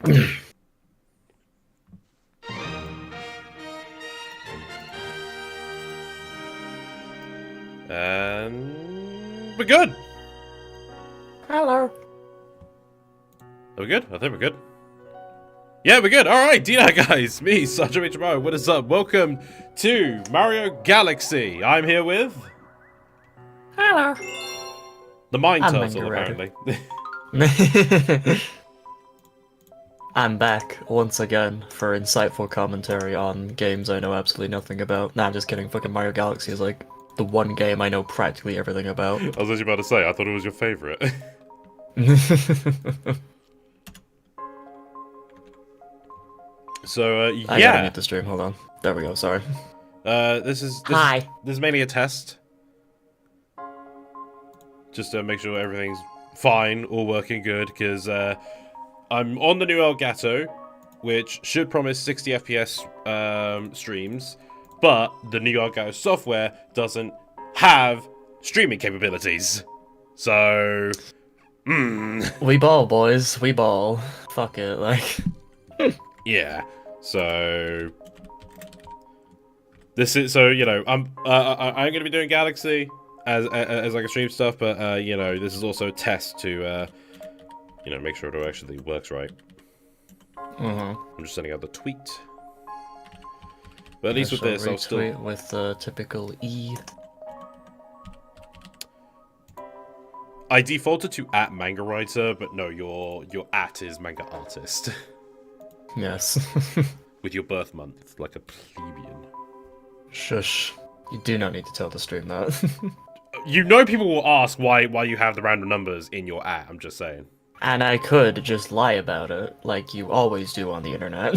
And we're good. Hello. Are we good? I think we're good. Yeah, we're good. Alright, Dina guys. Me, Sergeant Michimaro. What is up? Welcome to Mario Galaxy. I'm here with... Hello. the Mind I'm Turtle, moderator. apparently. I'm back once again for insightful commentary on games I know absolutely nothing about. Nah, I'm just kidding. Fucking Mario Galaxy is like the one game I know practically everything about. I was actually about to say, I thought it was your favorite. So, yeah. I gotta mute the stream, hold on. There we go, sorry. This is mainly a test. Just to make sure everything's fine, all working good, because I'm on the new Elgato, which should promise 60 FPS streams, but the new Elgato software doesn't have streaming capabilities. So, We ball, boys. We ball. Fuck it, like... yeah. So, this is, so, you know, I'm gonna be doing Galaxy as like a stream stuff, but, you know, this is also a test to, you know, make sure it actually works right. I'm just sending out the tweet. But at least with this, I'll still... with the typical E. I defaulted to @manga writer, but no, your @ is manga artist. Yes. With your birth month, like a plebeian. Shush. You do not need to tell the stream that. You know people will ask why you have the random numbers in your @ I'm just saying. And I could just lie about it, like you always do on the internet.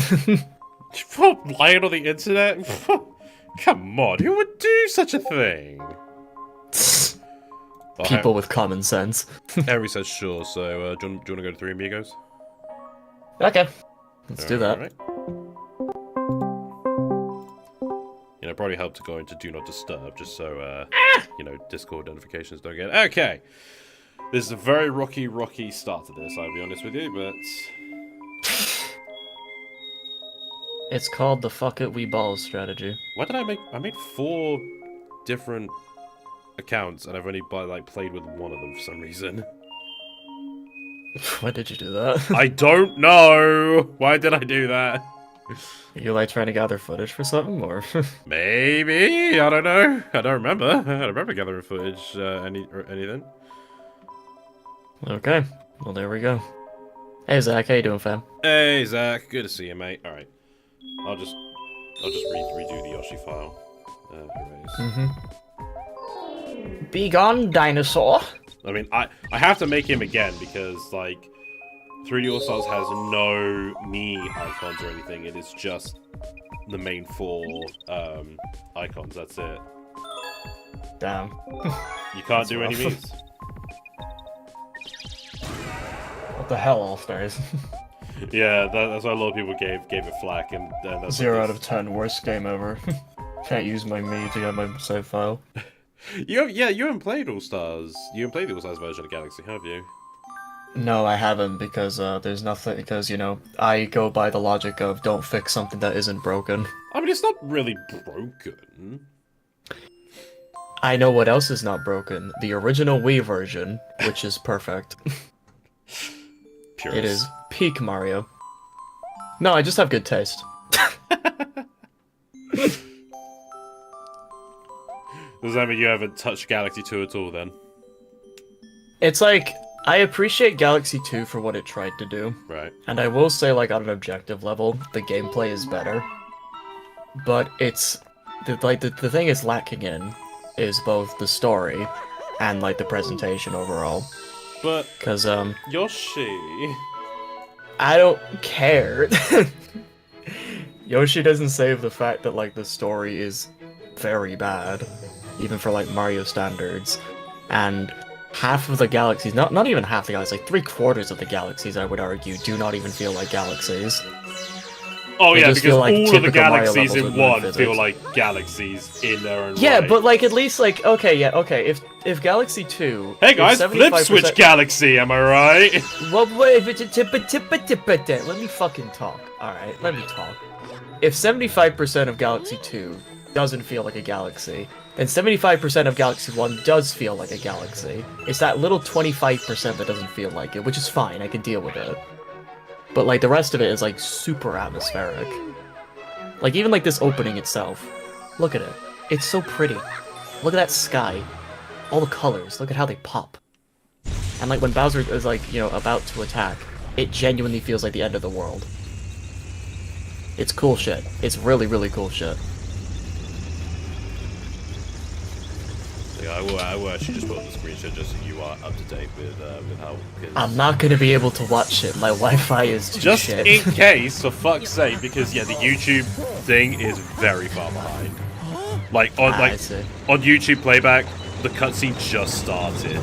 Lying on the internet? Come on, who would do such a thing? People with common sense. Harry says sure, so do you want to go to Three Amigos? Okay, let's do that. Right. You know, probably help to go into Do Not Disturb, just so, you know, Discord notifications don't get... Okay! This is a very rocky start to this, I'll be honest with you, but... It's called the fuck it we ball strategy. What did I make? I made 4 different accounts, and I've only, like, played with one of them for some reason. Why did you do that? I don't know! Why did I do that? You like trying to gather footage for something, or? Maybe? I don't know. I don't remember. I don't remember gathering footage, or anything. Okay, well there we go. Hey Zach, how you doing, fam? Hey Zach, good to see you, mate. Alright. I'll just redo the Yoshi file. Be gone, dinosaur! I mean, I have to make him again because, like, 3D All Stars has no me icons or anything. It is just the main 4 icons. That's it. Damn. You can't do any me's. What the hell, All-Stars? Yeah, that's why a lot of people gave it flack, and that's 0 out of 10, worst game ever. Can't use my me to get my save file. You haven't played All Stars. You haven't played the All Stars version of Galaxy, have you? No, I haven't, because there's nothing, because, you know, I go by the logic of don't fix something that isn't broken. I mean, it's not really broken. I know what else is not broken. The original Wii version, which is perfect. Purist. It is peak Mario. No, I just have good taste. Does that mean you haven't touched Galaxy 2 at all, then? It's like, I appreciate Galaxy 2 for what it tried to do. Right. And I will say, like, on an objective level, the gameplay is better. But it's... the thing it's lacking in is both the story and, like, the presentation overall. But... Because, Yoshi... I don't care. Yoshi doesn't save the fact that, like, the story is very bad. Even for, like, Mario standards. And half of the galaxies, not even half the galaxies, like 3/4 of the galaxies, I would argue, do not even feel like galaxies. Oh They yeah, just because feel like all of the typical Mario galaxies levels in with no one physics. feel like galaxies in their own Yeah, right. but like at least like okay. If Galaxy 2, Hey guys, if flip 75%... switch galaxy, am I right? Well, wait, let me fucking talk. All right, let me talk. If 75% of Galaxy 2 doesn't feel like a galaxy, then 75% of Galaxy 1 does feel like a galaxy. It's that little 25% that doesn't feel like it, which is fine. I can deal with it. But like the rest of it is like super atmospheric. Like even like this opening itself. Look at it. It's so pretty. Look at that sky. All the colors. Look at how they pop. And like when Bowser is like, you know, about to attack, it genuinely feels like the end of the world. It's cool shit. It's really, really cool shit. Yeah, I will actually just put up the screenshot just so you are up to date with how. I'm not gonna be able to watch it. My Wi-Fi is too Just shit. in case, for fuck's sake, because yeah, the YouTube thing is very far behind. Like on I see. on YouTube playback, the cutscene just started,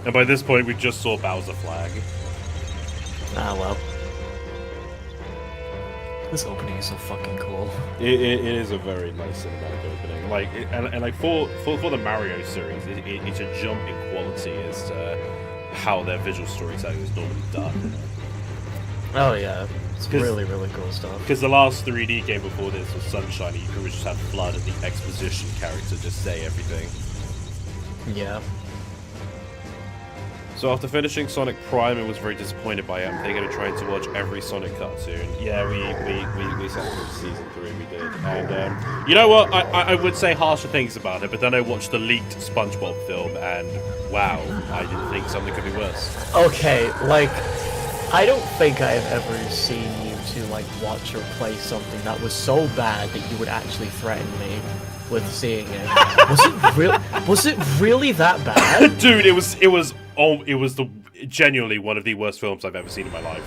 and by this point we just saw Bowser flag. Ah well. This opening is so fucking cool. It is a very nice cinematic opening. Like and like for the Mario series, it's a jump in quality as to how their visual storytelling is normally done. Oh yeah, it's really, really cool stuff. Because the last 3D game before this was Sunshine, you could just have Flood and the exposition character just say everything. Yeah. So after finishing Sonic Prime, I was very disappointed by it. I'm thinking of trying to watch every Sonic cartoon. Yeah, we sat through season 3, we did. And you know what? I would say harsher things about it, but then I watched the leaked SpongeBob film, and wow, I didn't think something could be worse. Okay, like, I don't think I have ever seen you to like watch or play something that was so bad that you would actually threaten me with seeing it. Was it really that bad? Dude, it was genuinely one of the worst films I've ever seen in my life.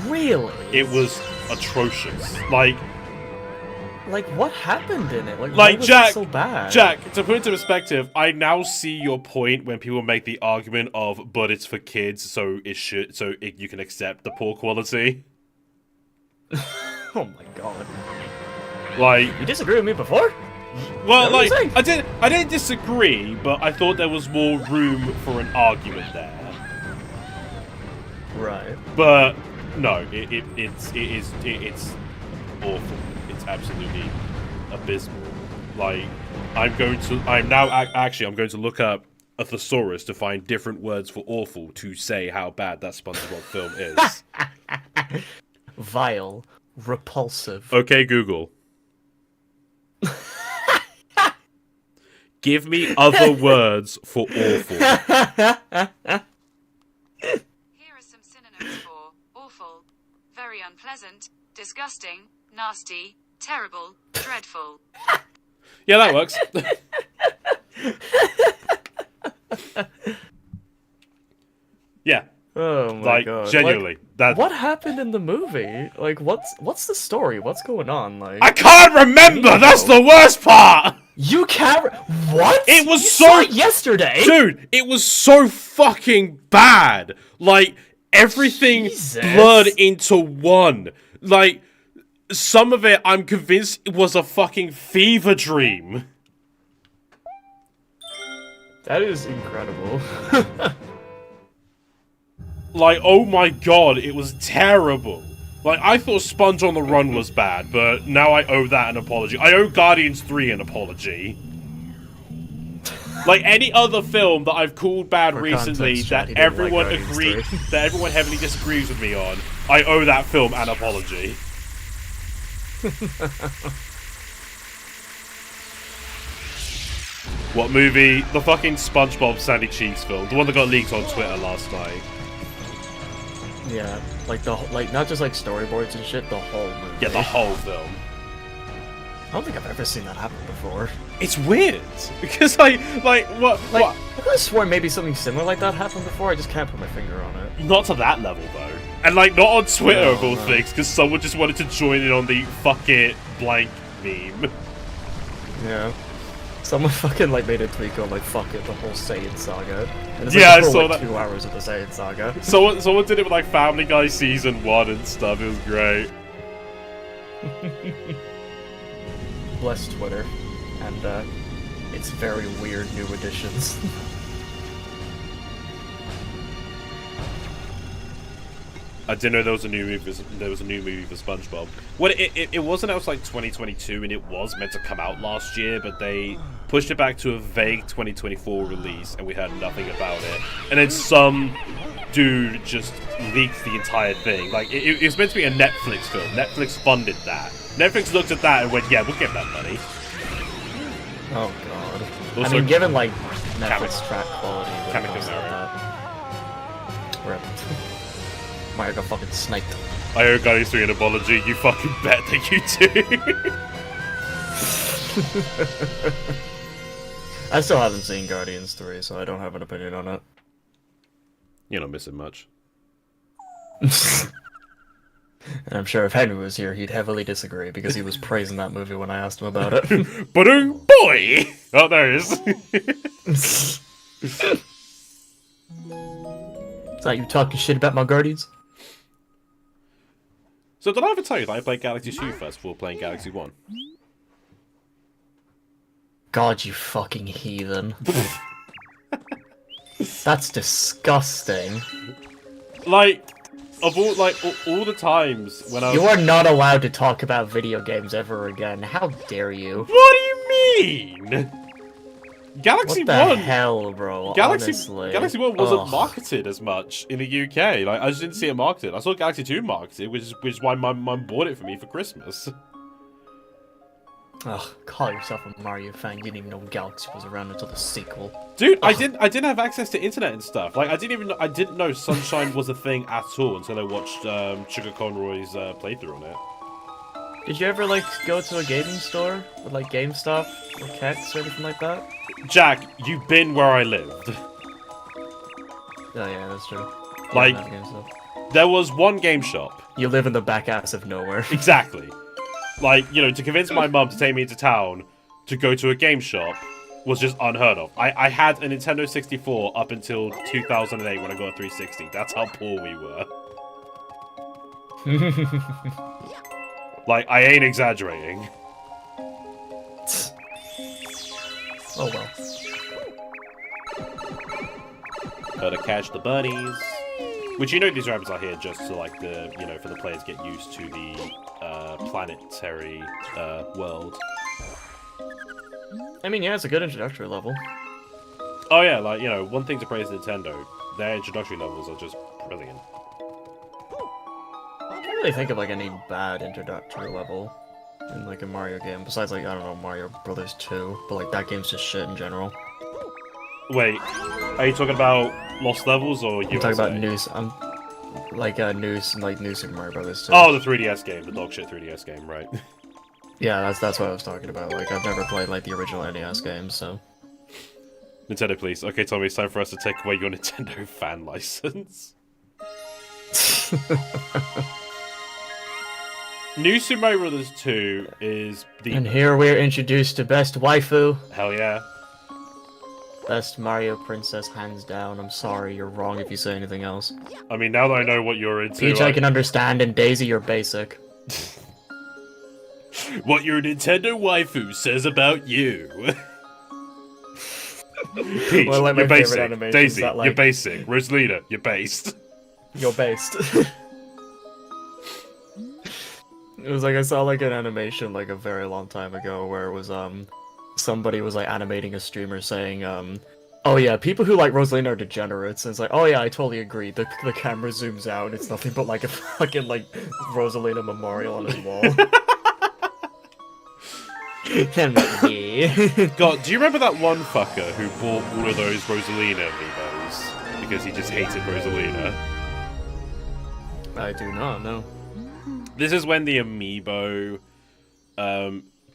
Really? It was atrocious. Like what happened in it? Like why was Jack, it so bad? Jack, to put into perspective, I now see your point when people make the argument of, but it's for kids, so you can accept the poor quality. Oh my god. Like, you disagree with me before? well, like I didn't disagree, but I thought there was more room for an argument there. Right. But no, it's awful. It's absolutely abysmal. Like, I'm going to look up a thesaurus to find different words for awful to say how bad that SpongeBob film is. Vile, repulsive. Okay, Google. Give me other words for awful. Here are some synonyms for awful: very unpleasant, disgusting, nasty, terrible, dreadful. Yeah, that works. Yeah. Oh my god. Genuinely. Like, what happened in the movie? Like, what's the story? What's going on? Like, I can't remember! That's the worst part! You can't. What? It was you so. saw it yesterday! Dude, it was so fucking bad! Like, everything Jesus. blurred into one. Like, some of it, I'm convinced it was a fucking fever dream. That is incredible. Like, oh my god, it was terrible. Like, I thought Sponge on the Run was bad, but now I owe that an apology. I owe Guardians 3 an apology. Like, any other film that I've called bad recently that everyone that everyone heavily disagrees with me on, I owe that film an apology. What movie? The fucking SpongeBob Sandy Cheeks film. The one that got leaked on Twitter last night. Yeah, like not just like storyboards and shit, the whole movie. Yeah, the whole film. I don't think I've ever seen that happen before. It's weird because what? I could have sworn maybe something similar like that happened before. I just can't put my finger on it. Not to that level though, and like not on Twitter of all No. things, because someone just wanted to join in on the "fuck it" blank meme. Yeah. Someone fucking like made a tweak on like fuck it the whole Saiyan saga. And it's, Yeah, like, I saw like that. 2 hours of the Saiyan saga. Someone did it with like Family Guy season 1 and stuff. It was great. Bless Twitter, and its very weird new additions. I didn't know there was a new movie. There was a new movie for SpongeBob. Well, it wasn't out like 2022, and it was meant to come out last year, but they pushed it back to a vague 2024 release, and we heard nothing about it. And then some dude just leaked the entire thing. Like it was meant to be a Netflix film. Netflix funded that. Netflix looked at that and went, "Yeah, we'll give that money." Oh god. Also, I mean, given like Netflix track quality, Kamiko like that. Rip. Mario got fucking sniped. I owe Guardians 3 an apology. You fucking bet that you do. I still haven't seen Guardians 3, so I don't have an opinion on it. You're not missing much. And I'm sure if Henry was here, he'd heavily disagree because he was praising that movie when I asked him about it. Ba-doom, boy! Oh, there it is. Is that you talking shit about my Guardians? So did I ever tell you that I played Galaxy 2 first before playing Galaxy 1? God, you fucking heathen. That's disgusting. Like, of all the times when I was... You are not allowed to talk about video games ever again. How dare you? What do you mean? Galaxy What the 1... hell, bro? Galaxy 1 wasn't Ugh. marketed as much in the UK. Like, I just didn't see it marketed. I saw Galaxy 2 marketed, which is why my mum bought it for me for Christmas. Ugh, call yourself a Mario fan. You didn't even know Galaxy was around until the sequel. Dude, I didn't have access to internet and stuff. Like, I didn't know Sunshine was a thing at all until I watched Sugar Conroy's playthrough on it. Did you ever, like, go to a gaming store with, like, GameStop or Kex or anything like that? Jack, you've been where I lived. Oh, yeah, that's true. You Like- don't have GameStop. There was one game shop. You live in the back ass of nowhere. Exactly. Like, you know, to convince my mum to take me into town to go to a game shop was just unheard of. I had a Nintendo 64 up until 2008 when I got a 360. That's how poor we were. Like, I ain't exaggerating. Oh well. Gotta catch the buddies. Which, you know, these rabbits are here just to, like, for the players get used to the planetary world. I mean, yeah, it's a good introductory level. Oh yeah, like, you know, one thing to praise Nintendo, their introductory levels are just brilliant. I can't really think of, like, any bad introductory level in, like, a Mario game, besides, like, I don't know, Mario Brothers 2, but, like, that game's just shit in general. Wait, are you talking about Lost Levels or I'm talking about New Super Mario Brothers 2. Oh, the 3DS game, the dog shit 3DS game, right? Yeah, that's what I was talking about. Like, I've never played, like, the original NES games, so... Nintendo, please. Okay, Tommy, it's time for us to take away your Nintendo fan license. New Super Mario Bros. 2 is the... And here we're introduced to Best Waifu. Hell yeah. Best Mario Princess, hands down. I'm sorry, you're wrong if you say anything else. I mean, now that I know what you're into... Peach, I can understand, and Daisy, you're basic. What your Nintendo waifu says about you. Peach, Well, like my you're favorite basic. animations Daisy, that, like- you're basic. Rosalina, you're based. You're based. It was like, I saw, like, an animation, like, a very long time ago, where it was, somebody was, like, animating a streamer saying, oh yeah, people who like Rosalina are degenerates, and it's like, oh yeah, I totally agree. The camera zooms out, and it's nothing but, like, a fucking, like, Rosalina memorial on his wall. Yeah. God, do you remember that one fucker who bought all of those Rosalina amiibos because he just hated Rosalina? I do not know. This is when the amiibo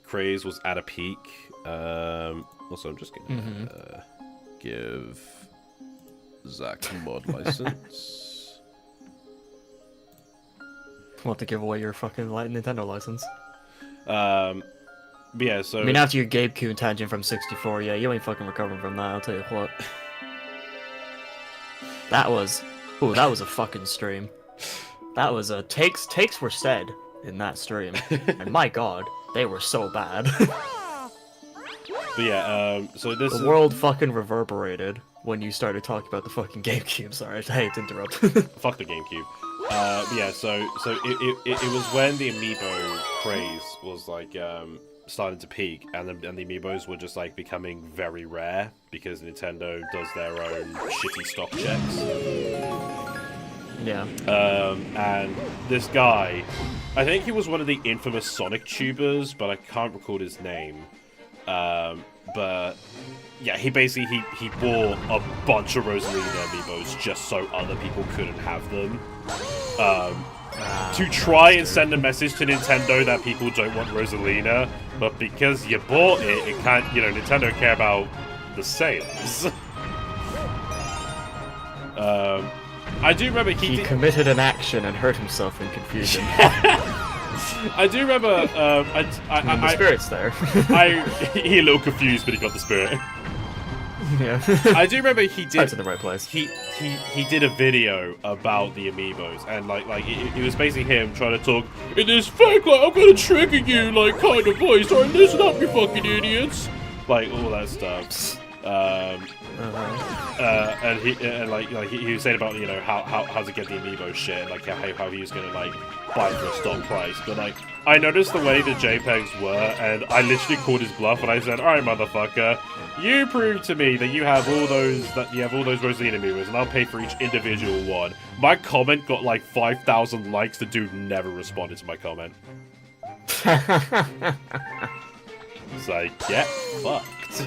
craze was at a peak. Also, I'm just gonna give Zach mod license. Want to give away your fucking Nintendo license? yeah, so... I mean, after your GameCube tangent from 64, yeah, you ain't fucking recovering from that, I'll tell you what. That was... Ooh, that was a fucking stream. That was a... Takes were said in that stream. And my god, they were so bad. But yeah, so this The world fucking reverberated when you started talking about the fucking GameCube. Sorry, I hate to interrupt. Fuck the GameCube. But yeah, so it was when the amiibo craze was like starting to peak, and the amiibos were just like becoming very rare because Nintendo does their own shitty stock checks. Yeah. And this guy, I think he was one of the infamous Sonic tubers, but I can't recall his name. But yeah, he basically he bought a bunch of Rosalina amiibos just so other people couldn't have them. To try and send a message to Nintendo that people don't want Rosalina, but because you bought it, it can't, you know, Nintendo care about the sales. I do remember he committed an action and hurt himself in confusion. I do remember. The spirit's there. He a little confused, but he got the spirit. Yeah. I do remember he did. That's in the right place. He did a video about the amiibos, and like it was basically him trying to talk in this fake, like, I'm gonna trigger you, like, kind of voice. Alright, listen up, you fucking idiots. Like all that stuff. And he was saying about, you know, how to get the amiibo shit, and like how he was gonna like buy it for a stock price. But like I noticed the way the JPEGs were, and I literally called his bluff, and I said, "All right, motherfucker, you prove to me that you have all those Rosalina amiibos, and I'll pay for each individual one." My comment got like 5,000 likes. The dude never responded to my comment. It's like, yeah, fucked.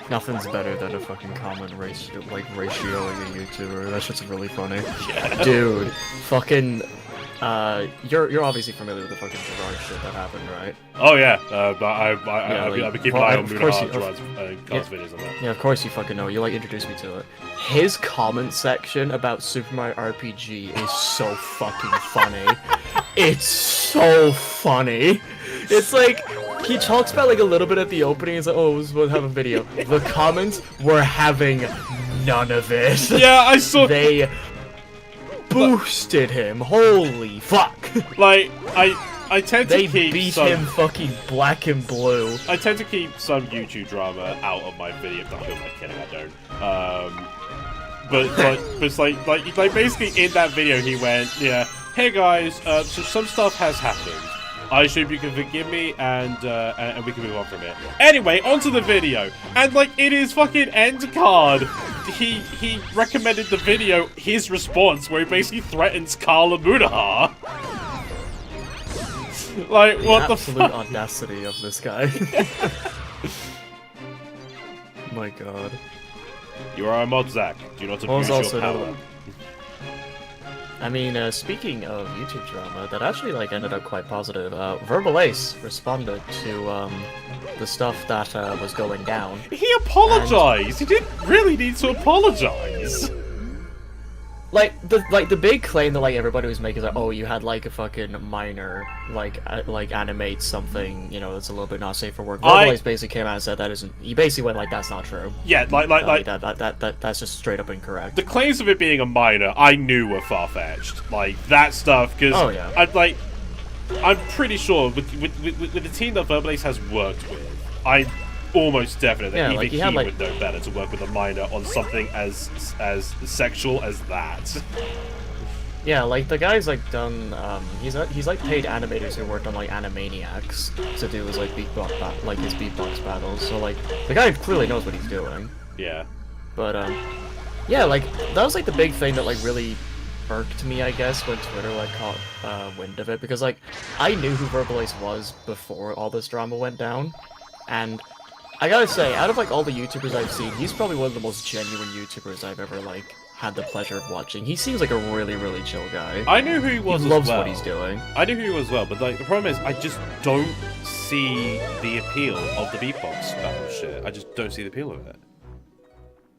Nothing's better than a fucking comment ratio, like ratioing a YouTuber. That shit's really funny. Yeah. Dude, fucking, you're obviously familiar with the fucking Gerard shit that happened, right? Oh yeah, I've been keeping an eye on Moonheart's videos on that. Yeah, of course you fucking know. You like introduced me to it. His comment section about Super Mario RPG is so fucking funny. It's so funny. It's like, he talks about like a little bit at the opening. He's like, "Oh, we'll have a video." The comments were having none of it. Yeah, I saw. They boosted him. Holy fuck! Like I tend to They keep beat some. him fucking black and blue. I tend to keep some YouTube drama out of my video. I'm not kidding. I don't. But it's like basically in that video he went, yeah, hey guys, so some stuff has happened. I hope you can forgive me, and we can move on from it. Anyway, onto the video. And like in his fucking end card, he recommended the video, his response, where he basically threatens Carl and Munahar. Like, what the fuck? Absolute audacity of this guy. My god. You are a mod, Zach. Do not abuse your power. I mean, speaking of YouTube drama, that actually like ended up quite positive. Verbal Ace responded to the stuff that was going down. He apologized. He didn't really need to apologize. Like the big claim that like everybody was making is like, oh, you had like a fucking minor like animate something, you know, it's a little bit not safe for work. Verbal Ace basically came out and said that isn't. He basically went like, that's not true. Yeah, that's just straight up incorrect. The claims of it being a minor, I knew were far-fetched. Like that stuff, because I'm pretty sure with the team that Verbal Ace has worked with, I'm almost definite that even he would know better to work with a minor on something as sexual as that. Yeah, like the guy's like done. He's like paid animators who worked on like Animaniacs to do his like his beatbox battles. So like the guy clearly knows what he's doing. Yeah. But yeah, like that was like the big thing that like really irked me, I guess, when Twitter like caught wind of it, because like I knew who Verbal Ace was before all this drama went down, and I gotta say, out of like all the YouTubers I've seen, he's probably one of the most genuine YouTubers I've ever like had the pleasure of watching. He seems like a really, really chill guy. I knew who he was. He loves what he's doing. I knew who he was well, but like the problem is, I just don't see the appeal of the beatbox battle shit. I just don't see the appeal of it.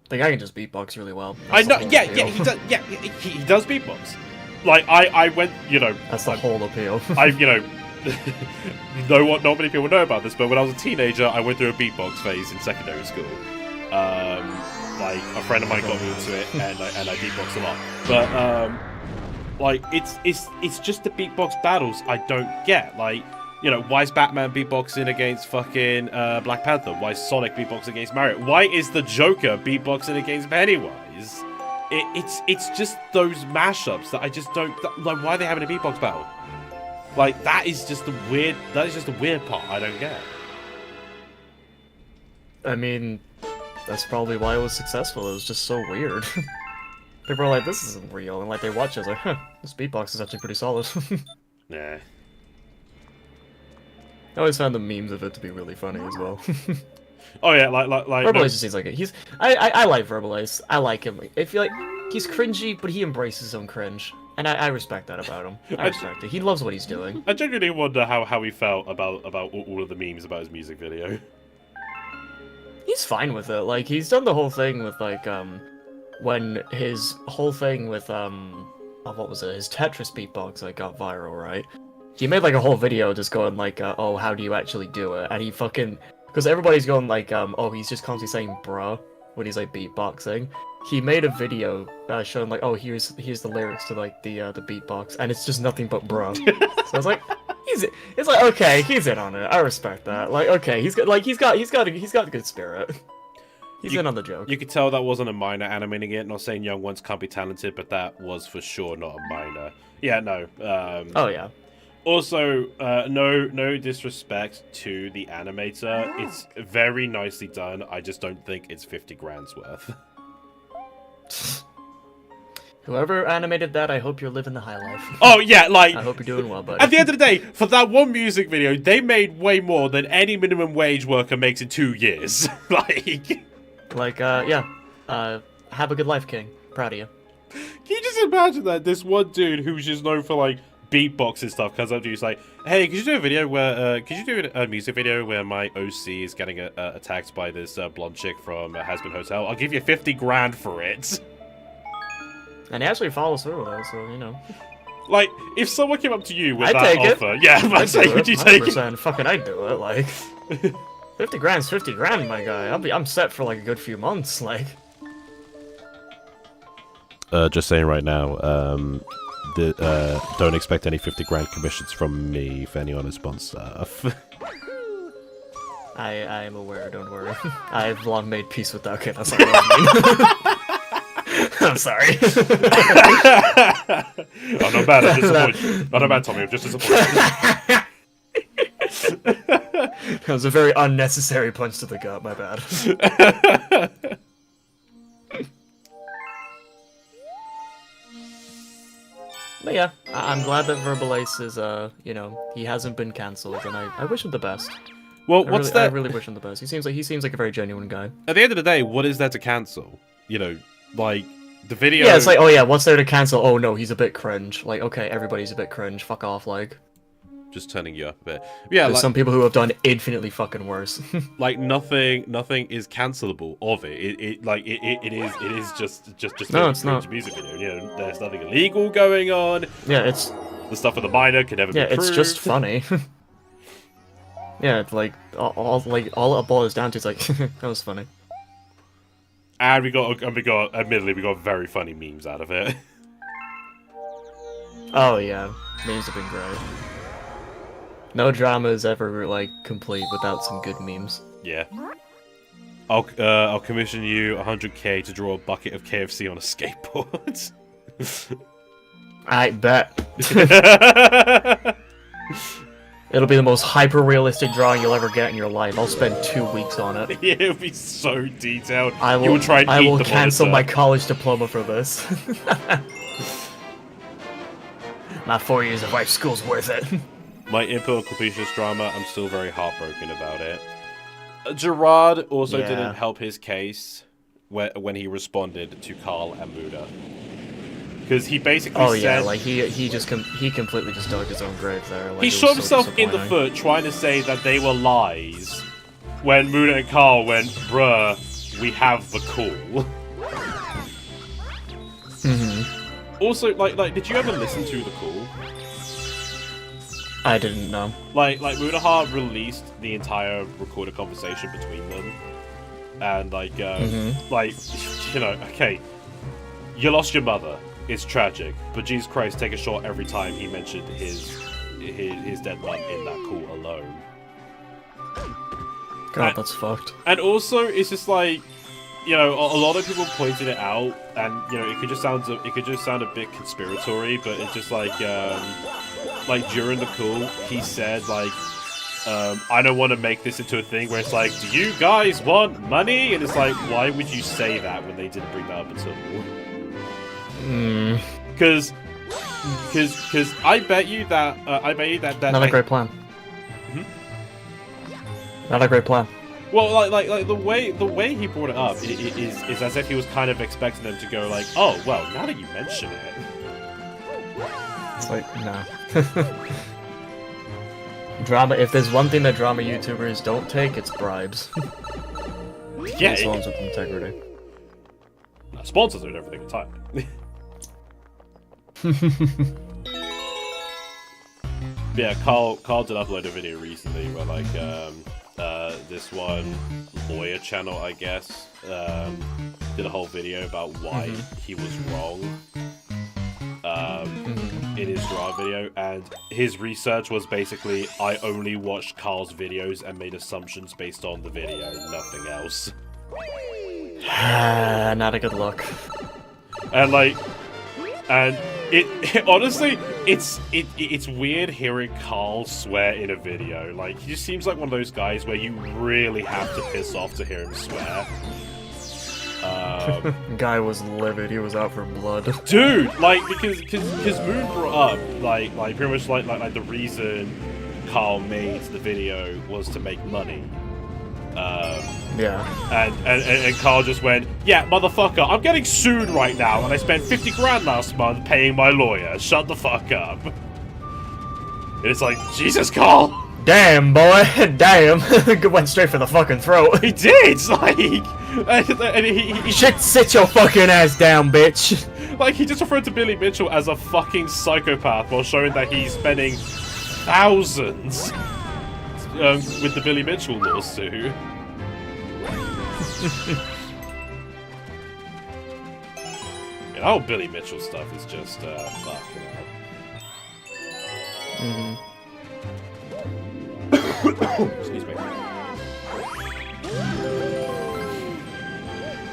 The guy can just beatbox really well. I know. Yeah, he does. Yeah, he does beatbox. Like I went, you know. That's the whole appeal. I, you know, not many people know about this, but when I was a teenager, I went through a beatbox phase in secondary school. Like a friend of mine got me into it, and I beatboxed a lot. But like it's just the beatbox battles I don't get. Like, you know, why is Batman beatboxing against fucking Black Panther? Why is Sonic beatboxing against Mario? Why is the Joker beatboxing against Pennywise? It's just those mashups that I just don't like. Why are they having a beatbox battle? Like, that is just the weird part I don't get. I mean, that's probably why it was successful. It was just so weird. People are like, this isn't real, and like they watch it, it's like, huh, this beatbox is actually pretty solid. Yeah. I always found the memes of it to be really funny as well. Oh yeah, like Verbal Ace just seems like it. I like Verbal Ace. I like him. I feel like he's cringy, but he embraces his own cringe. And I respect that about him. I respect it. He loves what he's doing. I genuinely wonder how he felt about all of the memes about his music video. He's fine with it. Like, he's done the whole thing with, like, when his whole thing with, oh, what was it? His Tetris beatbox, like, got viral, right? He made, like, a whole video just going, like, oh, how do you actually do it? And he fucking... Because everybody's going, like, oh, he's just constantly saying bruh when he's, like, beatboxing. He made a video showing, like, oh, here's the lyrics to, like, the beatbox, and it's just nothing but bruh. So I was like, it's like, okay, he's in on it. I respect that. Like, okay, he's got a good spirit. He's in on the joke. You could tell that wasn't a minor animating it. Not saying young ones can't be talented, but that was for sure not a minor. Yeah, no. Oh yeah. Also, no disrespect to the animator. It's very nicely done. I just don't think it's 50 grand's worth. Whoever animated that, I hope you're living the high life. Oh yeah, like, I hope you're doing well, buddy. At the end of the day, for that one music video, they made way more than any minimum wage worker makes in 2 years. Yeah. Have a good life, King. Proud of you. Can you just imagine that this one dude who's just known for like beatbox and stuff comes up to you, he's like, "Hey, could you do a video where, could you do a music video where my OC is getting attacked by this blonde chick from Hasbin Hotel? I'll give you 50 grand for it." And he actually follows through with it, so, you know. Like, if someone came up to you with I'd that take offer, yeah, I'd say, would you take it? Fucking, I'd do it, like. 50 grand's 50 grand, my guy. I'm set for, like, a good few months, like. Just saying right now, don't expect any 50 grand commissions from me for anyone who sponsors stuff. I am aware, don't worry. I've long made peace with that. Okay, that's not what I mean. I'm sorry. I'm not bad, I'm disappointed. Not bad, Tommy, I'm just disappointed. That was a very unnecessary punch to the gut, my bad. But yeah, I'm glad that Verbal Ace is, you know, he hasn't been cancelled, and I wish him the best. Well, I really wish him the best. He seems like a very genuine guy. At the end of the day, what is there to cancel? You know, like, the video... Yeah, it's like, oh yeah, what's there to cancel? Oh no, he's a bit cringe. Like, okay, everybody's a bit cringe. Fuck off, like. Just turning you up a bit. Yeah, there's like, some people who have done infinitely fucking worse. Like, nothing is cancelable of it. It is just no, a it's not. music video. You know, there's nothing illegal going on. Yeah, it's the stuff with the minor could never be proved. it's just funny. Yeah, it's like all it boils down to is like that was funny. And we got admittedly we got very funny memes out of it. Oh yeah, memes have been great. No drama is ever like complete without some good memes. Yeah. I'll commission you 100k to draw a bucket of KFC on a skateboard. I bet. It'll be the most hyper-realistic drawing you'll ever get in your life. I'll spend 2 weeks on it. Yeah, it'll be so detailed. I will cancel my college diploma for this. My 4 years of life school's worth it. My input on completionist drama, I'm still very heartbroken about it. Gerard also didn't help his case when he responded to Carl and Muda. Because he basically said... like, he completely just dug his own grave there. Like, he shot himself in the foot trying to say that they were lies. When Muda and Carl went, bruh, we have the call. Mm-hmm. Also, like, did you ever listen to the call? I didn't know. Like Mudaha released the entire recorded conversation between them, and like, you know, okay, you lost your mother. It's tragic, but Jesus Christ, take a shot every time he mentioned his dead mum in that call alone. God, that's fucked. And also, it's just like, you know, a lot of people pointed it out, and you know, it could just sound a bit conspiratory, but it's just like during the call, he said like, I don't want to make this into a thing where it's like, do you guys want money? And it's like, why would you say that when they didn't bring that up at all? Because I bet you that Not a great plan. Not a great plan. Well, like the way he brought it up is as if he was kind of expecting them to go like, oh well, now that you mention it. It's like, no. Drama. If there's one thing that drama YouTubers don't take, it's bribes. Yeah, It's ones with integrity. Sponsors do everything the time. Yeah, Carl did upload a video recently where like this one lawyer channel, I guess, did a whole video about why he was wrong in his drama video, and his research was basically, I only watched Carl's videos and made assumptions based on the video, nothing else. Not a good look. And like, and it honestly, it's weird hearing Carl swear in a video. Like, he just seems like one of those guys where you really have to piss off to hear him swear. Guy was livid. He was out for blood. Dude, like, because Moon brought up like pretty much like the reason Carl made the video was to make money. Yeah. And Carl just went, yeah, motherfucker, I'm getting sued right now, and I spent 50 grand last month paying my lawyer. Shut the fuck up. And it's like, Jesus, Carl. Damn, boy. Damn. Went straight for the fucking throat. He did, like, and he Shit, sit your fucking ass down, bitch. Like, he just referred to Billy Mitchell as a fucking psychopath while showing that he's spending thousands with the Billy Mitchell lawsuit. You know, Billy Mitchell stuff is just fucking hell. Excuse me.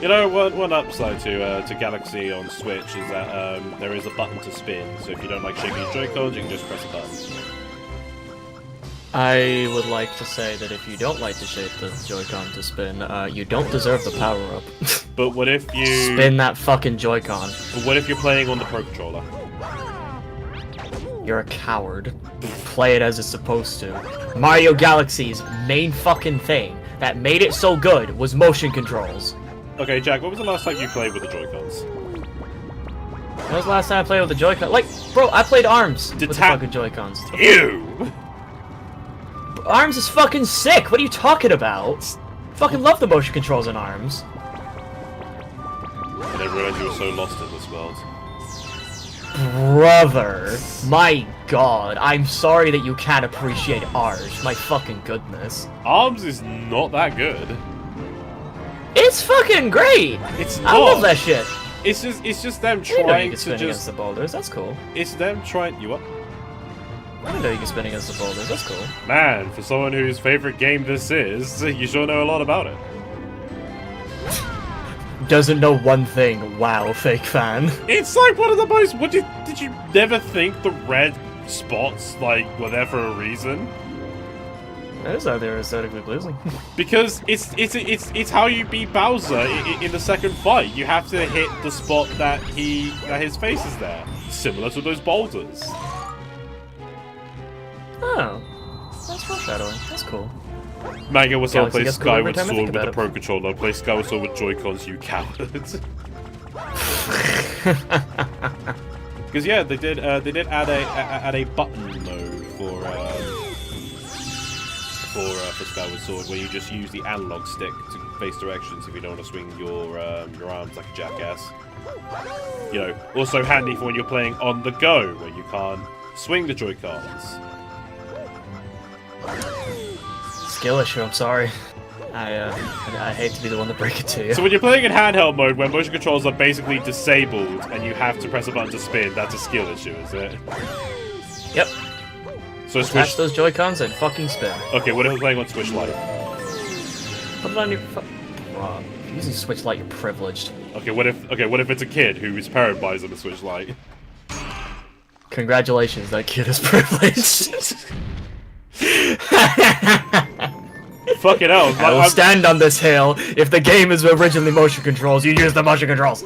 You know, one upside to Galaxy on Switch is that there is a button to spin, so if you don't like shaking your Joy-Cons, you can just press a button. I would like to say that if you don't like to shape the Joy-Con to spin, you don't deserve the power-up. But what if you... Spin that fucking Joy-Con. But what if you're playing on the Pro Controller? You're a coward. Play it as it's supposed to. Mario Galaxy's main fucking thing that made it so good was motion controls. Okay, Jack, when was the last time you played with the Joy-Cons? When was the last time I played with the Joy-Con? Like, bro, I played ARMS with the fucking Joy-Cons. Ew! ARMS is fucking sick! What are you talking about? Fucking love the motion controls in ARMS. I didn't realize you were so lost in this world. Brother, my god, I'm sorry that you can't appreciate ARMS. My fucking goodness. ARMS is not that good. It's fucking great! It's I not. love that shit. It's just them I didn't know you trying could to spin against just... the boulders, that's cool. It's them trying... You what? I didn't know you could spin against the boulders, that's cool. Man, for someone whose favorite game this is, you sure know a lot about it. Doesn't know one thing, wow, fake fan. It's like one of the most... Did you never think the red spots, like, were there for a reason? That is how they're aesthetically pleasing. Because it's how you beat Bowser in the second fight. You have to hit the spot that his face is there, similar to those boulders. Oh, that's foreshadowing. That's cool. Manga was all Galaxy play gets cooler every Skyward time I Sword think with the about Pro it. Controller. Play Skyward Sword with Joy-Cons, you cowards. Because yeah, they did add a button mode for Skyward Sword, where you just use the analog stick to face directions if you don't want to swing your arms like a jackass. You know, also handy for when you're playing on the go, where you can't swing the Joy-Cons. skill issue, I'm sorry. I hate to be the one to break it to you. So when you're playing in handheld mode, where motion controls are basically disabled, and you have to press a button to spin, that's a skill issue, is it? Yep. So Attach Switch... those Joy-Cons and fucking spin. Okay, what if I'm playing on Switch Lite? Put it on your Bro, using Switch Lite, you're privileged. Okay, what if it's a kid whose parent buys them a Switch Lite? Congratulations, that kid is privileged. Fucking hell. I will stand on this hill. If the game is originally motion controls, you use the motion controls.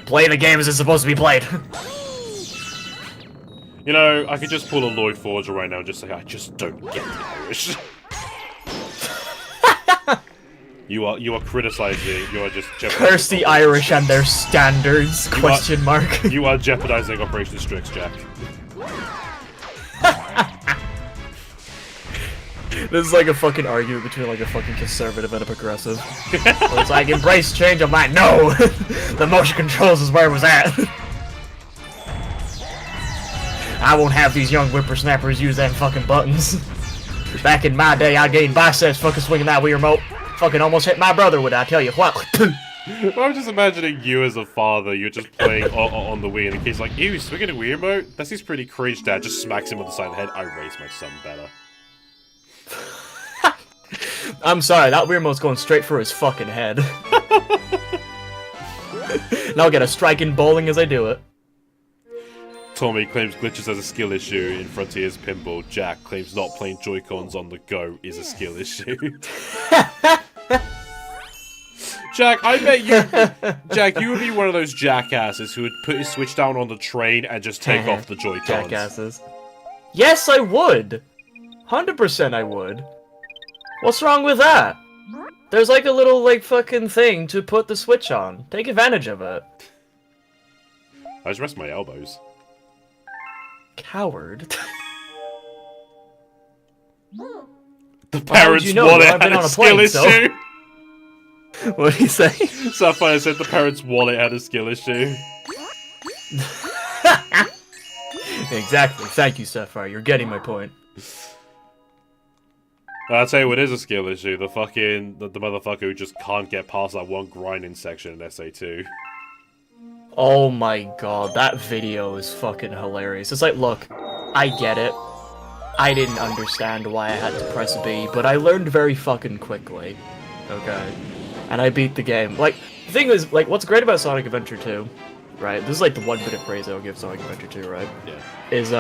Play the game as it's supposed to be played. You know, I could just pull a Lloyd Forger right now and just say, I just don't get the Irish. You are criticizing, you are just jeopardizing. Curse the Irish and their standards, question mark. You are jeopardizing Operation Strix, Jack. This is like a fucking argument between like a fucking conservative and a progressive. Where it's like, embrace change, I'm like, no! The motion controls is where it was at. I won't have these young whippersnappers use them fucking buttons. Back in my day, I gained biceps fucking swinging that Wii remote. Fucking almost hit my brother with it, I tell you what. I'm just imagining you as a father, you're just playing on the Wii, and the kid's like, ew, he's swinging a Wii remote? That seems pretty cringe, Dad. Just smacks him on the side of the head. I raised my son better. I'm sorry, that Wii remote's going straight for his fucking head. And I'll get a strike in bowling as I do it. Tommy claims glitches as a skill issue in Frontier's Pinball. Jack claims not playing Joy-Cons on the go is a skill issue. Jack, I bet you... Jack, you would be one of those jackasses who would put his Switch down on the train and just take off the Joy-Cons. Jackasses. Yes, I would! 100% I would. What's wrong with that? There's like a little, like, fucking thing to put the Switch on. Take advantage of it. I just rest my elbows. Coward. The parents' wallet had a skill issue! What did he say? Sapphire said the parents' wallet had a skill issue. Exactly. Thank you, Sapphire. You're getting my point. I'll tell you what is a skill issue. The motherfucker who just can't get past that one grinding section in SA2. Oh my god, that video is fucking hilarious. It's like, look, I get it. I didn't understand why I had to press B, but I learned very fucking quickly. Okay. And I beat the game. Like, the thing is, like, what's great about Sonic Adventure 2, right? This is like the one bit of praise I'll give Sonic Adventure 2, right? Yeah. Is,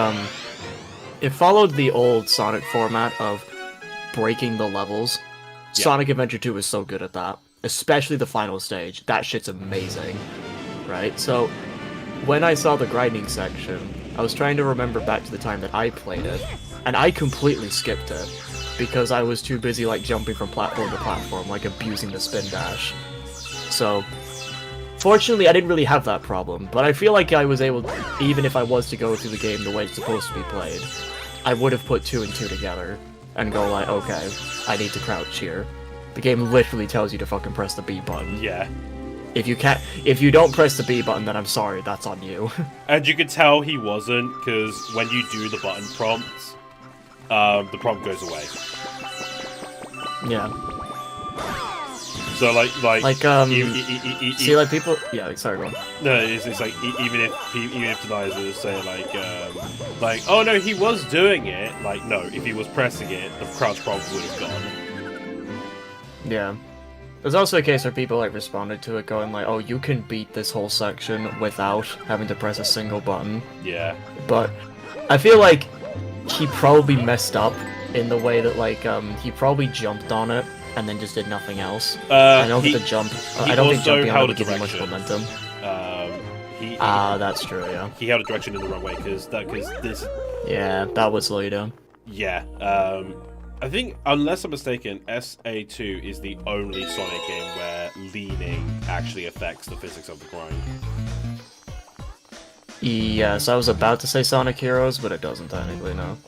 it followed the old Sonic format of breaking the levels. Yeah. Sonic Adventure 2 is so good at that. Especially the final stage. That shit's amazing. Right? So, when I saw the grinding section, I was trying to remember back to the time that I played it, and I completely skipped it, because I was too busy, like, jumping from platform to platform, like, abusing the spin dash. So, fortunately, I didn't really have that problem, but I feel like I was able to, even if I was to go through the game the way it's supposed to be played, I would have put 2 and 2 together, and go like, okay, I need to crouch here. The game literally tells you to fucking press the B button. Yeah. If you don't press the B button, then I'm sorry, that's on you. And you could tell he wasn't, because when you do the button prompts, the prompt goes away. Yeah. So like, see, like, people, yeah, sorry, go on. No, it's like, even if deniers say like, oh no, he was doing it, like, no, if he was pressing it, the crouch prompt would have gone. Yeah. There's also a case where people, like, responded to it going like, oh, you can beat this whole section without having to press a single button. Yeah. But I feel like he probably messed up in the way that, like, he probably jumped on it and then just did nothing else. I don't think the jump. I don't think jumping on it would give you much momentum. That's true. Yeah. He held a direction in the wrong way because this. Yeah, that would slow you down. Yeah. I think, unless I'm mistaken, SA2 is the only Sonic game where leaning actually affects the physics of the grind. Yes, I was about to say Sonic Heroes, but it doesn't technically, no.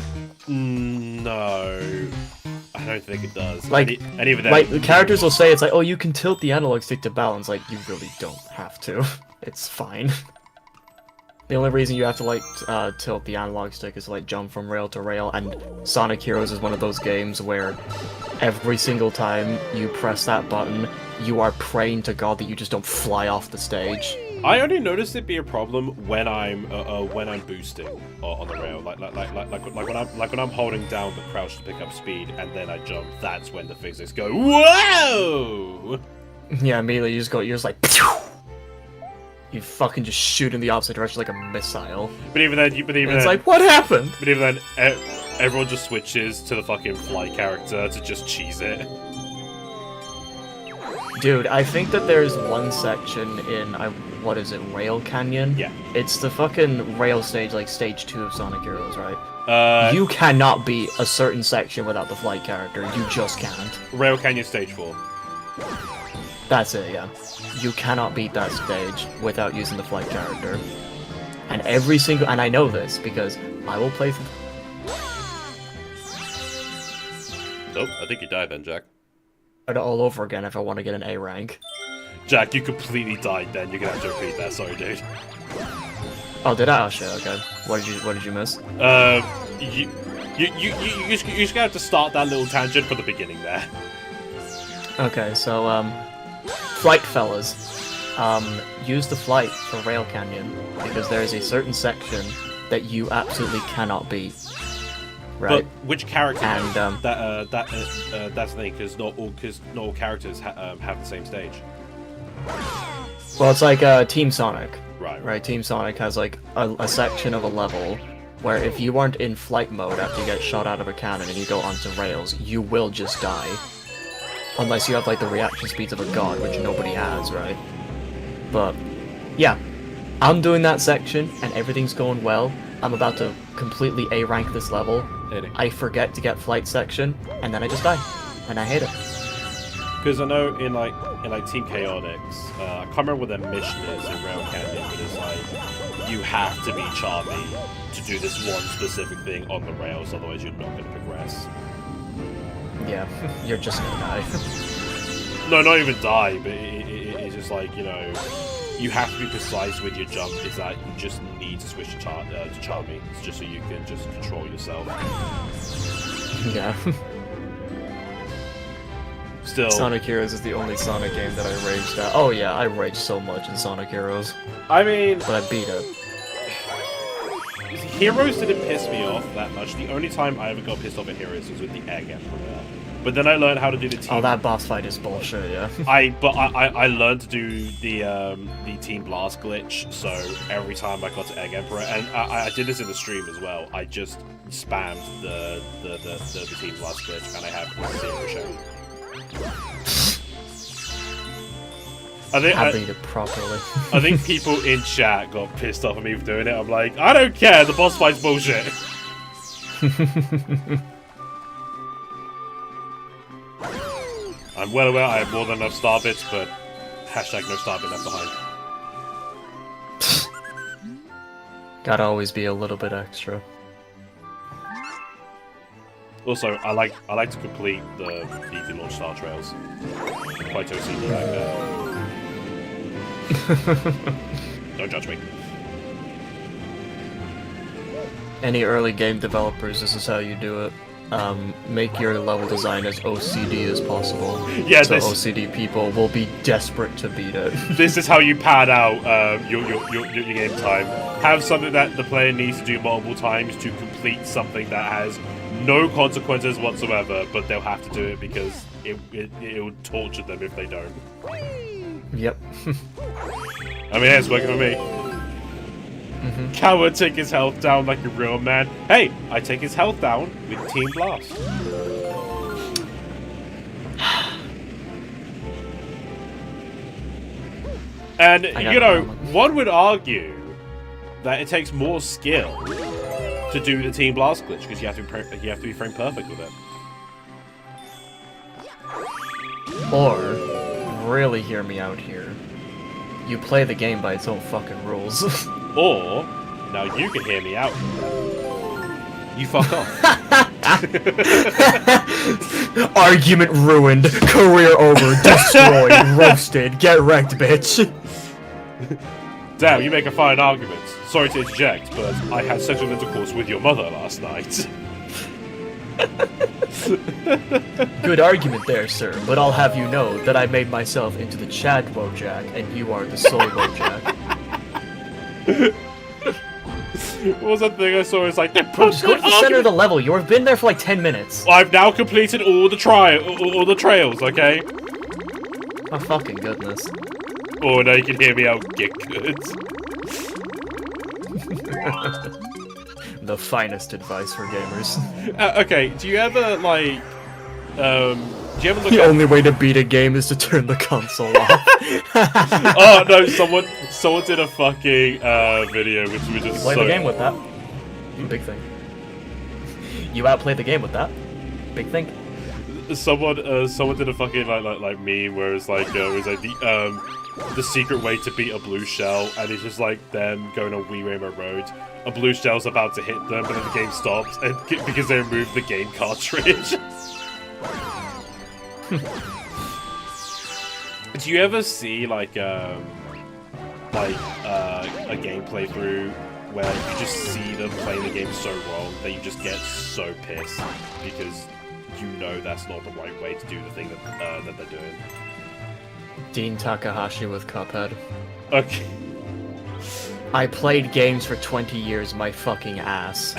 No. I don't think it does. Like, the characters will say it's like, oh, you can tilt the analog stick to balance. Like, you really don't have to. It's fine. The only reason you have to like tilt the analog stick is to like jump from rail to rail, and Sonic Heroes is one of those games where every single time you press that button, you are praying to God that you just don't fly off the stage. I only noticed it be a problem when I'm boosting on the rail, like when I'm holding down the crouch to pick up speed and then I jump. That's when the physics go whoa. Yeah, immediately you're just like, pew! You fucking just shoot in the opposite direction like a missile. But even then, It's like, what happened? But even then, everyone just switches to the fucking fly character to just cheese it. Dude, I think that there's one section in, what is it, Rail Canyon? Yeah. It's the fucking rail stage, like stage 2 of Sonic Heroes, right? You cannot beat a certain section without the flight character. You just can't. Rail Canyon Stage 4. That's it, yeah. You cannot beat that stage without using the flight character. And and I know this because I will play through. Oh, I think you died then, Jack. It all over again if I want to get an A rank. Jack, you completely died then. You're gonna have to repeat that. Sorry, dude. Oh, did I? Oh shit. Okay. What did you miss? You just gonna have to start that little tangent from the beginning there. Okay, so flight fellas, use the flight for Rail Canyon because there is a certain section that you absolutely cannot beat. Right. But which character? And that's the thing, because not all characters have the same stage. Well, it's like Team Sonic. Right. Right. Team Sonic has like a section of a level where if you aren't in flight mode after you get shot out of a cannon and you go onto rails, you will just die. Unless you have like the reaction speeds of a god, which nobody has, right? But yeah, I'm doing that section and everything's going well. I'm about to completely A rank this level. I forget to get flight section, and then I just die, and I hate it. Because I know in Team Chaotix, I can't remember what their mission is in Rail Canyon, but it's like you have to be Charmy to do this one specific thing on the rails, otherwise you're not going to progress. Yeah, you're just gonna die. No, not even die, but it's just like, you know, you have to be precise with your jump. Is that you just need to switch to Charmy, just so you can just control yourself. Yeah. Still, Sonic Heroes is the only Sonic game that I raged at. Oh yeah, I raged so much in Sonic Heroes. I mean, but I beat it. Heroes didn't piss me off that much. The only time I ever got pissed off at Heroes was with the Egg Emperor. But then I learned how to do the team. Oh, that boss fight is bullshit, yeah. I learned to do the Team Blast glitch, so every time I got to Egg Emperor, and I did this in the stream as well, I just spammed the Team Blast glitch, and I had 0 shell. I beat it properly. I think people in chat got pissed off at me for doing it. I'm like, I don't care, the boss fight's bullshit. I'm well aware I have more than enough star bits, but hashtag no star bit left behind. Gotta always be a little bit extra. Also, I like to complete the launch star trails. I'm quite OCD like that. Don't judge me. Any early game developers, this is how you do it. Make your level design as OCD as possible. Yeah, so OCD people will be desperate to beat it. This is how you pad out your game time. Have something that the player needs to do multiple times to complete something that has no consequences whatsoever, but they'll have to do it because it will torture them if they don't. Yep. I mean, it's working for me. Coward take his health down like a real man. Hey, I take his health down with Team Blast. And, you know, one would argue that it takes more skill to do the Team Blast glitch, because you have to be frame perfect with it. Or, really hear me out here, you play the game by its own fucking rules. Or, now you can hear me out. You fuck off. Argument ruined. Career over. Destroyed. Roasted. Get wrecked, bitch. Damn, you make a fine argument. Sorry to interject, but I had sexual intercourse with your mother last night. Good argument there, sir, but I'll have you know that I made myself into the Chad Wojak, and you are the Soy Wojak. What was that thing I saw? It's like, Just go to the center of the level. You've been there for like 10 minutes. I've now completed all the trails, okay? Oh, fucking goodness. Oh, now you can hear me out, get good. The finest advice for gamers. Okay, do you ever, like, do you ever look The at... only way to beat a game is to turn the console off. Oh, no, someone did a fucking, video, which was just Play so... the game with that. Big thing. You outplay the game with that. Big thing. Someone did a fucking, like meme where it's like, the secret way to beat a blue shell, and it's just like them going on Wee Rainbow Road. A blue shell's about to hit them, but then the game stops, and because they removed the game cartridge. Do you ever see like a game playthrough where you just see them playing the game so wrong that you just get so pissed because you know that's not the right way to do the thing that they're doing? Dean Takahashi with Cuphead. Okay. I played games for 20 years, my fucking ass.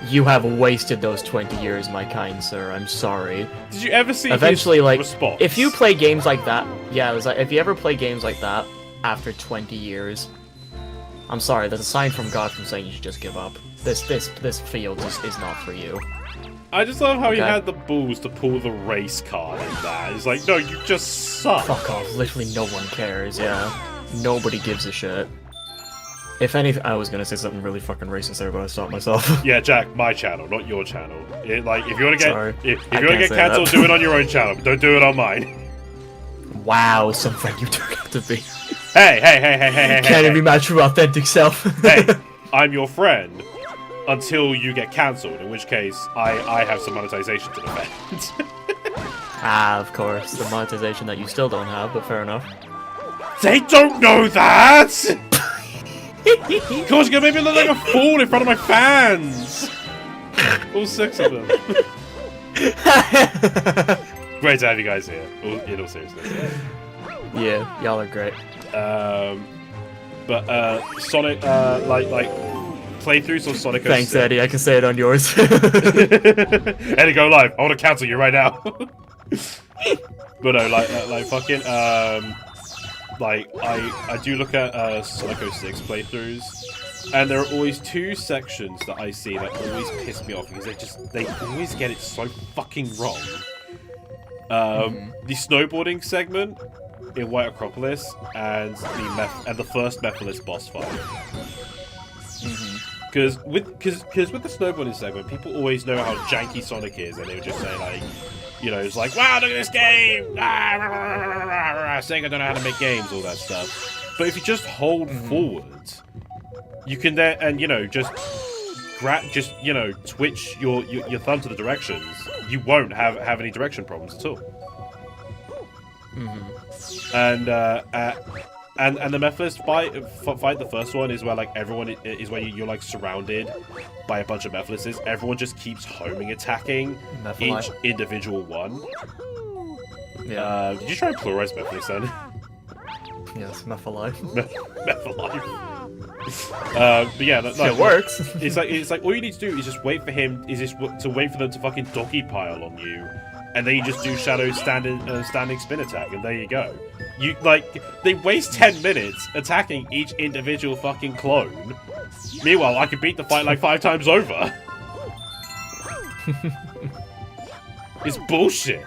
You have wasted those 20 years, my kind sir. I'm sorry. Did you ever see Eventually, his like, response? if you play games like that, yeah, it was like, if you ever play games like that after 20 years, I'm sorry, there's a sign from God from saying you should just give up. This field is not for you. I just love how he Okay. had the balls to pull the race card in that. It's like, no, you just suck. Fuck off. Literally no one cares, yeah. Nobody gives a shit. If anything, I was gonna say something really fucking racist there, but I stopped myself. Yeah, Jack, my channel, not your channel. Like, if you want to get Sorry. if I you want to can't get say cancelled, that. do it on your own channel, but don't do it on mine. Wow, some friend you turned out to be. Hey, Can't even match your authentic self. hey, I'm your friend until you get cancelled, in which case I have some monetization to defend. Ah, of course, the monetization that you still don't have, but fair enough. They don't know that! Cause you're gonna make me look like a fool in front of my fans! All 6 of them. Great to have you guys here, in all seriousness. Yeah, y'all are great. But Sonic, like playthroughs of Sonic 06. Thanks, Eddie, I can say it on yours. Eddie, go live. I want to cancel you right now. But no, like fucking, like I do look at Sonic 06 playthroughs, and there are always 2 sections that I see that always piss me off because they always get it so fucking wrong. The snowboarding segment in White Acropolis and the first Mephiles boss fight. Because with the snowboarding segment, people always know how janky Sonic is, and they would just say like, you know, it's like, wow, look at this game! Sega don't know how to make games, all that stuff. But if you just hold forward, you can then, and you know, just you know, twitch your thumb to the directions. You won't have any direction problems at all. And the Mephiles fight, the first one, is where like everyone is where you're like surrounded by a bunch of Mephilises. Everyone just keeps homing attacking each individual one. Yeah. Did you try and pluralize Mephiles then? Yes, Mephili. Mephilife. But yeah, It works. It's like all you need to do is just wait for him. Is just to wait for them to fucking doggy pile on you, and then you just do Shadow's standing spin attack, and there you go. You like they waste 10 minutes attacking each individual fucking clone. Meanwhile, I could beat the fight like 5 times over. It's bullshit.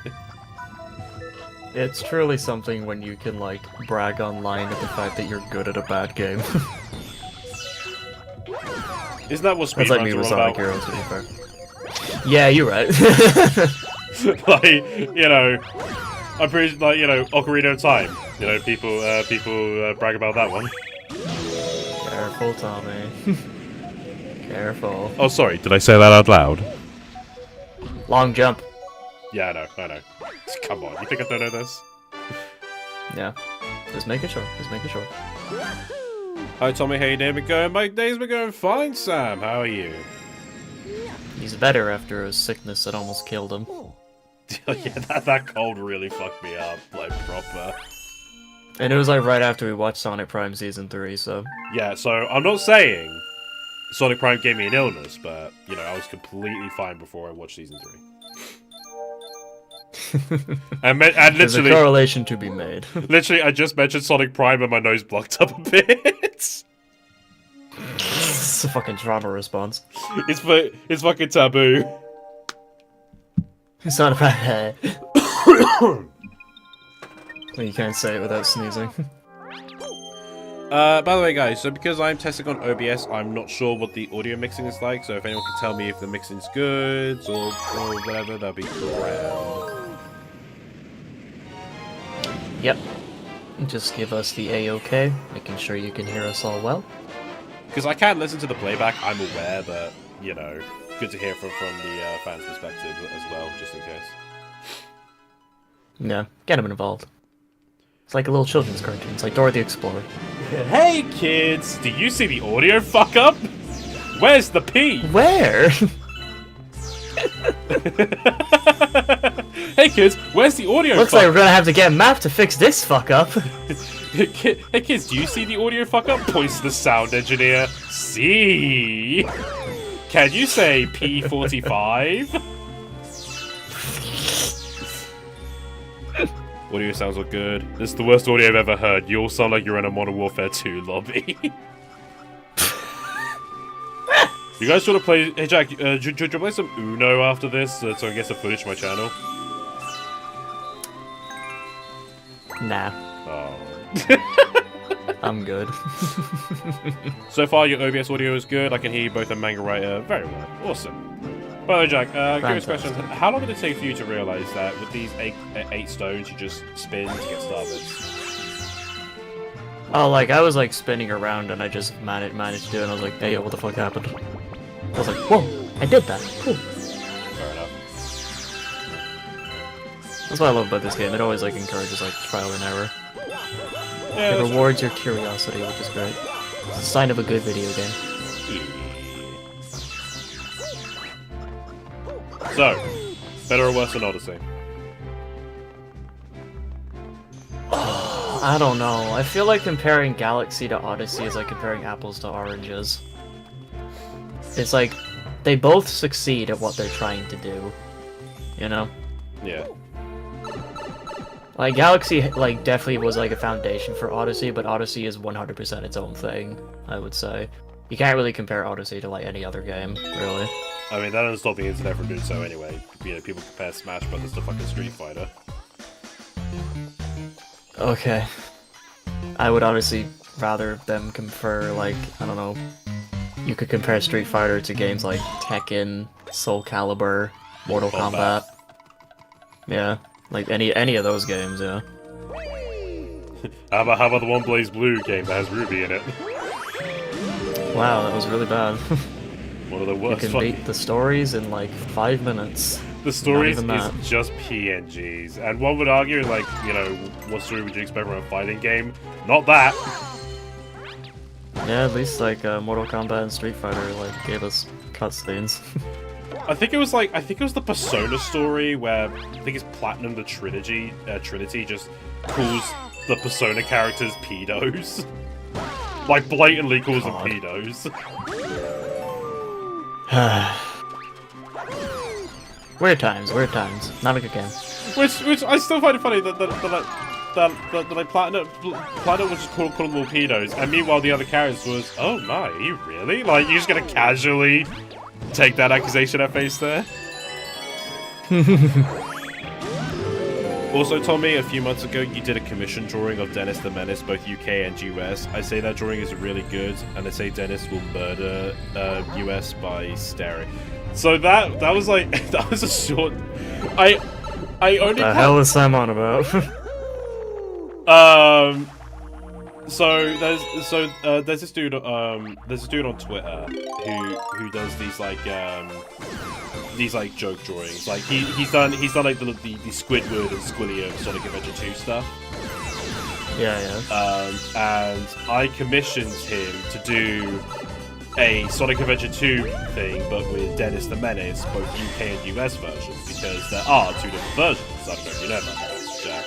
It's truly something when you can, like, brag online at the fact that you're good at a bad game. Isn't that what That's like me speedruns with are all Sonic about? Heroes, to be fair. Yeah, you're right. Like, you know, I'm pretty, like, you know, Ocarina of Time. You know, people brag about that one. Careful, Tommy. Careful. Oh, sorry, did I say that out loud? Long jump. Yeah, I know. Come on, you think I don't know this? Yeah. Just make it short. Just make it short. Hi Tommy, how you day been going? My day's been going fine, Sam. How are you? He's better after a sickness that almost killed him. Yeah, that cold really fucked me up, like proper. And it was like right after we watched Sonic Prime Season 3, so... Yeah, so I'm not saying Sonic Prime gave me an illness, but, you know, I was completely fine before I watched Season 3. and There's literally... a correlation to be made. Literally, I just mentioned Sonic Prime and my nose blocked up a bit. It's a fucking trauma response. It's fucking taboo. It's not about hair. Well, you can't say it without sneezing. By the way, guys, so because I'm testing on OBS, I'm not sure what the audio mixing is like, so if anyone can tell me if the mixing's good or whatever, that'd be grand. Yep. Just give us the A-OK, making sure you can hear us all well. Because I can't listen to the playback, I'm aware, but, you know, good to hear from the fans' perspective as well, just in case. Yeah, get them involved. It's like a little children's cartoon. It's like Dora the Explorer. Hey kids, do you see the audio fuck up? Where's the P? Where? Hey kids, where's the audio Looks like we're gonna have to get a map to fix this fuck up. Hey kids, do you see the audio fuck up? Points to the sound engineer. See? Can you say P45? Audio sounds look good. This is the worst audio I've ever heard. You all sound like you're in a Modern Warfare 2 lobby. You guys want to play... Hey Jack, do you play some Uno after this so I can get some footage to my channel? Nah. Oh. I'm good. So far, your OBS audio is good. I can hear you both a manga writer very well. Awesome. By the way, Jack, curious question. How long did it take for you to realize that with these eight stones, you just spin to get started? Oh, like, I was, like, spinning around and I just managed to do it and I was like, hey, yo, what the fuck happened? I was like, whoa, I did that. Cool. Fair enough. That's what I love about this game. It always, like, encourages, like, trial and error. Yeah, It rewards your curiosity, which is great. It's a sign of a good video game. So, better or worse than Odyssey? I don't know. I feel like comparing Galaxy to Odyssey is like comparing apples to oranges. It's like, they both succeed at what they're trying to do. You know? Yeah. Like, Galaxy, like, definitely was like a foundation for Odyssey, but Odyssey is 100% its own thing, I would say. You can't really compare Odyssey to, like, any other game, really. I mean, that doesn't stop the internet from doing so anyway. You know, people compare Smash Brothers to fucking Street Fighter. Okay. I would honestly rather them compare, like, I don't know, you could compare Street Fighter to games like Tekken, Soul Calibur, Mortal Kombat. Yeah, like any of those games, yeah. How about the One Blaze Blue game that has Ruby in it? Wow, that was really bad. One of the You worst can fucking... beat the stories in like 5 minutes. The stories Not even is just PNGs, and one would argue, like, you know, what story would you expect from a fighting game? Not that. Yeah, at least like Mortal Kombat and Street Fighter like gave us cutscenes. I think it was the Persona story where I think it's Platinum the Trinity just calls the Persona characters pedos. Like blatantly calls them pedos. Weird times. Not a good game. Which I still find it funny that like Platinum was just calling them all pedos, and meanwhile the other characters was, oh my, are you really? Like, you're just gonna casually take that accusation at face there? Also, Tommy, a few months ago you did a commission drawing of Dennis the Menace, both UK and US. I say that drawing is really good, and I say Dennis will murder US by staring. So that was like that was a short. I only. What the hell is Sam on about? So there's this dude on Twitter who does these like joke drawings. Like he's done like the Squidward and Squilliam Sonic Adventure 2 stuff. Yeah, And I commissioned him to do a Sonic Adventure 2 thing, but with Dennis the Menace, both UK and US versions, because there are 2 different versions. I don't know if you know about that, Jack.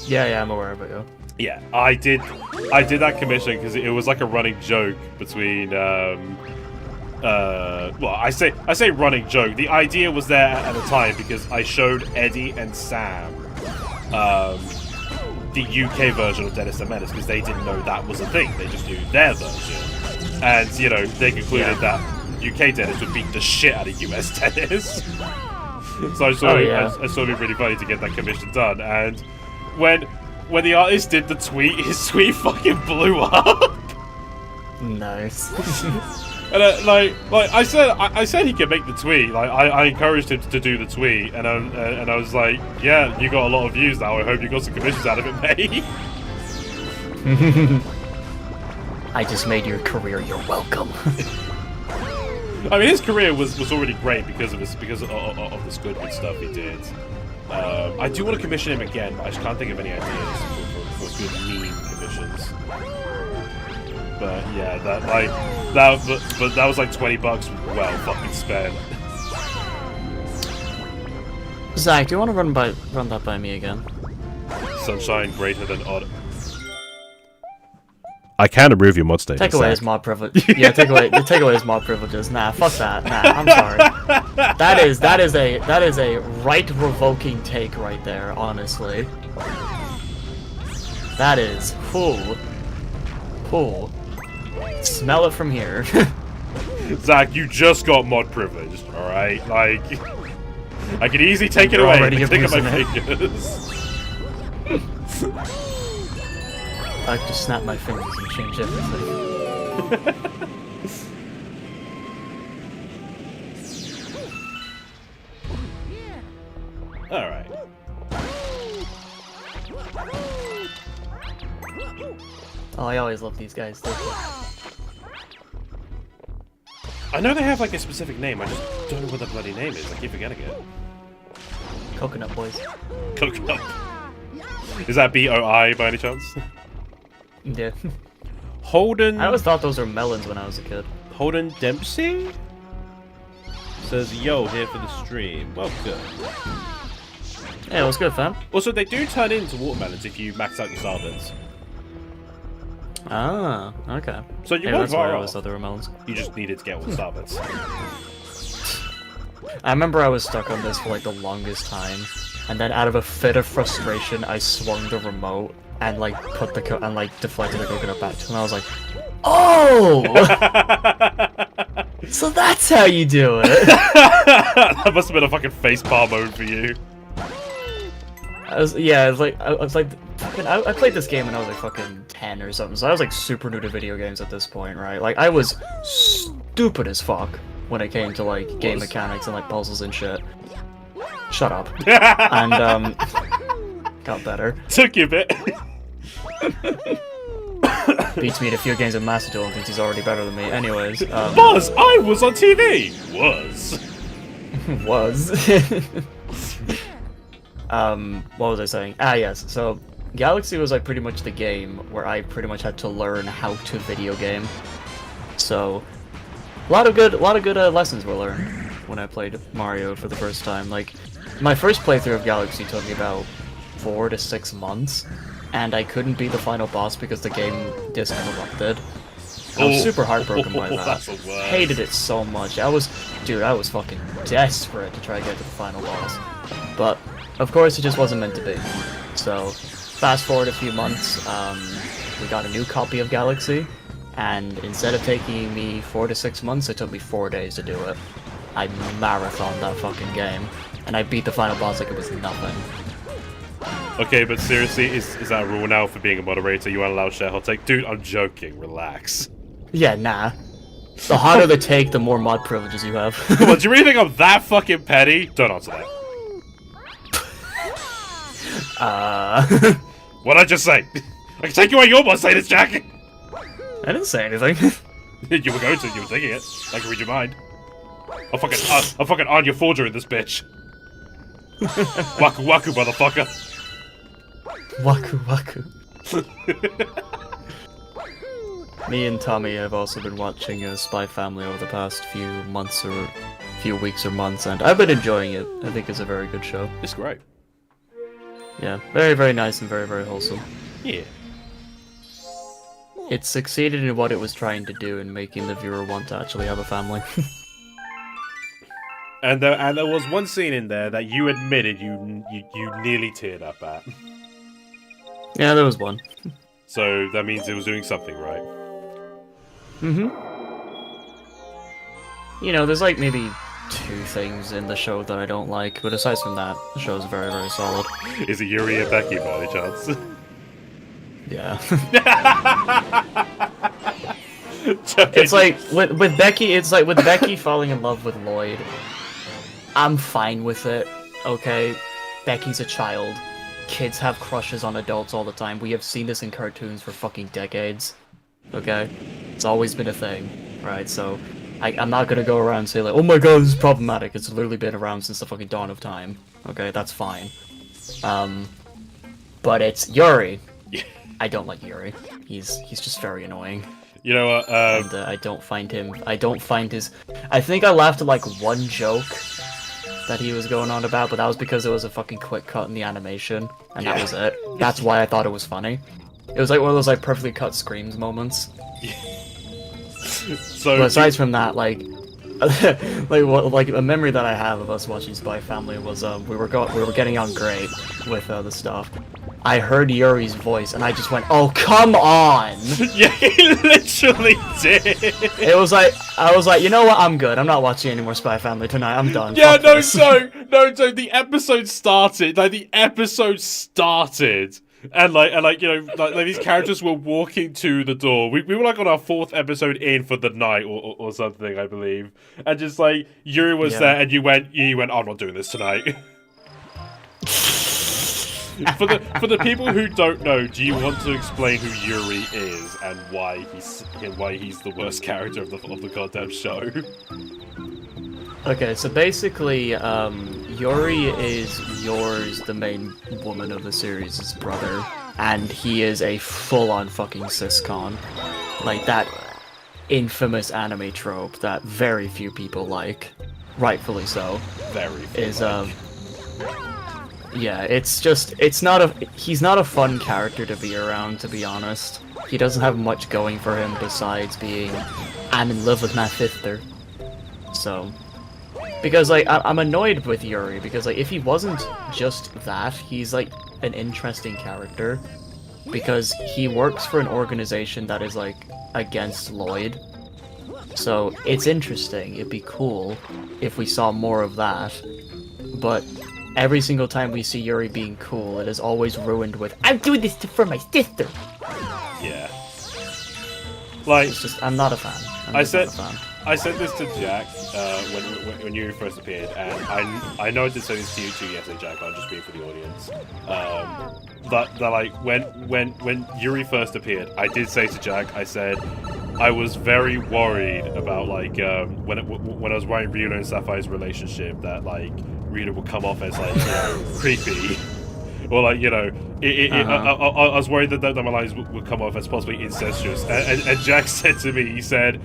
Yeah, I'm aware of it, yeah. Yeah, I did that commission because it was like a running joke between well, I say running joke. The idea was there at the time because I showed Eddie and Sam the UK version of Dennis the Menace because they didn't know that was a thing. They just knew their version, and you know they concluded that UK Dennis would beat the shit out of US Dennis. So I thought it'd be really funny to get that commission done. And when the artist did the tweet, his tweet fucking blew up. Nice. And like I said he could make the tweet. Like I encouraged him to do the tweet, and I was like, yeah, you got a lot of views now. I hope you got some commissions out of it, mate. I just made your career. You're welcome. I mean, his career was already great because of the Squidward stuff he did. I do want to commission him again, but I just can't think of any ideas for good meme commissions. But yeah, that was like $20 well fucking spent. Zach, do you want to run that by me again? Sunshine greater than odd. I can remove your mod status. Take away his mod privilege. Yeah, take away his mod privileges. Nah, fuck that. Nah, I'm sorry. That is a right revoking take right there, honestly. That is cool. Smell it from here. Zach, you just got mod privileged, alright? Like, I could easily take it away and stick up my fingers. I could just snap my fingers and change everything. Alright. Oh, I always love these guys. I know they have like a specific name, I just don't know what the bloody name is. I keep forgetting it. Coconut boys. Coconut. Is that B-O-I by any chance? Yeah. Holden. I always thought those were melons when I was a kid. Holden Dempsey says, "Yo, here for the stream. Well, good." Yeah, it was good, fam. Also, they do turn into watermelons if you max out your Starbursts. Ah, okay. So you yeah, won't that's why I far always off. thought they were melons. You just needed to get all the Starbursts. I remember I was stuck on this for like the longest time, and then out of a fit of frustration, I swung the remote and like put the deflected the coconut back to him. I was like, "Oh, so that's how you do it." That must have been a fucking facepalm mode for you. I was like, I played this game when I was like fucking 10 or something, so I was like super new to video games at this point, right? Like I was stupid as fuck when it came to like game mechanics and like puzzles and shit. Shut up. And got better. Took you a bit. Beats me at a few games of Master Duel and thinks he's already better than me. Anyways, Buzz, I was on TV. What was I saying? Ah, yes. So, Galaxy was like pretty much the game where I pretty much had to learn how to video game. So, a lot of good lessons were learned when I played Mario for the first time. Like, my first playthrough of Galaxy took me about 4 to 6 months, and I couldn't beat the final boss because the game disconnected. I was super heartbroken by that. That's the worst. Hated it so much. I was fucking desperate to try to get to the final boss. But, of course, it just wasn't meant to be. So, fast forward a few months, we got a new copy of Galaxy, and instead of taking me 4 to 6 months, it took me 4 days to do it. I marathoned that fucking game, and I beat the final boss like it was nothing. Okay, but seriously, is that a rule now for being a moderator? You won't allow share hot take? Dude, I'm joking. Relax. Yeah, nah. The hotter the take, the more mod privileges you have. Come on, do you really think I'm that fucking petty? Don't answer that. What'd I just say? I can take you away your mod status, Jack! I didn't say anything. You were going to, you were thinking it. I can read your mind. I'll fucking on your forger in this bitch. Waku waku, motherfucker. Waku waku. Me and Tommy have also been watching Spy Family over the past few months or few weeks or months, and I've been enjoying it. I think it's a very good show. It's great. Yeah, very, very nice and very, very wholesome. Yeah. It succeeded in what it was trying to do in making the viewer want to actually have a family. And there was one scene in there that you admitted you nearly teared up at. Yeah, there was one. So that means it was doing something right. Mm-hmm. You know, there's like maybe 2 things in the show that I don't like, but aside from that, the show's very, very solid. Is it Yuri and Becky by any chance? Yeah. It's like with Becky. It's like with Becky falling in love with Lloyd. I'm fine with it. Okay, Becky's a child. Kids have crushes on adults all the time. We have seen this in cartoons for fucking decades. Okay, it's always been a thing, right? So I'm not gonna go around and say like, oh my god, this is problematic. It's literally been around since the fucking dawn of time. Okay, that's fine. But it's Yuri. I don't like Yuri. He's just very annoying. You know what? And I don't find him. I don't find his. I think I laughed at like one joke that he was going on about, but that was because it was a fucking quick cut in the animation, and that was it. That's why I thought it was funny. It was like one of those like perfectly cut screams moments. So but aside from that, like, like a memory that I have of us watching Spy Family was we were getting on great with the stuff. I heard Yuri's voice and I just went, "Oh come on!" Yeah, he literally did. It was like I was like, you know what? I'm good. I'm not watching any more Spy Family tonight. I'm done. Yeah, Fuck no, this. so the episode started. Like the episode started. And like you know, like these characters were walking to the door. We were like on our 4th episode in for the night or something, I believe. And just like Yuri was there, and you went, I'm not doing this tonight. For the people who don't know, do you want to explain who Yuri is and why he's the worst character of the goddamn show? Okay, so basically, Yuri is Yours, the main woman of the series' brother, and he is a full-on fucking siscon. Like that infamous anime trope that very few people like, rightfully so. Very few. Is yeah, he's not a fun character to be around, to be honest. He doesn't have much going for him besides being, I'm in love with my sister. So, because like, I'm annoyed with Yuri, because like, if he wasn't just that, he's like an interesting character. Because he works for an organization that is like, against Lloyd. So, it's interesting, it'd be cool if we saw more of that. But every single time we see Yuri being cool, it is always ruined with, I'm doing this for my sister! Yeah. Like, it's just, I'm not a fan. I said this to Jack when Yuri first appeared, and I know I did say this to you too yesterday, Jack, but I'm just being for the audience. That like, when Yuri first appeared, I did say to Jack, I said, I was very worried about, like, when I was writing Ryuna and Sapphire's relationship, that, like, Ryuna would come off as, like, you know, creepy. Or, like, you know, I was worried that my lines would come off as possibly incestuous. And Jack said to me, he said,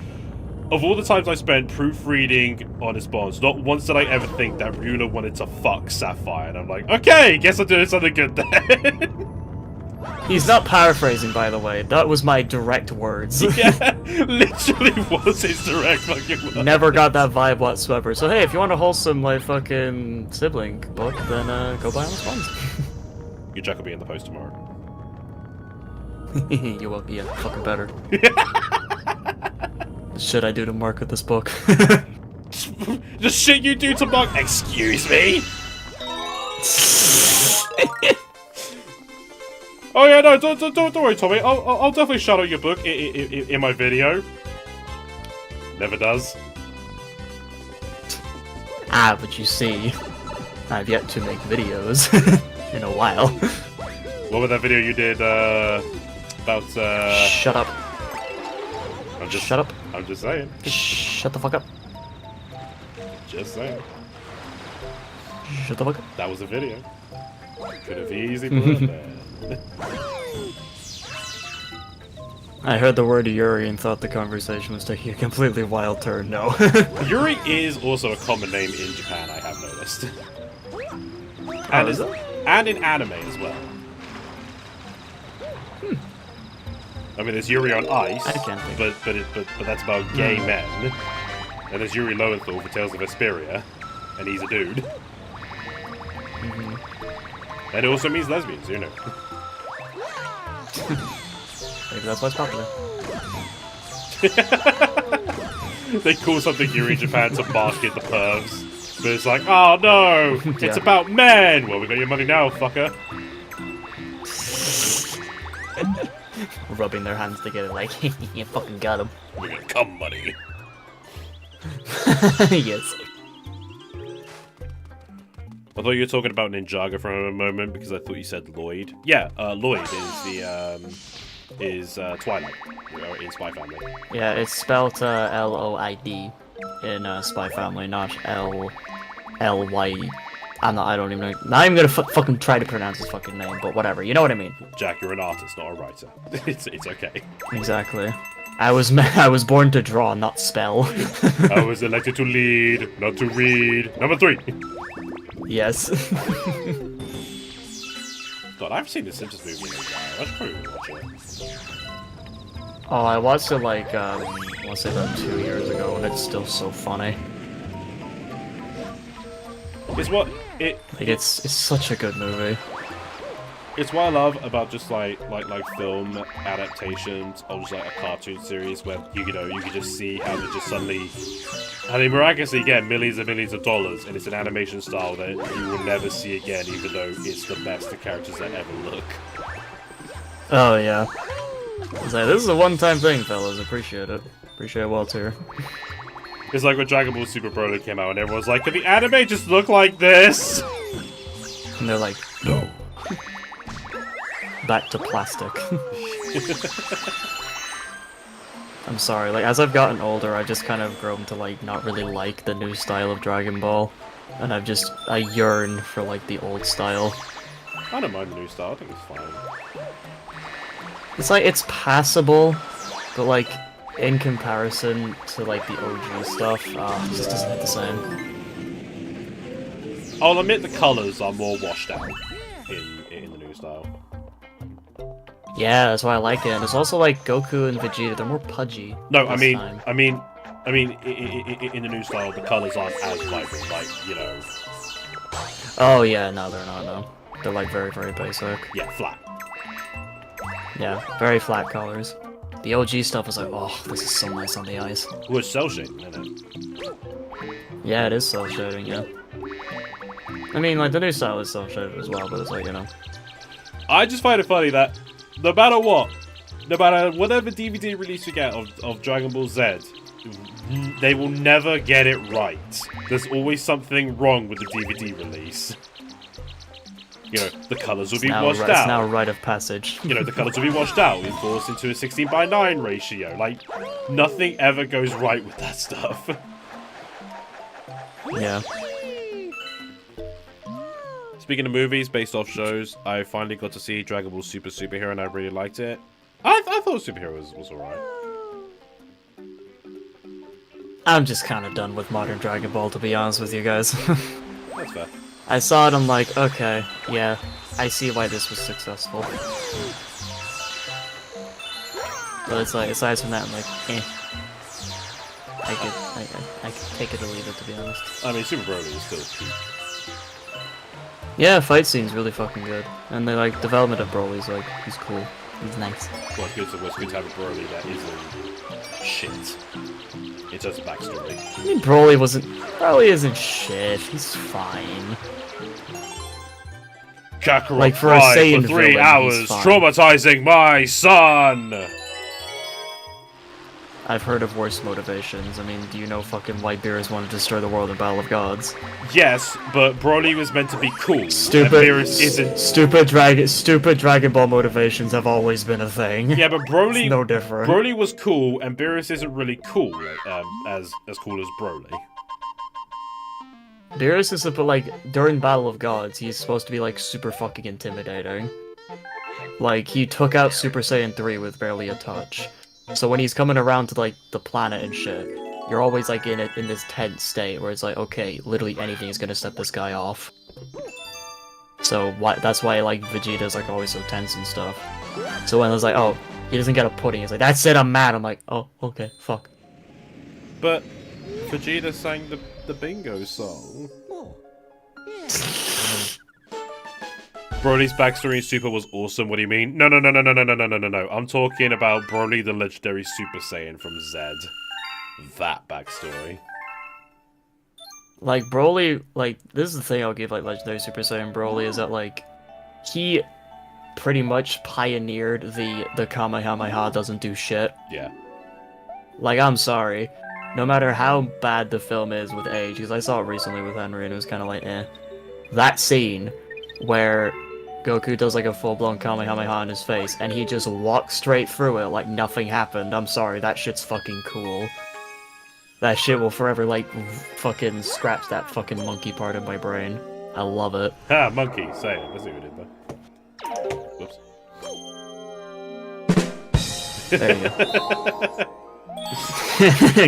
of all the times I spent proofreading Honest Bonds, not once did I ever think that Ryuna wanted to fuck Sapphire. And I'm like, okay, guess I'm doing something good then. He's not paraphrasing, by the way. That was my direct words. Yeah, literally was his direct fucking words. Never got that vibe whatsoever. So hey, if you want a wholesome, like, fucking sibling book, then go buy Honest Bonds. Your Jack will be in the post tomorrow. You will be, yeah, fucking better. What should I do to market this book? The shit you do to mark. Excuse me? Oh yeah, no, don't worry, Tommy. I'll definitely shout out your book in my video. Never does. But you see, I've yet to make videos in a while. What was that video you did about? Shut up. Shut up. I'm just saying. Shut the fuck up. Just saying. Shut the fuck up. That was a video. Could have easily put it there. I heard the word Yuri and thought the conversation was taking a completely wild turn. No. Yuri is also a common name in Japan, I have noticed. Oh, is it? And in anime as well. I mean, there's Yuri on Ice, I can't think. but that's about gay men. And there's Yuri Lowenthal for Tales of Vesperia, and he's a dude. And it also means lesbians, you know. Maybe that's why it's popular. They call something Yuri Japan to market the pervs. But it's like, oh no, it's about men! Well, we got your money now, fucker. Rubbing their hands together like, you fucking got him. We're gonna come money. Yes. I thought you were talking about Ninjaga for a moment because I thought you said Lloyd. Yeah, Lloyd is Twilight in Spy Family. Yeah, it's spelled L-O-I-D in Spy Family, not L-L-Y. I don't even know. Not even gonna fucking try to pronounce his fucking name, but whatever. You know what I mean. Jack, you're an artist, not a writer. It's okay. Exactly. I was born to draw, not spell. I was elected to lead, not to read. Number 3. Yes. God, I haven't seen the Simpsons movie in a while. I should probably watch it. Oh, I watched it like, I want to say about 2 years ago, and it's still so funny. It's what it's such a good movie. It's what I love about just like film adaptations of just like a cartoon series where you can just see how they just suddenly they miraculously get millions and millions of dollars, and it's an animation style that you will never see again, even though it's the best the characters that ever look. Oh yeah. It's like, this is a one-time thing, fellas. Appreciate it. Appreciate it well too. It's like when Dragon Ball Super Broly came out, and everyone's like, "Can the anime just look like this?" And they're like, "No." Back to plastic. I'm sorry, like, as I've gotten older, I've just kind of grown to, like, not really like the new style of Dragon Ball. And I yearn for, like, the old style. I don't mind the new style, I think it's fine. It's like, it's passable, but, like, in comparison to, like, the OG stuff, it just doesn't hit the same. I'll admit the colours are more washed out in the new style. Yeah, that's why I like it. And it's also like Goku and Vegeta, they're more pudgy. No, I mean, in the new style, the colours aren't as vibrant, like, you know. Oh yeah, no, they're not, no. They're like very, very basic. Yeah, flat. Yeah, very flat colors. The OG stuff is like, oh, this is so nice on the eyes. Well, it's cell shading, isn't it? Yeah, it is cell shading, yeah. I mean, like, the new style is cell shaded as well, but it's like, you know. I just find it funny that no matter what, no matter whatever DVD release you get of Dragon Ball Z, they will never get it right. There's always something wrong with the DVD release. You know, the colours will be washed out. It's now a rite of passage. You know, the colours will be washed out, enforced into a 16:9 ratio. Like, nothing ever goes right with that stuff. Yeah. Speaking of movies based off shows, I finally got to see Dragon Ball Super Superhero, and I really liked it. I thought Superhero was alright. I'm just kind of done with modern Dragon Ball, to be honest with you guys. That's fair. I saw it, I'm like, okay, yeah, I see why this was successful. But it's like, aside from that, I'm like, eh. I could take it or leave it, to be honest. I mean, Super Broly is still peak. Yeah, fight scene's really fucking good. And the, like, development of Broly's, like, he's cool. He's nice. Well, it's good to have a Broly that isn't shit. It's just a backstory. I mean, Broly isn't shit. He's fine. Kakarot like, for a cried Saiyan for 3 villain, hours, he's fine. traumatizing my son! I've heard of worse motivations. I mean, do you know fucking why Beerus wanted to destroy the world in Battle of Gods? Yes, but Broly was meant to be cool. Stupid Dragon Ball motivations have always been a thing. Yeah, but Broly... It's no different. Broly was cool, and Beerus isn't really cool, as cool as Broly. Beerus is, but like, during Battle of Gods, he's supposed to be, like, super fucking intimidating. Like, he took out Super Saiyan 3 with barely a touch. So when he's coming around to, like, the planet and shit, you're always, like, in this tense state where it's like, okay, literally anything is gonna set this guy off. So that's why, like, Vegeta's, like, always so tense and stuff. So when I was like, oh, he doesn't get a pudding, he's like, that's it, I'm mad. I'm like, oh, okay, fuck. But Vegeta sang the bingo song. Broly's backstory in Super was awesome. What do you mean? No. I'm talking about Broly, the legendary Super Saiyan from Z. That backstory. Like, Broly, like, this is the thing I'll give, like, legendary Super Saiyan Broly, is that, like, he pretty much pioneered the Kamehameha doesn't do shit. Yeah. Like, I'm sorry. No matter how bad the film is with age, because I saw it recently with Henry and it was kind of like, eh. That scene where Goku does like a full-blown Kamehameha in his face and he just walks straight through it like nothing happened. I'm sorry, that shit's fucking cool. That shit will forever, like, fucking scratch that fucking monkey part of my brain. I love it. Ha, monkey, say it. Let's see what it did there. Whoops. There you go.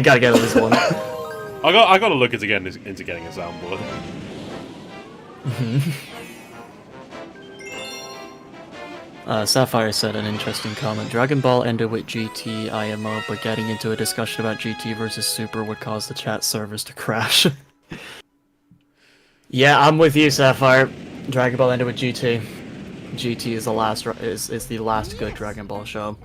Gotta get this one. I gotta look into getting a soundboard. Sapphire said an interesting comment. Dragon Ball ended with GT IMO, but getting into a discussion about GT versus Super would cause the chat servers to crash. Yeah, I'm with you, Sapphire. Dragon Ball ended with GT. GT is the last good Dragon Ball show.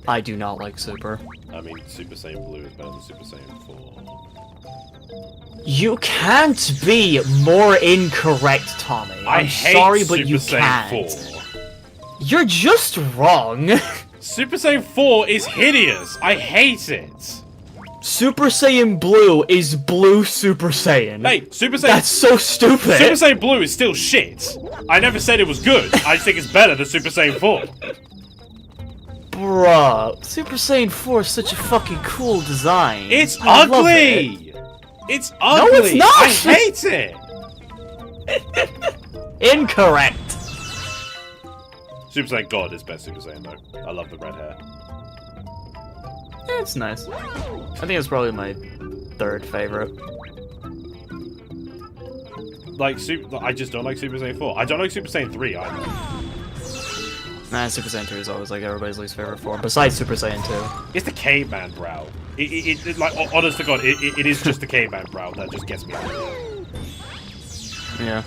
I do not like Super. I mean, Super Saiyan Blue is better than Super Saiyan 4. You can't be more incorrect, Tommy. I'm sorry, but you can't. 4. You're just wrong. Super Saiyan 4 is hideous. I hate it. Super Saiyan Blue is Blue Super Saiyan. Hey, Super Saiyan... That's so stupid. Super Saiyan Blue is still shit. I never said it was good. I just think it's better than Super Saiyan 4. Bruh, Super Saiyan 4 is such a fucking cool design. It's I love ugly. it. It's ugly. No, it's not. I hate it. Incorrect. Super Saiyan God is best Super Saiyan though. I love the red hair. Yeah, it's nice. I think it's probably my third favorite. Like, I just don't like Super Saiyan 4. I don't like Super Saiyan 3 either. Nah, Super Saiyan 2 is always like everybody's least favorite form, besides Super Saiyan 2. It's the caveman brow. It like, honest to God, it is just the caveman brow that just gets me out. Yeah.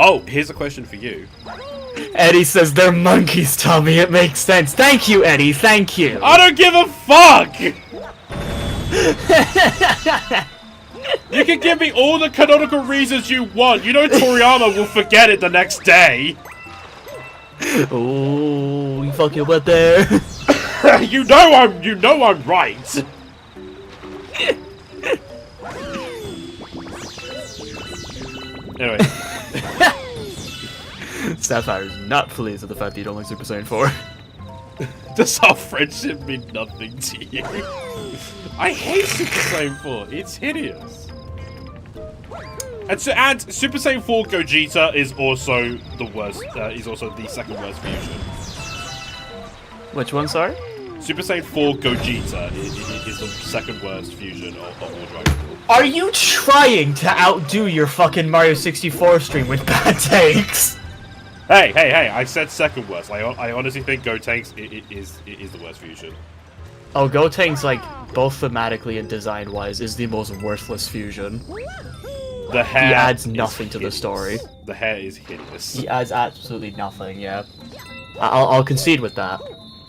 Oh, here's a question for you. Eddie says they're monkeys, Tommy. It makes sense. Thank you, Eddie. Thank you. I don't give a fuck! You can give me all the canonical reasons you want. You know Toriyama will forget it the next day. Oh, you fucking went there. You know I'm right. Anyway. Sapphire's not pleased with the fact that you don't like Super Saiyan 4. Does our friendship mean nothing to you? I hate Super Saiyan 4. It's hideous. And Super Saiyan 4 Gogeta is also the worst. He's also the second worst fusion. Which one, sorry? Super Saiyan 4 Gogeta is the second worst fusion of all Dragon Ball. Are you trying to outdo your fucking Mario 64 stream with bad takes? Hey! I said second worst. I honestly think Gotenks is the worst fusion. Oh, Gotenks, like, both thematically and design-wise, is the most worthless fusion. The hair. He adds nothing to the story. The hair is hideous. He adds absolutely nothing, yeah. I'll concede with that.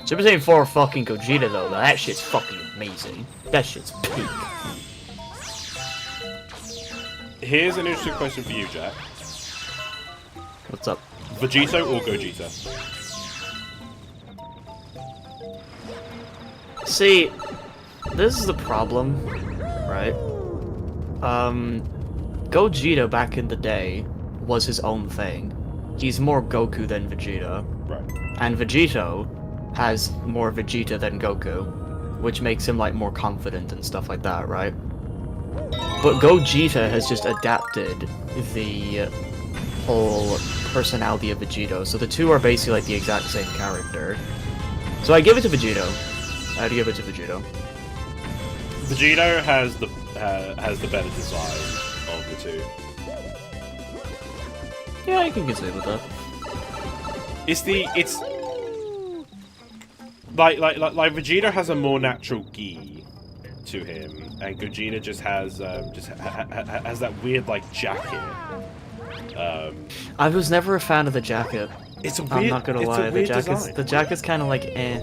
Super Saiyan 4 fucking Gogeta, though, that shit's fucking amazing. That shit's peak. Here's an interesting question for you, Jack. What's up? Vegito or Gogeta? See, this is the problem, right? Gogeta back in the day was his own thing. He's more Goku than Vegeta. Right. And Vegito has more Vegeta than Goku, which makes him, like, more confident and stuff like that, right? But Gogeta has just adapted the whole personality of Vegito. So the two are basically like the exact same character. So I give it to Vegito. I'd give it to Vegito. Vegito has the better design of the two. Yeah, I can concede with that. It's like Vegeta has a more natural gi to him, and Gogeta just has has that weird like jacket. I was never a fan of the jacket. It's a weird. I'm not gonna lie, design. the jacket's kind of like eh.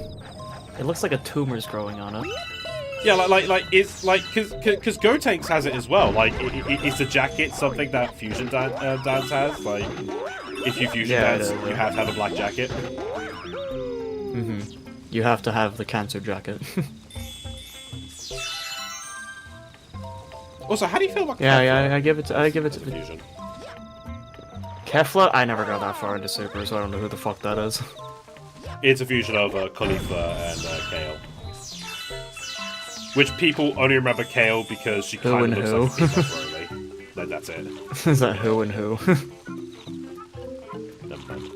It looks like a tumor's growing on it. Yeah, like it's like because Gotenks has it as well. Like it's a jacket, something that Fusion Dance has. Like if you Fusion Dance, you have to have a black jacket. You have to have the cancer jacket. Also, how do you feel about? Yeah, I give it to Fusion. Kefla. I never got that far into Super, so I don't know who the fuck that is. It's a fusion of Khalifa and Kale. Which people only remember Kale because she kind of looks like a Broly. Like, that's it. Is that who and who? Never mind.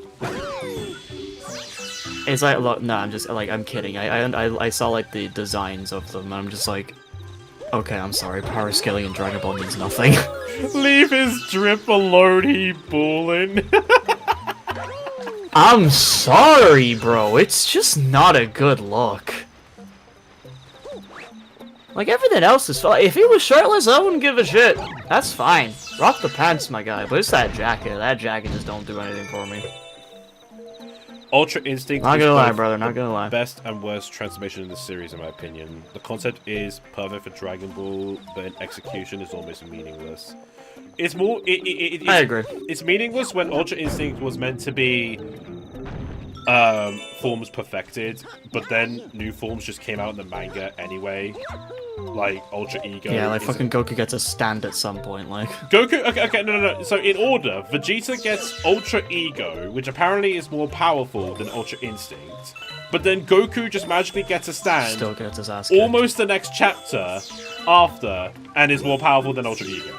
It's like, look, no, I'm just, like, I'm kidding. I saw, like, the designs of them, and I'm just like, okay, I'm sorry, power scaling in Dragon Ball means nothing. Leave his drip alone, he bullin'. I'm sorry, bro, it's just not a good look. Like, everything else is fine. If he was shirtless, I wouldn't give a shit. That's fine. Rock the pants, my guy, but it's that jacket. That jacket just don't do anything for me. Ultra Instinct Not is gonna lie, both brother, not gonna lie. best and worst transformation in the series, in my opinion. The concept is perfect for Dragon Ball, but in execution is almost meaningless. It's more. I agree. It's meaningless when Ultra Instinct was meant to be forms perfected, but then new forms just came out in the manga anyway. Like Ultra Ego. Yeah, like fucking Goku gets a stand at some point, like. Goku. Okay, no. So in order, Vegeta gets Ultra Ego, which apparently is more powerful than Ultra Instinct. But then Goku just magically gets a stand. Still gets his ass kicked. Almost the next chapter after, and is more powerful than Ultra Ego.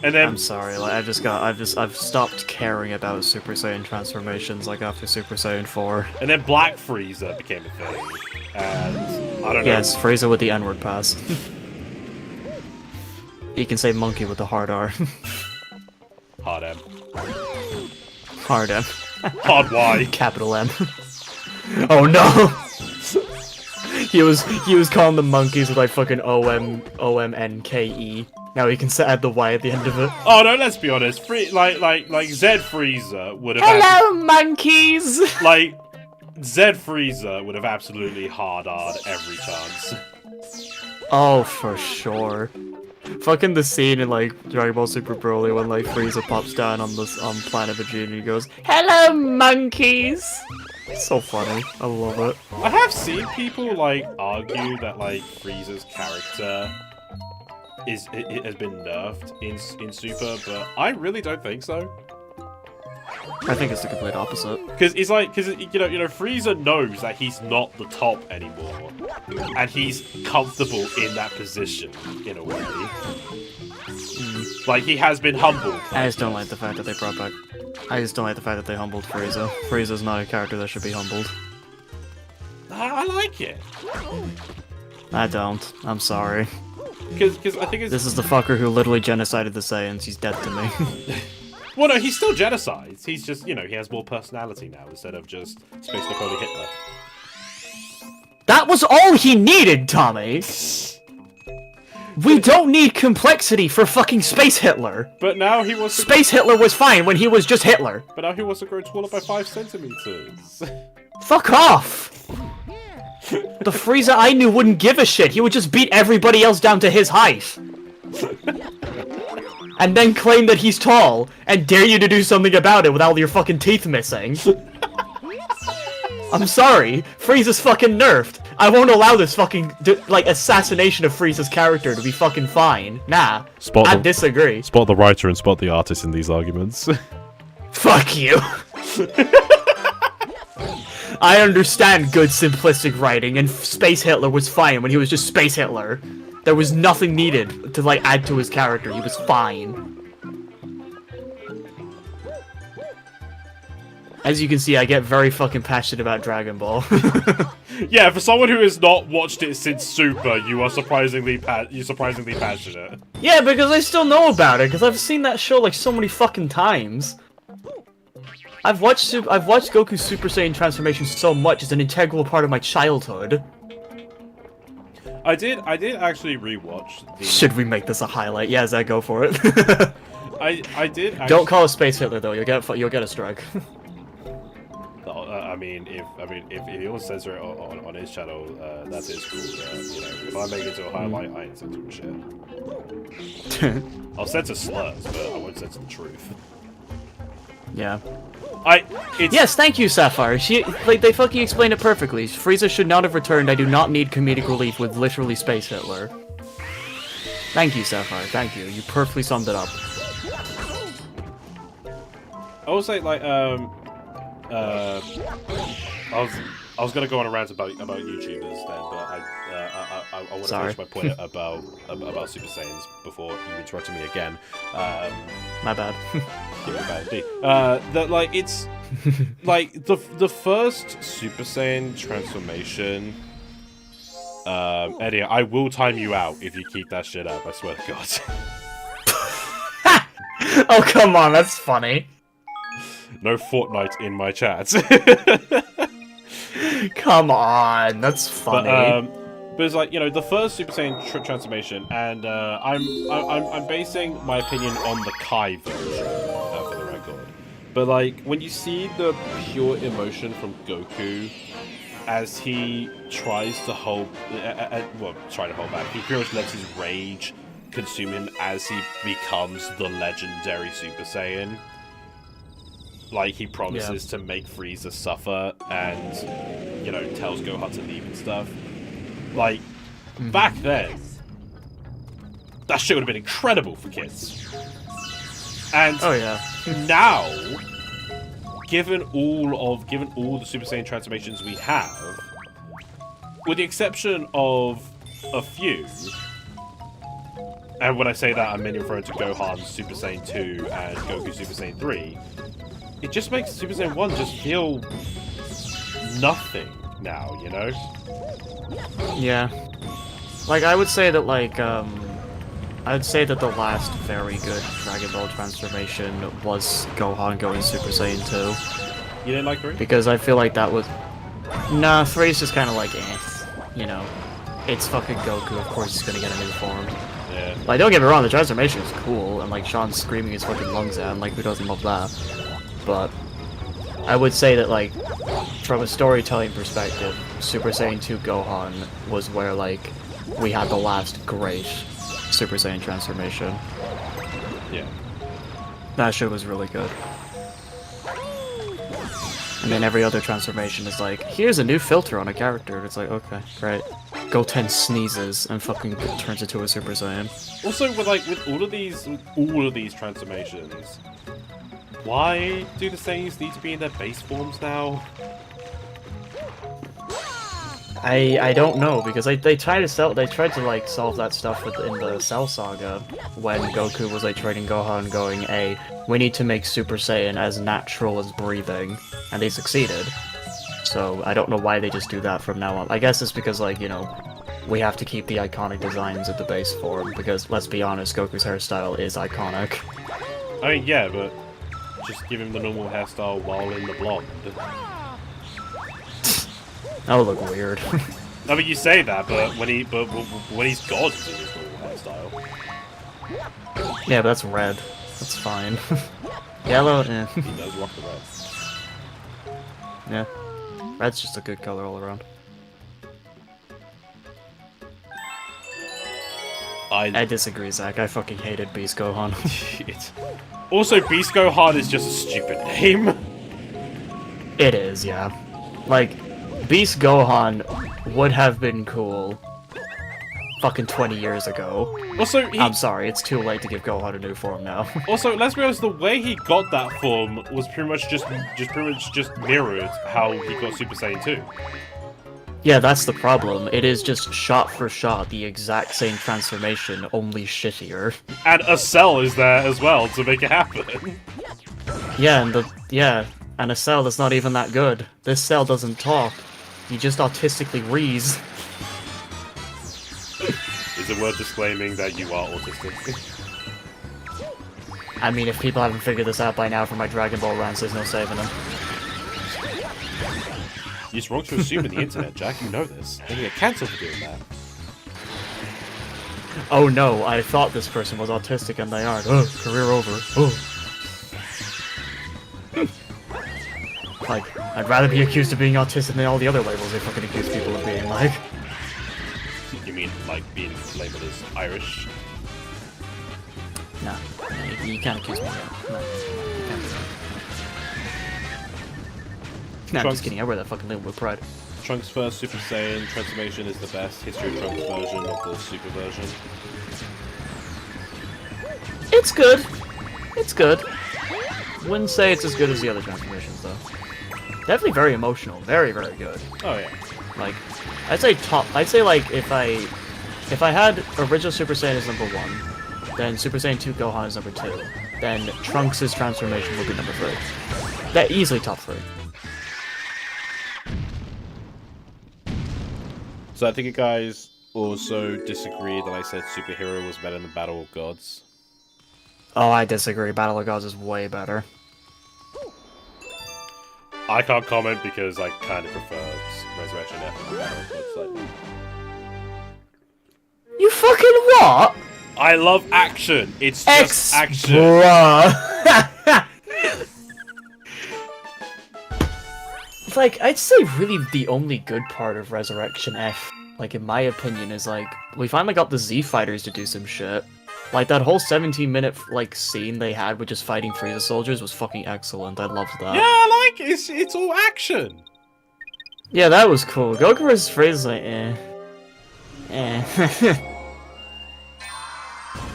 And then I'm sorry, like I've stopped caring about Super Saiyan transformations like after Super Saiyan 4. And then Black Frieza became a thing. And I don't know. Yes, Frieza with the N-word pass. He can say monkey with the hard R. Hard M. Hard M. Hard Y. Capital M. Oh no! He was calling the monkeys with like fucking OMNKE. Now he can add the Y at the end of it. Oh no, let's be honest. Like Zed Frieza would have. Hello, monkeys. Like Zed Frieza would have absolutely hard-r'd every chance. Oh, for sure. Fucking the scene in like Dragon Ball Super Broly when like Frieza pops down on planet Vegeta and he goes, "Hello, monkeys." It's so funny. I love it. I have seen people like argue that like Frieza's character it has been nerfed in Super, but I really don't think so. I think it's the complete opposite. Because you know, Frieza knows that he's not the top anymore, and he's comfortable in that position in a way. Like he has been humbled. I just don't like the fact that they brought back. I just don't like the fact that they humbled Frieza. Frieza's not a character that should be humbled. I like it. I don't. I'm sorry. Because I think this is the fucker who literally genocided the Saiyans. He's dead to me. Well, no, he's still genocides. He's just, you know, he has more personality now instead of just Space Napoleon Hitler. That was all he needed, Tommy! We don't need complexity for fucking Space Hitler! But now he wants to... Space Hitler was fine when he was just Hitler! But now he wants to grow taller by 5 centimeters. Fuck off! The Frieza I knew wouldn't give a shit. He would just beat everybody else down to his height. And then claim that he's tall, and dare you to do something about it with all your fucking teeth missing. I'm sorry, Frieza's fucking nerfed. I won't allow this fucking, assassination of Frieza's character to be fucking fine. Nah, I disagree. Spot the writer and spot the artist in these arguments. Fuck you. I understand good simplistic writing, and Space Hitler was fine when he was just Space Hitler. There was nothing needed to, like, add to his character. He was fine. As you can see, I get very fucking passionate about Dragon Ball. Yeah, for someone who has not watched it since Super, you are surprisingly passionate. Yeah, because I still know about it, because I've seen that show like so many fucking times. I've watched Goku's Super Saiyan transformation so much; it's an integral part of my childhood. I did actually rewatch the... Should we make this a highlight? Yeah, Zach, go for it. I did actually... Don't call it Space Hitler though. You'll get a strike. I mean, if he wants to censor it on his channel, that's his cool. You know, if I make it to a highlight, I ain't censoring shit. I'll censor slurs, but I won't censor the truth. Yeah. Yes, thank you, Sapphire. They fucking explained it perfectly. Frieza should not have returned. I do not need comedic relief with literally Space Hitler. Thank you, Sapphire. Thank you. You perfectly summed it up. I will say, like, I was gonna go on a rant about YouTubers then, but I want to finish my point about Super Saiyans before you interrupted me again. My bad. Yeah, bad indeed. That like it's like the first Super Saiyan transformation. Eddie, I will time you out if you keep that shit up. I swear to God. Oh come on, that's funny. No Fortnite in my chat. Come on, that's funny. But it's like, you know, the first Super Saiyan transformation, and I'm basing my opinion on the Kai version, for the record. But like, when you see the pure emotion from Goku as he tries to hold, try to hold back, he pretty much lets his rage consume him as he becomes the legendary Super Saiyan. Like, he promises to make Frieza suffer and, you know, tells Gohan to leave and stuff. Like, back then, that shit would have been incredible for kids. And now, given all the Super Saiyan transformations we have, with the exception of a few, and when I say that, I'm mainly referring to Gohan Super Saiyan 2 and Goku Super Saiyan 3, it just makes Super Saiyan 1 just feel nothing now, you know? Yeah. Like, I would say that, like, I'd say that the last very good Dragon Ball transformation was Gohan going Super Saiyan 2. You didn't like 3? Because I feel like that was... Nah, 3 is just kind of like, you know. It's fucking Goku, of course he's gonna get a new form. Yeah. Like, don't get me wrong, the transformation is cool, and, like, Sean's screaming his fucking lungs out, and, like, who doesn't love that? But I would say that, like, from a storytelling perspective, Super Saiyan 2 Gohan was where, like, we had the last great Super Saiyan transformation. Yeah. That shit was really good. And then every other transformation is like, here's a new filter on a character. It's like, okay, great. Goten sneezes and fucking turns into a Super Saiyan. Also, with all of these transformations, why do the Saiyans need to be in their base forms now? I don't know, because they tried to like solve that stuff in the Cell Saga when Goku was like training Gohan, going, "Hey, we need to make Super Saiyan as natural as breathing," and they succeeded. So I don't know why they just do that from now on. I guess it's because, like, you know, we have to keep the iconic designs at the base form, because let's be honest, Goku's hairstyle is iconic. I mean, yeah, but just give him the normal hairstyle while in the blonde. That would look weird. I mean, you say that, but when he's God, it's in his normal hairstyle. Yeah, but that's red. That's fine. Yellow, eh. He does rock the red. Yeah. Red's just a good color all around. I disagree, Zach. I fucking hated Beast Gohan. Shit. Also, Beast Gohan is just a stupid name. It is, yeah. Like, Beast Gohan would have been cool fucking 20 years ago. Also, I'm sorry, it's too late to give Gohan a new form now. Also, let's be honest, the way he got that form was pretty much just mirrored how he got Super Saiyan 2. Yeah, that's the problem. It is just shot for shot the exact same transformation, only shittier. And a cell is there as well to make it happen. Yeah, and a cell that's not even that good. This cell doesn't talk. He just autistically reads. Is it worth disclaiming that you are autistic? I mean, if people haven't figured this out by now from my Dragon Ball rants, there's no saving them. It's wrong to assume in the internet, Jack. You know this. They get cancelled for doing that. Oh no, I thought this person was autistic and they aren't. Oh, career over. Oh. Like, I'd rather be accused of being autistic than all the other labels they fucking accuse people of being, like. You mean, like, being labeled as Irish? No, you can't accuse me of that. No, you can't do that. No, I'm just kidding, I wear that fucking label with pride. Trunks' first Super Saiyan transformation is the best. History of Trunks version of the Super version. It's good. It's good. Wouldn't say it's as good as the other transformations, though. Definitely very emotional. Very, very good. Oh, yeah. Like, I'd say like, if I had original Super Saiyan as number 1, then Super Saiyan 2 Gohan is number 2, then Trunks' transformation would be number 3. That easily top 3. So I think you guys also disagree that I said Superhero was better than Battle of Gods. Oh, I disagree. Battle of Gods is way better. I can't comment because I kind of prefer Resurrection F and Battle of Gods slightly. You fucking what? I love action. It's just action. Bruh. Like, I'd say really the only good part of Resurrection F, like, in my opinion, is, like, we finally got the Z Fighters to do some shit. Like, that whole 17-minute, like, scene they had with just fighting Frieza soldiers was fucking excellent. I loved that. Yeah, I like it. It's all action. Yeah, that was cool. Goku vs. Frieza, like,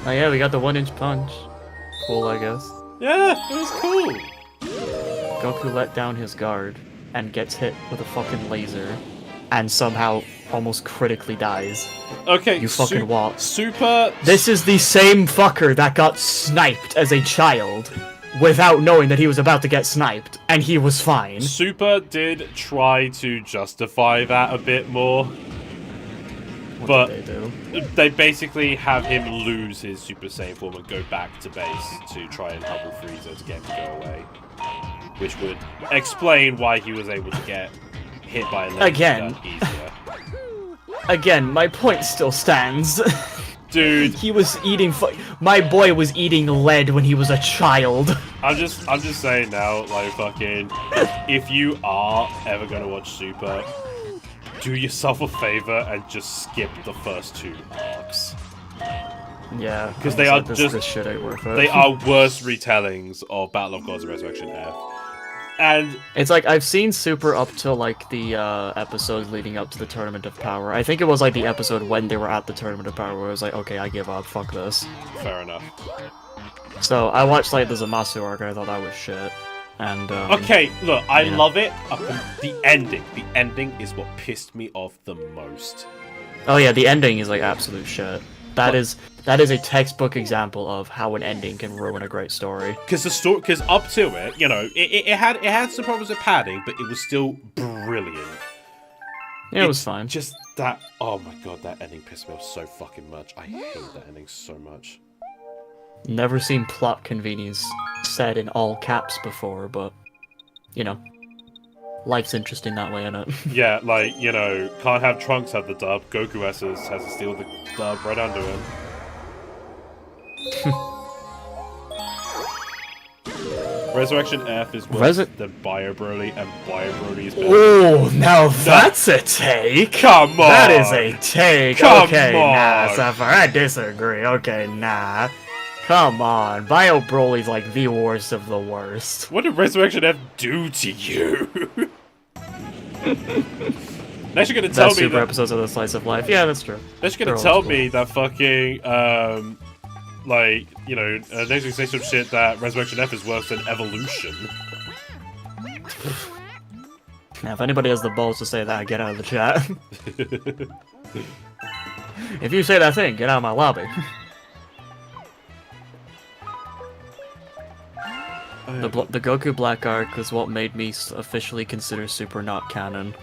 Oh yeah, we got the 1-inch punch. Cool, I guess. Yeah, it was cool. Goku let down his guard and gets hit with a fucking laser and somehow almost critically dies. Okay, You fucking what? Super... This is the same fucker that got sniped as a child without knowing that he was about to get sniped, and he was fine. Super did try to justify that a bit more. What did they do? They basically have him lose his Super Saiyan form and go back to base to try and help Frieza to get him to go away. Which would explain why he was able to get hit by a laser gun easier. Again, my point still stands. Dude, he was eating my boy was eating lead when he was a child. I'm just saying now, like, fucking, if you are ever gonna watch Super, do yourself a favor and just skip the first 2 arcs. Yeah, because they are just this shit ain't worth it. They are worse retellings of Battle of Gods and Resurrection F. And it's like, I've seen Super up till, like, the episodes leading up to the Tournament of Power. I think it was, like, the episode when they were at the Tournament of Power where I was like, okay, I give up, fuck this. Fair enough. So, I watched, like, the Zamasu arc and I thought that was shit. And, okay, look, I love it up until the ending. The ending is what pissed me off the most. Oh yeah, the ending is, like, absolute shit. That is a textbook example of how an ending can ruin a great story. Because up to it, you know, it had some problems with padding, but it was still brilliant. Yeah, it was fine. Just that, oh my god, that ending pissed me off so fucking much. I hate that ending so much. Never seen plot convenience said in all caps before, but, you know, life's interesting that way, innit? Yeah, like, you know, can't have Trunks have the dub, Goku has to steal the dub right under him. Resurrection F is worse than Bio Broly, and Bio Broly is better. Oh, now that's a take! Come on! That is a take! Come okay, on. nah, Sapphire, I disagree. Okay, nah. Come on, Bio Broly's like the worst of the worst. What did Resurrection F do to you? Next you're gonna tell me Super that episodes of the Slice of Life. Yeah, that's true. Next you're gonna tell me that fucking like, you know, next you say some shit that Resurrection F is worse than Evolution. Now, if anybody has the balls to say that, get out of the chat. If you say that thing, get out of my lobby. The Goku Black arc is what made me officially consider Super not canon.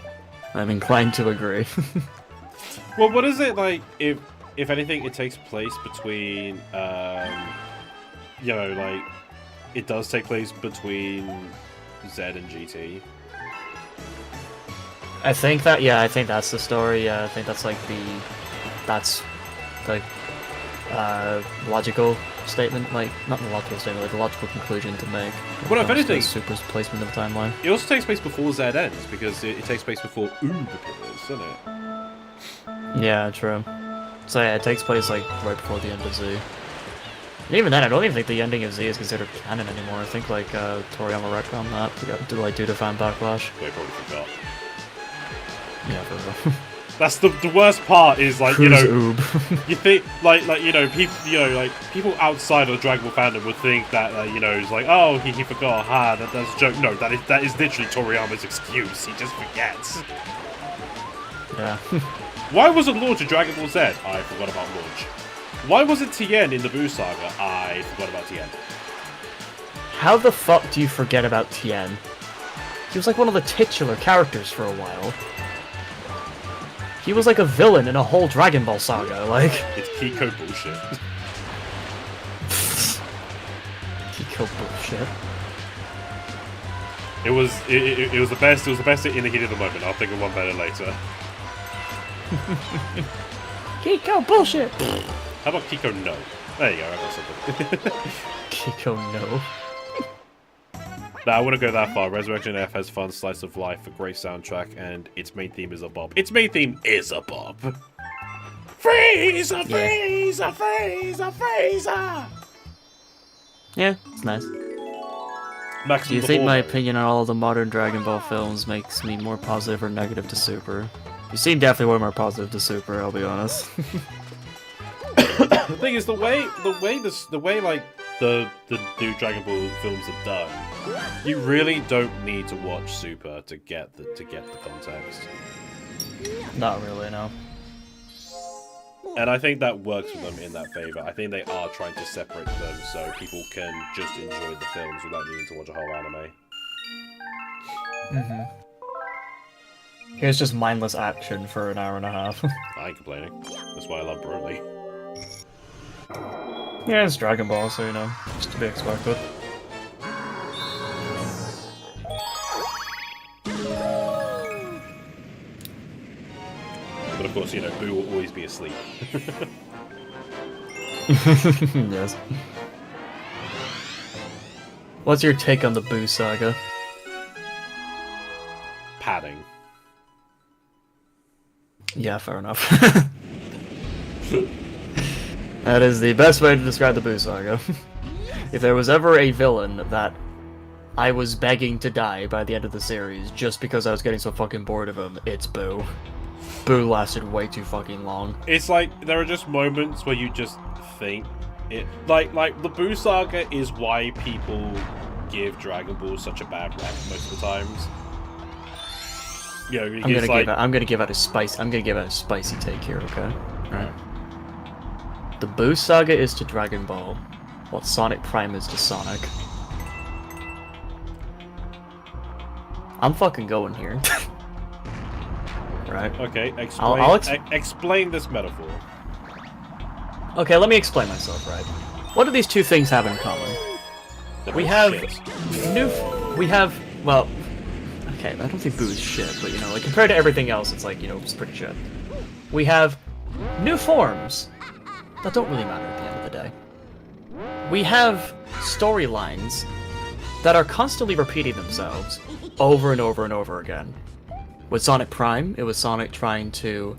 I'm inclined to agree. Well, what is it like? If anything, it takes place between, you know, like it does take place between Z and GT. I think that's the story. Yeah, I think that's like that's the logical statement, like not the logical statement, like the logical conclusion to make. Well, if anything, Super's placement of the timeline. It also takes place before Z ends because it takes place before Oob appears, doesn't it? Yeah, true. So yeah, it takes place like right before the end of Z. And even then, I don't even think the ending of Z is considered canon anymore. I think like Toriyama retconned that due to fan backlash. They probably forgot. Yeah, for real. That's the worst part is like, you know, Oob. you think like you know people outside of Dragon Ball fandom would think that you know it's like, oh, he forgot, that's a joke. No, that is literally Toriyama's excuse. He just forgets. Yeah. Why wasn't launch in Dragon Ball Z? I forgot about launch. Why wasn't Tien in the Buu Saga? I forgot about Tien. How the fuck do you forget about Tien? He was like one of the titular characters for a while. He was like a villain in a whole Dragon Ball saga, like... It's Kiko bullshit. Kiko bullshit. It was the best in the heat of the moment. I'll think of one better later. Kiko bullshit! How about Kiko no? There you go, I got something. Kiko no. Nah, I wouldn't go that far. Resurrection F has fun slice of life, a great soundtrack, and its main theme is a bop. Its main theme is a bop. Frieza, Frieza, Frieza, Frieza! Yeah, it's nice. Maximum Do you think my opinion on all of the modern Dragon Ball films makes me more positive or negative to Super? You seem definitely way more positive to Super, I'll be honest. The thing is, the way like the new Dragon Ball films are done, you really don't need to watch Super to get the context. Not really, no. And I think that works for them in that favor. I think they are trying to separate them so people can just enjoy the films without needing to watch a whole anime. Mm-hmm. Here's just mindless action for an hour and a half. I ain't complaining. That's why I love Broly. Yeah, it's Dragon Ball, so you know, just to be expected. But of course, you know, Boo will always be asleep. Yes. What's your take on the Boo saga? Padding. Yeah, fair enough. That is the best way to describe the Boo saga. If there was ever a villain that I was begging to die by the end of the series just because I was getting so fucking bored of him, it's Boo. Boo lasted way too fucking long. It's like, there are just moments where you just think it... Like the Boo saga is why people give Dragon Ball such a bad rep most of the times. You know, I'm gonna give out a spicy take here, okay? Alright. The Boo saga is to Dragon Ball what Sonic Prime is to Sonic. I'm fucking going here. Right? Okay, explain this metaphor. Okay, let me explain myself, right? What do these two things have in common? We have well, okay, I don't think Boo is shit, but you know, like compared to everything else, it's like, you know, it's pretty shit. We have new forms that don't really matter at the end of the day. We have storylines that are constantly repeating themselves over and over and over again. With Sonic Prime, it was Sonic trying to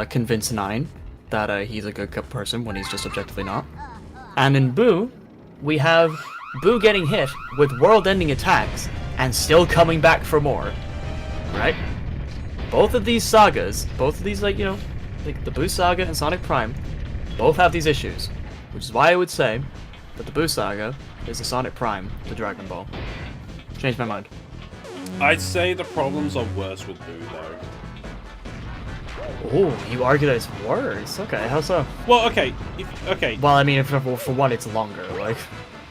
convince Nine that he's a good person when he's just objectively not. And in Boo, we have Boo getting hit with world-ending attacks and still coming back for more. Right? Both of these sagas, both of these, like, you know, like the Boo saga and Sonic Prime, both have these issues. Which is why I would say that the Boo saga is the Sonic Prime to Dragon Ball. Changed my mind. I'd say the problems are worse with Boo, though. Oh, you argue that it's worse? Okay, how so? Well, okay, okay. Well, I mean, for one, it's longer, like...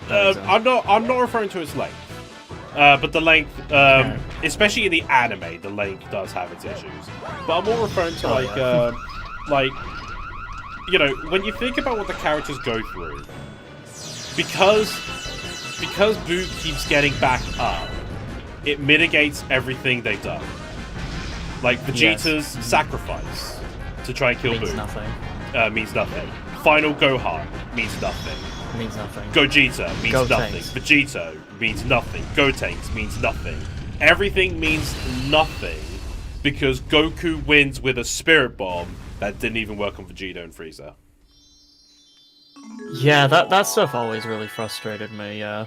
I'm not referring to its length. But the length, especially in the anime, the length does have its issues. But I'm more referring to, like, you know, when you think about what the characters go through, because Boo keeps getting back up, it mitigates everything they've done. Like, Vegeta's sacrifice to try and kill means Boo nothing. Means nothing. Final Gohan means nothing. Means nothing. Gogeta means nothing. Gotenks. Vegeta means nothing. Gotenks means nothing. Everything means nothing because Goku wins with a spirit bomb that didn't even work on Vegeta and Frieza. Yeah, that stuff always really frustrated me, yeah.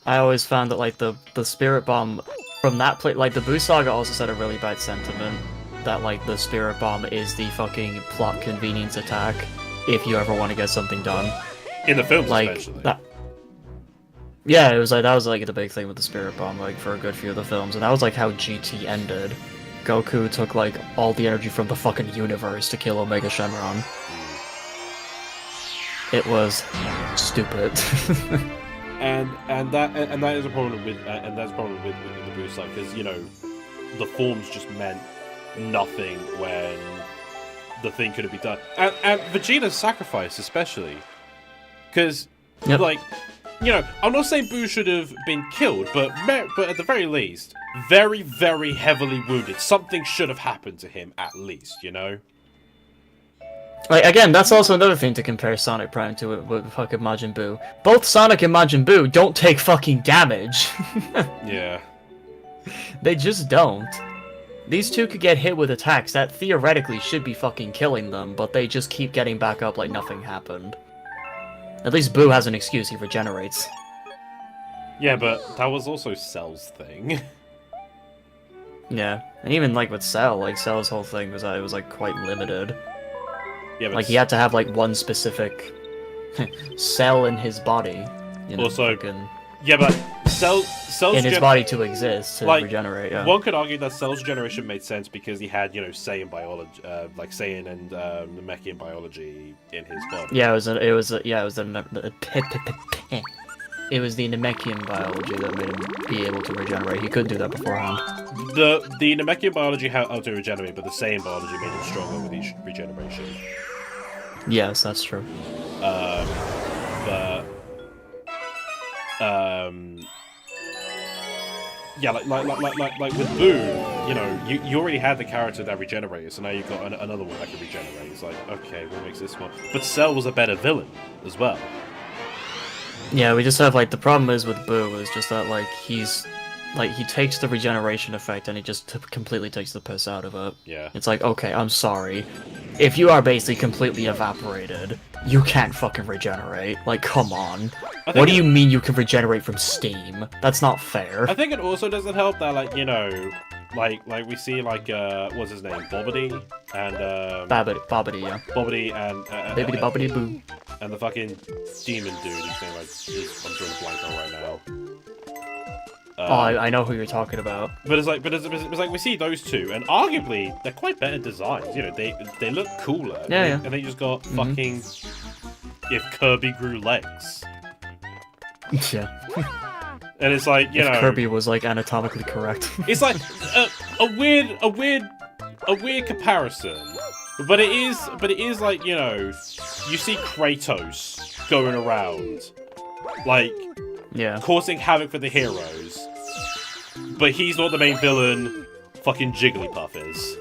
I always found that, like, the spirit bomb from that play, like, the Boo Saga also said a really bad sentiment that, like, the spirit bomb is the fucking plot convenience attack if you ever want to get something done. In the films, like, especially. Yeah, it was like, that was, like, the big thing with the spirit bomb, like, for a good few of the films, and that was, like, how GT ended. Goku took, like, all the energy from the fucking universe to kill Omega Shenron. It was stupid. and that is a problem with the Boo Saga because, you know, the forms just meant nothing when the thing couldn't be done. And Vegeta's sacrifice, especially. Because, like, you know, I'm not saying Boo should have been killed, but at the very least, very, very heavily wounded. Something should have happened to him, at least, you know? Like, again, that's also another thing to compare Sonic Prime to with fucking Majin Buu. Both Sonic and Majin Buu don't take fucking damage. Yeah. They just don't. These two could get hit with attacks that theoretically should be fucking killing them, but they just keep getting back up like nothing happened. At least Boo has an excuse, he regenerates. Yeah, but that was also Cell's thing. Yeah, and even like with Cell, like Cell's whole thing was that it was like quite limited. Yeah, but like he had to have like one specific cell in his body. You know, also, fucking... yeah, but Cell's in his body to exist to like, regenerate. Yeah. One could argue that Cell's generation made sense because he had, you know, Saiyan biology, like Saiyan and Namekian biology in his body. Yeah, it was the Namekian biology that made him be able to regenerate. He couldn't do that beforehand. The Namekian biology had how to regenerate, but the Saiyan biology made him stronger with each regeneration. Yes, that's true. Yeah, like with Boo, you know, you already had the character that regenerated, so now you've got another one that can regenerate. It's like, okay, what makes this one? But Cell was a better villain as well. Yeah, we just have, like, the problem is with Boo is just that, like, he's, like, he takes the regeneration effect and he just completely takes the piss out of it. Yeah. It's like, okay, I'm sorry. If you are basically completely evaporated, you can't fucking regenerate. Like, come on. What do you mean you can regenerate from steam? That's not fair. I think it also doesn't help that, like, you know, like we see, like, what's his name? Bobbity and, Bobbity, yeah. Bobbity and, Bibbidi Bobbidi Boo. And the fucking demon dude, his name, like, I'm drawing a blank on right now. Oh, I know who you're talking about. But it's like we see those two, and arguably they're quite better designs. You know, they look cooler. Yeah, and they just got fucking if Kirby grew legs. Yeah. And it's like, you know, Kirby was like anatomically correct. It's like a weird comparison, but it is like, you know, you see Kratos going around, like, yeah, causing havoc for the heroes. But he's not the main villain, fucking Jigglypuff is.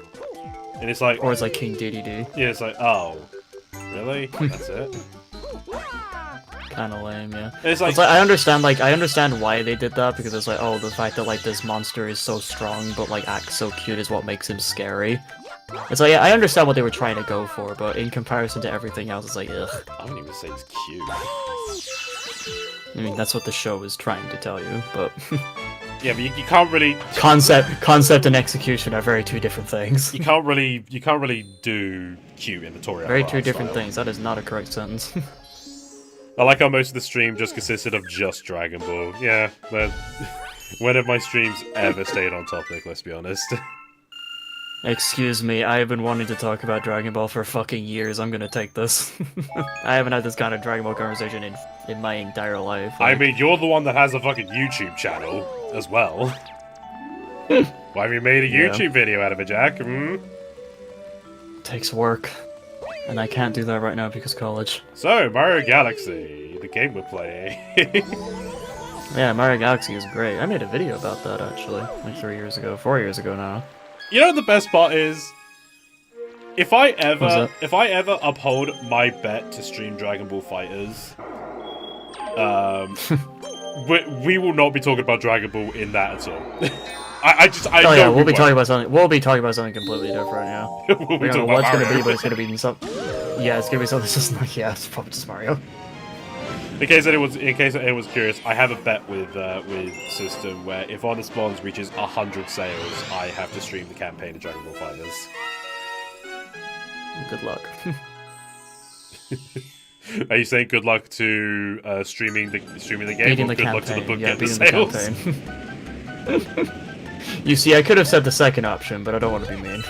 And it's like... Or it's like King Dedede. Yeah, it's like, oh, really? That's it? Kinda lame, yeah. And it's like I understand why they did that, because it's like, oh, the fact that, like, this monster is so strong, but, like, acts so cute is what makes him scary. It's like, yeah, I understand what they were trying to go for, but in comparison to everything else, it's like, ugh. I wouldn't even say he's cute. I mean, that's what the show is trying to tell you, but... Yeah, but you can't really... Concept and execution are very two different things. You can't really do cute in the Tory Very two different things, that is not a correct sentence. I like how most of the stream just consisted of just Dragon Ball. Yeah, but... When have my streams ever stayed on topic, let's be honest? Excuse me, I have been wanting to talk about Dragon Ball for fucking years. I'm gonna take this. I haven't had this kind of Dragon Ball conversation in my entire life. I Like... mean, you're the one that has a fucking YouTube channel as well. Why have you made a YouTube video out of it, Jack? Hmm? Takes work. And I can't do that right now because college. So, Mario Galaxy, the game we're playing. Yeah, Mario Galaxy is great. I made a video about that, actually. Like 4 years ago now. You know what the best part is? If I ever uphold my bet to stream Dragon Ball Fighters, we will not be talking about Dragon Ball in that at all. We'll be talking about something completely different now. We don't know what it's gonna be, but it's gonna be some. Yeah, it's gonna be something just like it's probably just Mario. In case anyone was curious, I have a bet with System where if Honest Bonds reaches 100 sales, I have to stream the campaign of Dragon Ball Fighters. Good luck. Are you saying good luck to streaming the game, beating or the good campaign. luck to the book Yeah, getting the beating sales? the campaign. You see, I could have said the second option, but I don't want to be mean.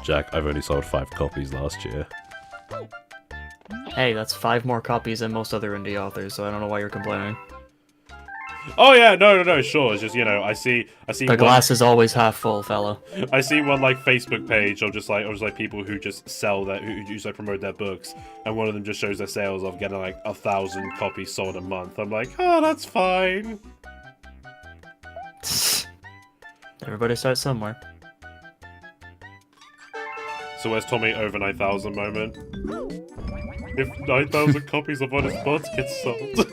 Jack, I've only sold 5 copies last year. Hey, that's 5 more copies than most other indie authors, so I don't know why you're complaining. Oh yeah, no, sure. It's just, you know, I see. The glass is always half full, fella. I see one like Facebook page of just like people who just sell that, who just like promote their books, and one of them just shows their sales of getting like 1,000 copies sold a month. I'm like, oh, that's fine. Everybody starts somewhere. So where's Tommy over 9,000 moment? If 9,000 copies of Honest Bots get sold.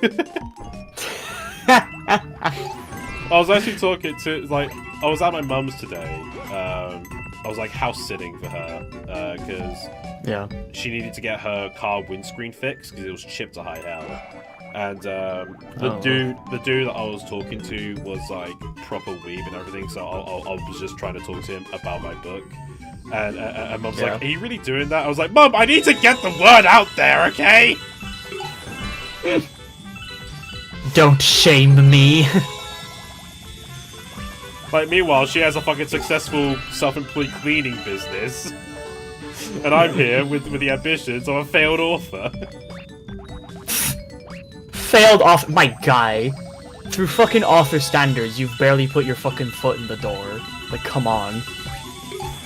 I was actually talking to, like, I was at my mum's today. I was like house sitting for her because she needed to get her car windscreen fixed because it was chipped to high hell. And the dude that I was talking to was like proper weeb and everything, so I was just trying to talk to him about my book. And Mum's like, "Are you really doing that?" I was like, "Mum, I need to get the word out there, okay?" Don't shame me. Like, meanwhile, she has a fucking successful self-employed cleaning business, and I'm here with the ambitions of a failed author. Failed off, my guy. Through fucking author standards, you've barely put your fucking foot in the door. Like, come on.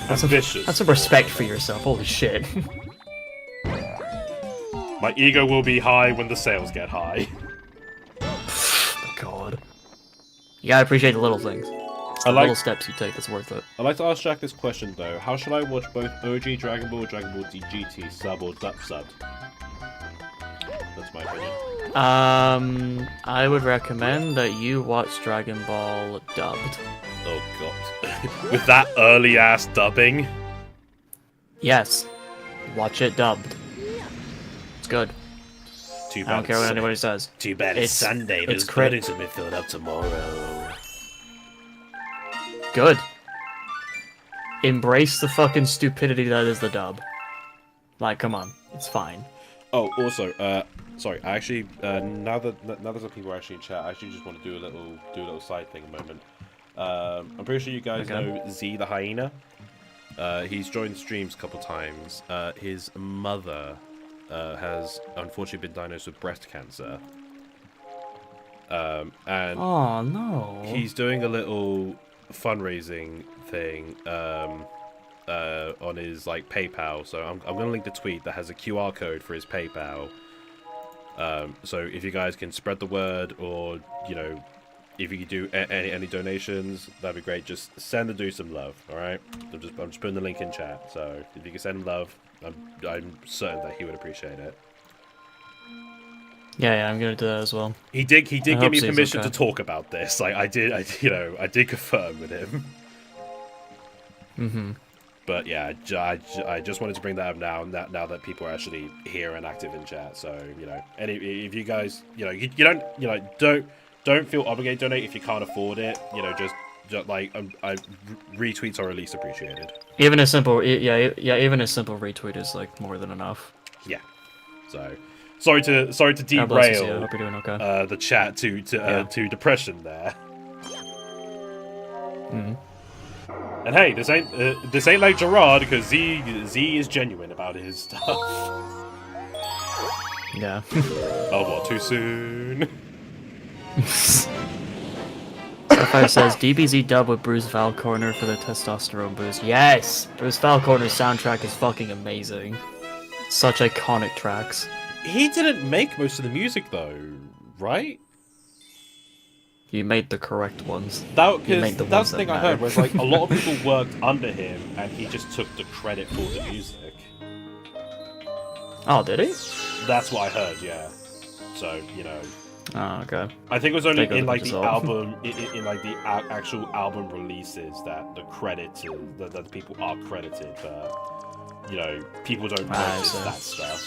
Ambitious. That's some respect for yourself. Holy shit. My ego will be high when the sales get high. God. You gotta appreciate the little things. It's the little steps you take that's worth it. I'd like to ask Jack this question though. How should I watch both OG Dragon Ball, Dragon Ball GT sub or dub sub? That's my opinion. I would recommend that you watch Dragon Ball dubbed. Oh god. With that early ass dubbing? Yes. Watch it dubbed. It's good. Too bad. I don't care what anybody says. Too bad it's Sunday. There's credits to be filled up tomorrow. Good. Embrace the fucking stupidity that is the dub. Like, come on. It's fine. Oh, also, sorry, I actually, now that some people are actually in chat, I actually just want to do a little side thing a moment. I'm pretty sure you guys know Z the Hyena. He's joined streams a couple times. His mother has unfortunately been diagnosed with breast cancer. And oh no, he's doing a little fundraising thing on his like PayPal. So I'm gonna link the tweet that has a QR code for his PayPal. So if you guys can spread the word, or you know, if you could do any donations, that'd be great. Just send the dude some love, all right? I'm just putting the link in chat. So if you can send him love, I'm certain that he would appreciate it. Yeah, I'm gonna do that as well. He did give me permission to talk about this. Like I did confirm with him. Mm-hmm. But yeah, I just wanted to bring that up now that people are actually here and active in chat. So you know, if you guys, you know, you don't feel obligated to donate if you can't afford it. You know, just like retweets are at least appreciated. Even a simple even a simple retweet is like more than enough. Yeah. So Sorry to God bless you, I derail hope you're doing okay. the chat to depression there. Mhm. And hey, this ain't like Gerard, because Z is genuine about his stuff. Yeah. Oh, what, too soon? Sapphire says, DBZ dub with Bruce Valcorner for the testosterone boost. Yes! Bruce Valcorner's soundtrack is fucking amazing. Such iconic tracks. He didn't make most of the music, though, right? You made the correct ones. Because that's the thing I heard, was like, a lot of people worked under him, and he just took the credit for the music. Oh, did he? That's what I heard, yeah. So, you know... Oh, okay. I think it was only in like the result. album, in like the actual album releases that the credits, that the people are credited, but you know, people don't notice that stuff.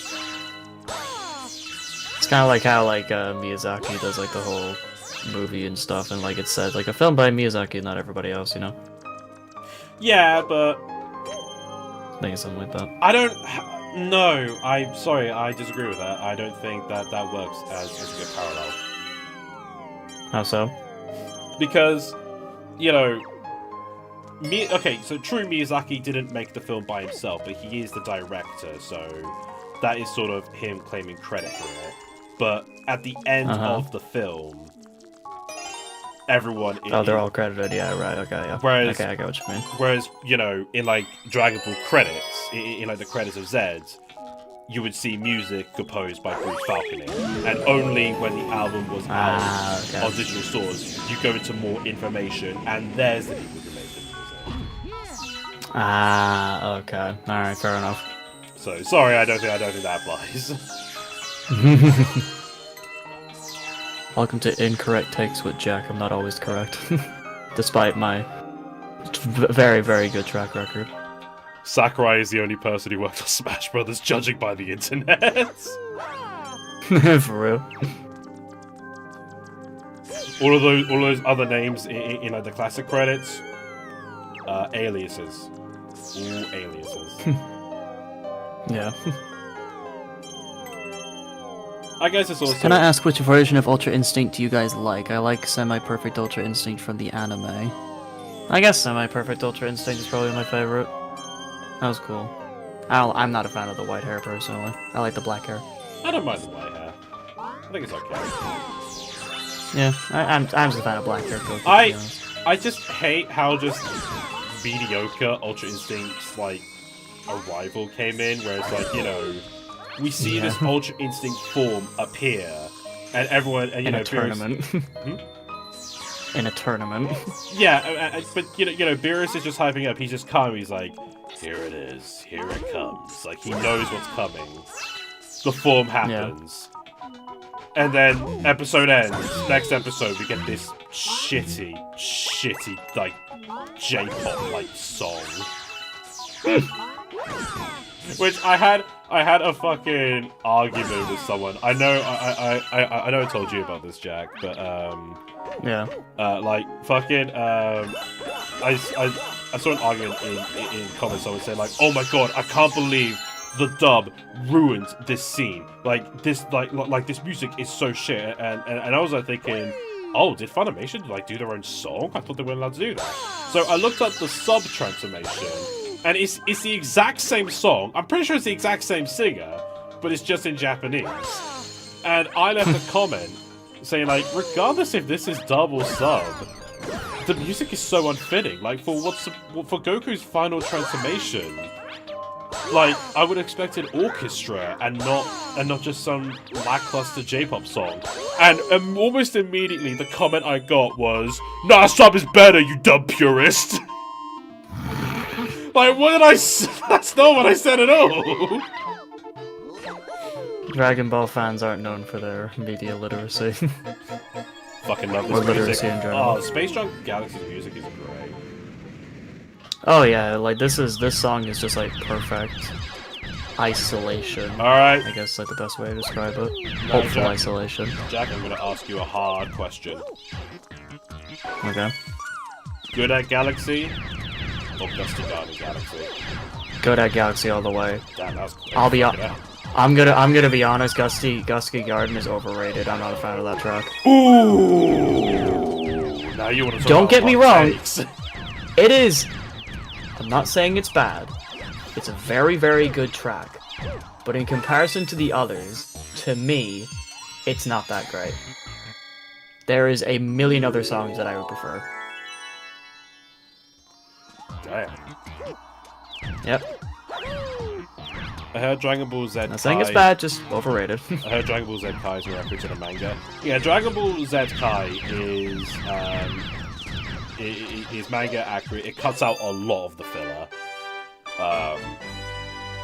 It's kind of like how like Miyazaki does like the whole movie and stuff, and like it said like a film by Miyazaki, not everybody else, you know. Yeah, but Maybe something like that. I don't. No, I'm sorry, I disagree with that. I don't think that works as a good parallel. How so? Because, you know, okay, so true, Miyazaki didn't make the film by himself, but he is the director, so that is sort of him claiming credit for it. But at the end of the film, everyone... Oh, they're all credited, yeah, right, okay, yeah. Whereas, okay, I get what you mean. Whereas, you know, in, like, Dragon Ball credits, in like, the credits of Zed, you would see music composed by Bruce Falconer. And only when the album was out on digital stores, you go into more information, and there's the people who made the music. Ah, okay. Alright, fair enough. So, sorry, I don't think that applies. Welcome to Incorrect Takes with Jack. I'm not always correct. Despite my very, very good track record. Sakurai is the only person who worked on Smash Brothers, judging by the internet. For real. All of those other names in like the classic credits, aliases. All aliases. Yeah. I guess it's also... Can I ask which version of Ultra Instinct do you guys like? I like Semi-Perfect Ultra Instinct from the anime. I guess Semi-Perfect Ultra Instinct is probably my favorite. That was cool. I'm not a fan of the white hair, personally. I like the black hair. I don't mind the white hair. I think it's okay. Yeah, I'm just a fan of black hair. I just hate how just mediocre Ultra Instinct's, like, arrival came in, where it's like, you know... We see this Ultra Instinct form appear, and everyone, and, you know, in a tournament. In a tournament. Yeah, but you know, Beerus is just hyping up. He's just calm. He's like, "Here it is. Here it comes." Like he knows what's coming. The form happens, and then episode ends. Next episode, we get this shitty like J-pop like song. Which I had a fucking argument with someone. I know I told you about this, Jack, but yeah. Like fucking I saw an argument in comments. Someone saying like, "Oh my god, I can't believe the dub ruined this scene. Like this this music is so shit." And I was like thinking, oh, did Funimation like do their own song? I thought they weren't allowed to do that. So I looked up the sub transformation. And it's the exact same song. I'm pretty sure it's the exact same singer, but it's just in Japanese. And I left a comment saying, like, regardless if this is dub or sub, the music is so unfitting. Like, for Goku's final transformation, like, I would expect an orchestra and not just some lackluster J-pop song. And almost immediately, the comment I got was, "Nah, sub is better, you dub purist." Like, what did I say? That's not what I said at all! Dragon Ball fans aren't known for their media literacy. Fucking love or this literacy music. in general. Oh, Space Junk Galaxy's music is great. Oh yeah, like this song is just like perfect isolation. Alright. I guess like the best way to describe it. No, Hopeful Jack, isolation. Jack, I'm gonna ask you a hard question. Okay. Good at Galaxy? Or Gusty Garden Galaxy? Good at Galaxy all the way. Damn, that was close. I'll be I'm gonna be honest. Gusty Garden is overrated. I'm not a fan of that track. Ooh. Now you want to talk Don't about get me hot wrong. takes. It is. I'm not saying it's bad. It's a very, very good track. But in comparison to the others, to me, it's not that great. There is a million other songs that I would prefer. Damn. Yep. I heard Dragon Ball Z. Not saying it's bad, just overrated. I heard Dragon Ball Z Kai is a reference to the manga. Yeah, Dragon Ball Z Kai is manga accurate. It cuts out a lot of the filler.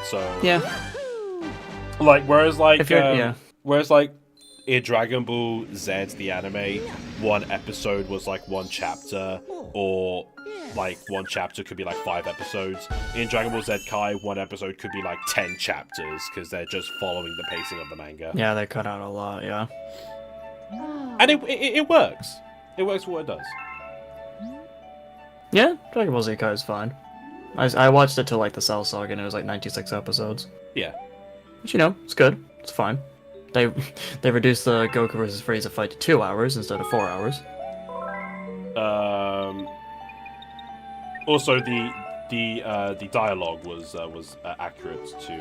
So yeah. Like whereas Yeah. in Dragon Ball Z the anime, one episode was like one chapter, or like one chapter could be like 5 episodes. In Dragon Ball Z Kai, one episode could be like 10 chapters because they're just following the pacing of the manga. Yeah, they cut out a lot. Yeah. And it works. It works for what it does. Yeah, Dragon Ball Z Kai is fine. I watched it till like the Cell Saga and it was like 96 episodes. Yeah. But you know, it's good. It's fine. They reduced the Goku vs. Frieza fight to 2 hours instead of 4 hours. Also, the dialogue was accurate to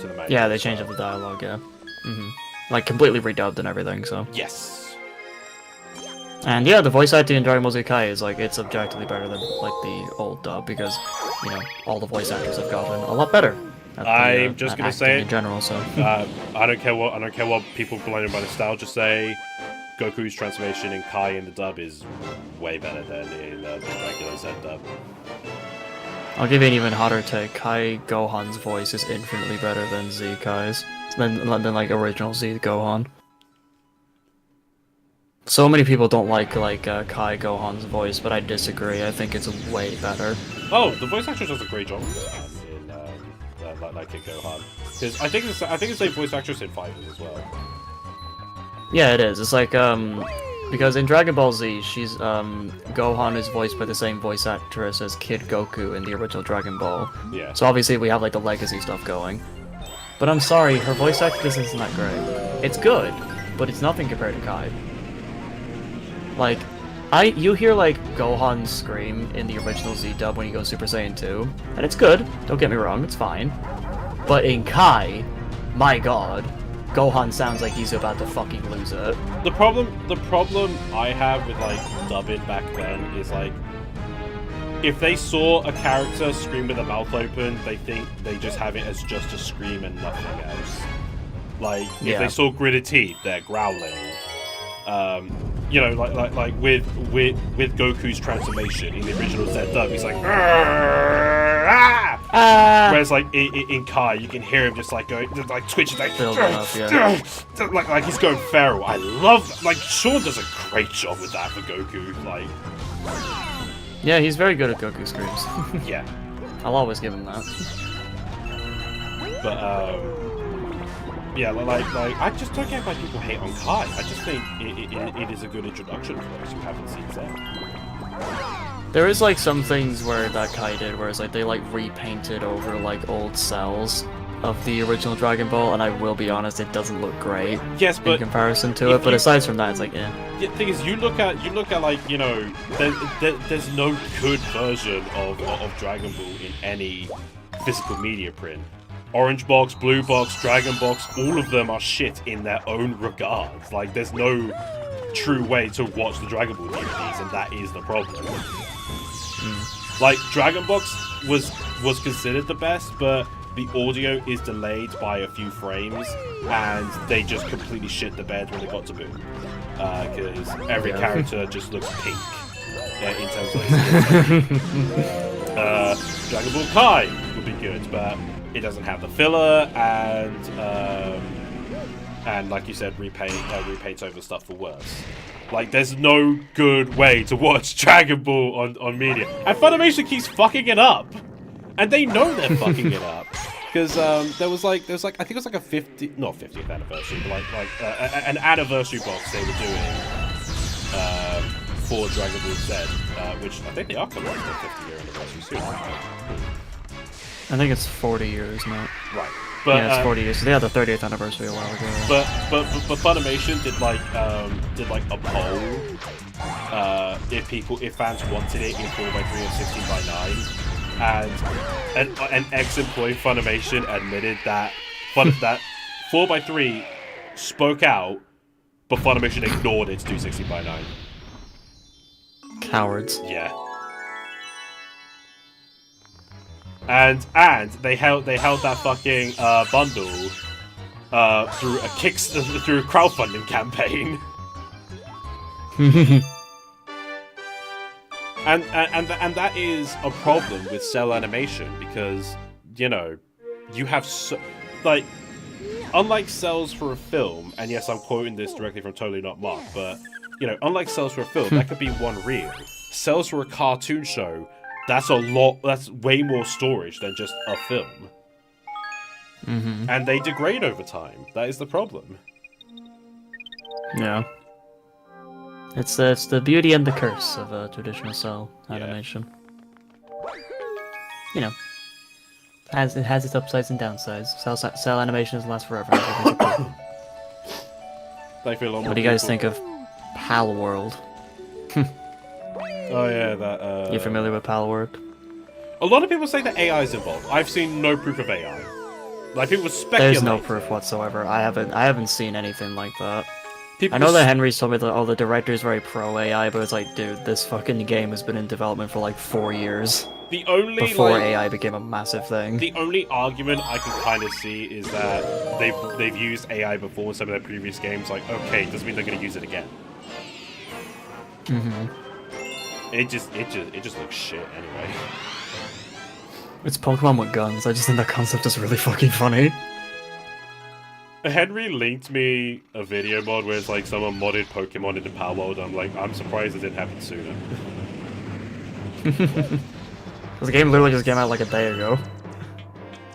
the manga. Yeah, they changed up the dialogue. Yeah. Like completely redubbed and everything. So. Yes. And yeah, the voice acting in Dragon Ball Z Kai is like it's objectively better than like the old dub because you know all the voice actors have gotten a lot better. I'm just gonna say it in general. So I don't care what people complaining about the style. Just say Goku's transformation in Kai in the dub is way better than in the regular Z dub. I'll give you an even hotter take. Kai Gohan's voice is infinitely better than Z Kai's than like original Z Gohan. So many people don't like Kai Gohan's voice, but I disagree. I think it's way better. Oh, the voice actress does a great job in like in Gohan. Because I think it's a voice actress in Fighters as well. Yeah, it is. It's like because in Dragon Ball Z, she's Gohan is voiced by the same voice actress as Kid Goku in the original Dragon Ball. Yeah. So obviously we have like the legacy stuff going. But I'm sorry, her voice actress isn't that great. It's good, but it's nothing compared to Kai. Like, you hear like Gohan scream in the original Z dub when he goes Super Saiyan 2, and it's good. Don't get me wrong, it's fine. But in Kai, my God, Gohan sounds like he's about to fucking lose it. The problem I have with like dubbing back then is like, if they saw a character scream with their mouth open, they think they just have it as just a scream and nothing else. Like if they saw gritted teeth, they're growling. You know, like with Goku's transformation in the original Z dub, he's like, whereas like in Kai, you can hear him just like going, like twitching, like like he's going feral. I love that. Like Sean does a great job with that for Goku. Like, yeah, he's very good at Goku screams. Yeah, I'll always give him that. But yeah, like I just don't get why people hate on Kai. I just think it is a good introduction for those who haven't seen Z. There is like some things where that Kai did, where it's like they like repainted over like old cells of the original Dragon Ball, and I will be honest, it doesn't look great. Yes, but in comparison to it. But aside from that, it's like The thing is, you look at like, you know, there's no good version of Dragon Ball in any physical media print. Orange Box, Blue Box, Dragon Box, all of them are shit in their own regards. Like, there's no true way to watch the Dragon Ball DVDs, and that is the problem. Like, Dragon Box was considered the best, but the audio is delayed by a few frames, and they just completely shit the bed when they got to Boo. Because every character just looks pink in terms of Dragon Ball Kai would be good, but it doesn't have the filler, and like you said, repaints over stuff for worse. Like, there's no good way to watch Dragon Ball on media, and Funimation keeps fucking it up, and they know they're fucking it up. Because there was like I think it was like a 50th anniversary, but like an anniversary box they were doing for Dragon Ball Z, which I think they are coming up to their 50-year anniversary soon. I think it's 40 years now. Right. But, yeah, it's 40 years. So they had the 30th anniversary a while ago. But Funimation did like a poll. If fans wanted it in 4x3 or 16:9, and an ex-employee Funimation admitted that that 4x3 spoke out, but Funimation ignored it to do 16:9. Cowards. Yeah. And they held that fucking bundle through a crowdfunding campaign. and that is a problem with cell animation because you have unlike cells for a film, and yes, I'm quoting this directly from Totally Not Mark, but unlike cells for a film, that could be one reel. Cells for a cartoon show, that's way more storage than just a film. And they degrade over time. That is the problem. Yeah. It's the beauty and the curse of traditional cell animation. It has its upsides and downsides. Cell animation doesn't last forever. What do you guys think of Pal World? Oh yeah, that. You familiar with Pal World? A lot of people say that AI is involved. I've seen no proof of AI. Like people speculate. There's no proof whatsoever. I haven't seen anything like that. I know that Henry's told me that the director's very pro AI, but it's like, dude, this fucking game has been in development for like 4 years. Before AI became a massive thing. The only argument I can kind of see is that they've used AI before in some of their previous games. Like, okay, doesn't mean they're going to use it again. It just looks shit anyway. It's Pokemon with guns. I just think that concept is really fucking funny. Henry linked me a video mod where it's like someone modded Pokemon into Power World. I'm like, I'm surprised it didn't happen sooner. The game literally just came out like a day ago.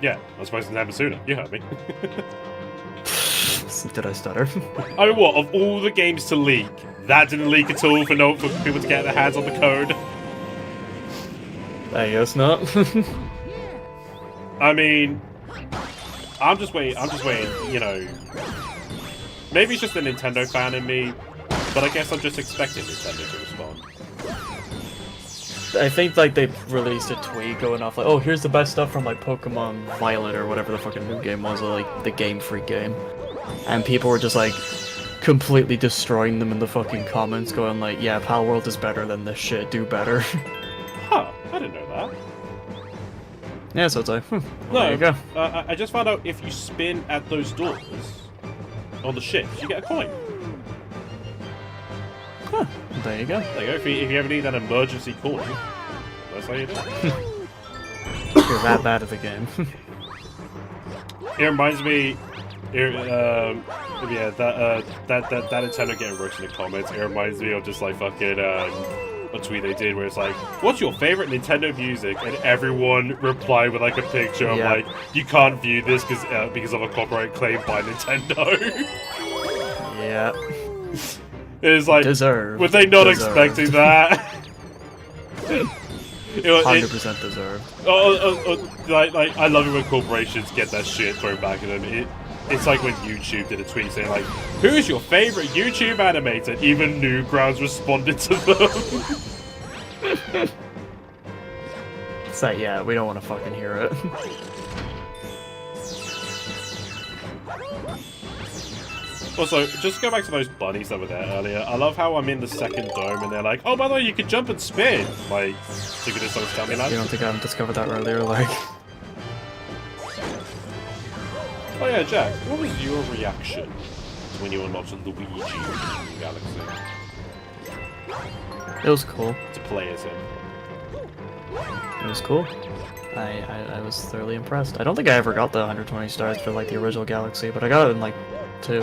Yeah, I'm surprised it didn't happen sooner. You heard me. Did I stutter? I mean, what? Of all the games to leak, that didn't leak at all for people to get their hands on the code? I guess not. I mean, I'm just waiting, maybe it's just a Nintendo fan in me, but I guess I'm just expecting Nintendo to respond. I think, like, they released a tweet going off, like, oh, here's the best stuff from, like, Pokemon Violet or whatever the fucking new game was, or, like, the Game Freak game. And people were just, like, completely destroying them in the fucking comments, going like, yeah, Pal World is better than this shit, do better. Huh, I didn't know that. Yeah, so it's like, no, there you go. I just found out if you spin at those doors on the ships, you get a coin. Huh, there you go. There you go. If you ever need an emergency coin, that's how you do it. You're that bad at the game. It reminds me, yeah, that Nintendo getting roasted in the comments. It reminds me of just like fucking a tweet they did where it's like, "What's your favorite Nintendo music?" And everyone replied with like a picture of like, "You can't view this because of a copyright claim by Nintendo." Yeah. It's like, deserved. were they not expecting that? 100% deserved. Like I love it when corporations get that shit thrown back at them. It's like when YouTube did a tweet saying like, "Who's your favorite YouTube animator?" Even Newgrounds responded to them. It's like, yeah, we don't want to fucking hear it. Also, just go back to those bunnies that were there earlier. I love how I'm in the second dome and they're like, "Oh, by the way, you can jump and spin." Like, so you could just tell me that? You don't think I discovered that earlier? Like, oh yeah, Jack, what was your reaction when you unlocked Luigi in Galaxy? it was cool. To play as him. It was cool. I was thoroughly impressed. I don't think I ever got the 120 stars for like the original Galaxy, but I got it in like 2.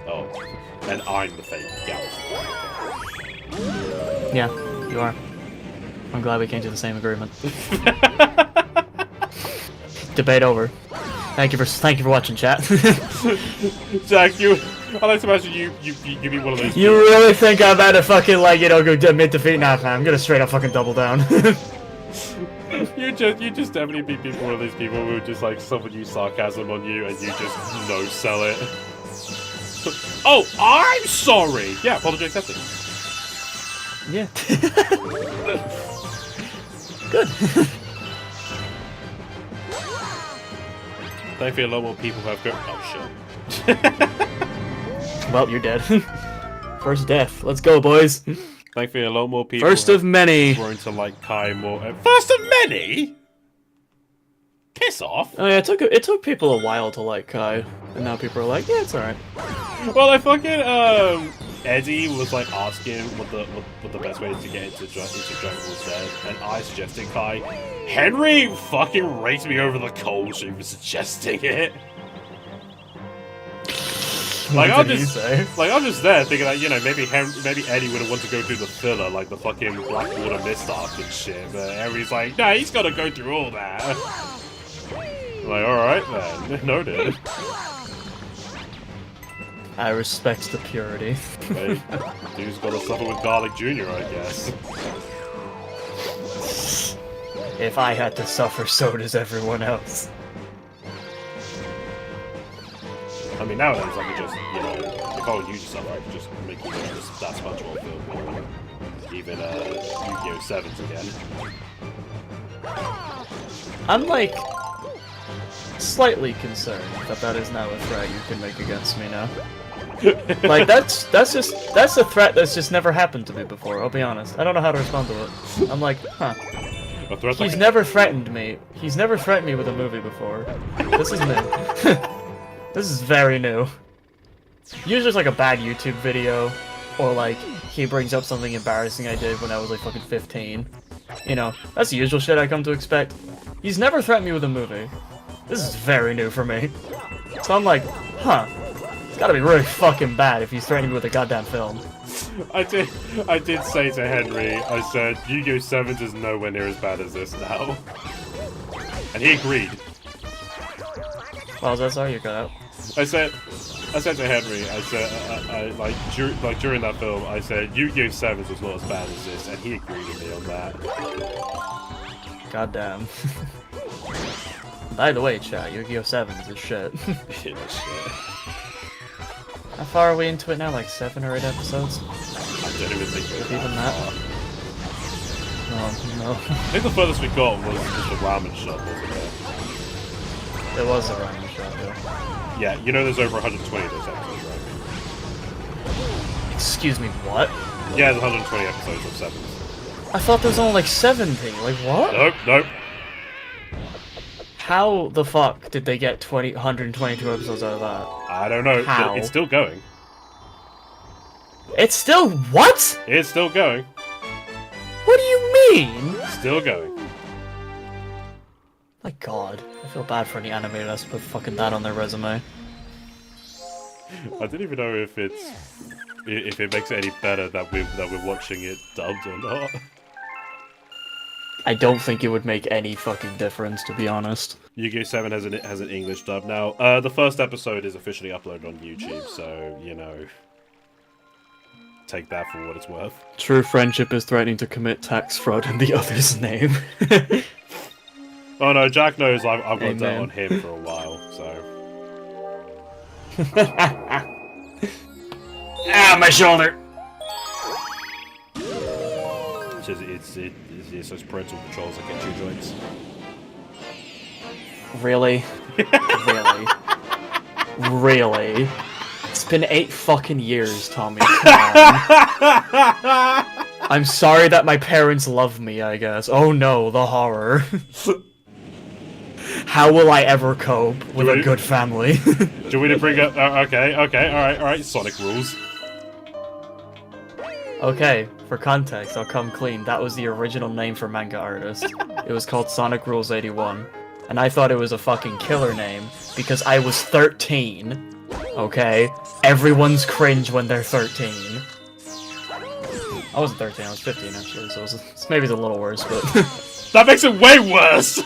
Oh, and I'm the fake Galaxy. Yeah, you are. I'm glad we came to the same agreement. Debate over. Thank you for watching, chat. Jack, I like to imagine you be one of those. You really think I'm about to fucking like go admit defeat? Nah, man, I'm gonna straight up fucking double down. You just definitely be people, one of these people who just like someone use sarcasm on you and you just no sell it. Oh, I'm sorry! Yeah, apology accepted. Yeah. Good. Thankfully, a lot more people have go. Oh shit. Well, you're dead. First death. Let's go, boys. Thankfully, a lot more people. First of many. Grown to like Kai more. First of many. Piss off. Oh yeah, it took people a while to like Kai, and now people are like, yeah, it's alright. Well, I fucking Eddie was like asking what the best way to get into Dragon Ball Z, and I suggested Kai. Henry fucking raked me over the coals for suggesting it. Like I'm just there thinking that, you know, maybe Eddie would have wanted to go through the filler, like the fucking Blackwater Mist arc and shit, but Henry's like, nah, he's gotta go through all that. I'm like, alright then, noted. I respect the purity. Hey, dude's gotta suffer with Garlic Jr., I guess. If I had to suffer, so does everyone else. I mean, nowadays I could just, you know, if I was you to suffer, I could just make you watch that SpongeBob film, or even Yu-Gi-Oh! 7s again. I'm like slightly concerned that is now a threat you can make against me now. Like that's a threat that's just never happened to me before. I'll be honest. I don't know how to respond to it. I'm like, huh. He's never threatened me. He's never threatened me with a movie before. This is new. This is very new. Usually it's like a bad YouTube video, or like he brings up something embarrassing I did when I was like fucking 15. You know, that's the usual shit I come to expect. He's never threatened me with a movie. This is very new for me. So I'm like, huh. It's gotta be really fucking bad if he's threatening me with a goddamn film. I did say to Henry, I said, Yu-Gi-Oh! 7s is nowhere near as bad as this now. And he agreed. Well, that's all you got out. I said to Henry, I said, during that film, I said, Yu-Gi-Oh! 7s was not as bad as this, and he agreed with me on that. Goddamn. By the way, chat, Yu-Gi-Oh! 7s is shit. Shit is shit. How far are we into it now? Like 7 or 8 episodes? I don't even think we're Even that? No. I think the furthest we got was just a ramen shop, wasn't it? It was a ramen shop, yeah. Yeah, you know there's over 120 of those episodes, right? Excuse me, what? Yeah, there's 120 episodes of 7s. I thought there was only like 70. Like, what? Nope. How the fuck did they get 122 episodes out of that? I don't know. How? It's still going. It's still what? It's still going. What do you mean? Still going. My god, I feel bad for any animator that's put fucking that on their resume. I don't even know if it makes it any better that we're watching it dubbed or not. I don't think it would make any fucking difference, to be honest. Yu-Gi-Oh! 7 has an English dub now. The first episode is officially uploaded on YouTube, so, you know, take that for what it's worth. True friendship is threatening to commit tax fraud in the other's name. Oh no, Jack knows I've got that on him for a while, so... Ah, my shoulder! It's those parental controls that get 2 joints. Really? Really? It's been 8 fucking years, Tommy. Come on. I'm sorry that my parents love me, I guess. Oh no, the horror. How will I ever cope with a good family? Do we need to bring up... okay, alright, Sonic rules. Okay, for context, I'll come clean. That was the original name for manga artist. It was called Sonic Rules 81. And I thought it was a fucking killer name because I was 13. Okay? Everyone's cringe when they're 13. I wasn't 13, I was 15 actually, so it's maybe a little worse, but... That makes it way worse!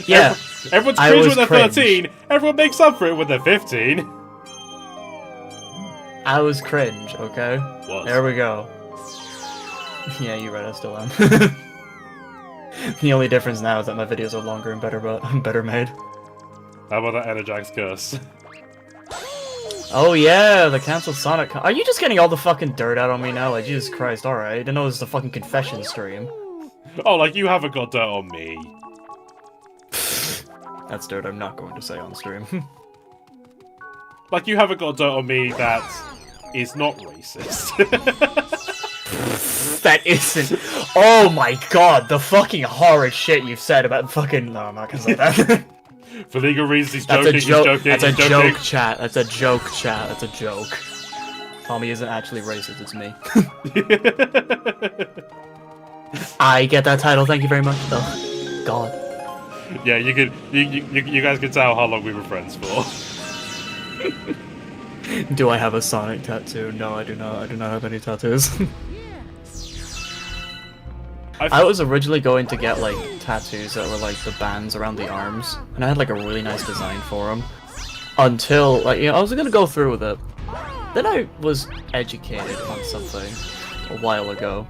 Yeah. Everyone's cringe when they're 13, everyone makes up for it when they're 15. I was cringe, okay? Was. There we go. Yeah, you're right, I still am. The only difference now is that my videos are longer and better made. How about that Energix curse? Oh yeah, the cancelled Sonic. Are you just getting all the fucking dirt out on me now? Like, Jesus Christ, alright. I didn't know it was the fucking confession stream. Oh, like you haven't got dirt on me. That's dirt I'm not going to say on stream. Like you haven't got dirt on me that is not racist. That isn't. Oh my god, the fucking horrid shit you've said about fucking. No, I'm not gonna say that. For legal reasons, he's That's joking, a joke. he's joking, That's a he's joking. joke, chat. That's a joke, chat. That's a joke. Tommy isn't actually racist, it's me. I get that title, thank you very much. Oh, God. Yeah, you guys can tell how long we were friends for. Do I have a Sonic tattoo? No, I do not. I do not have any tattoos. I was originally going to get, like, tattoos that were, like, the bands around the arms, and I had, like, a really nice design for them. Until, like, you know, I was gonna go through with it. Then I was educated on something a while ago.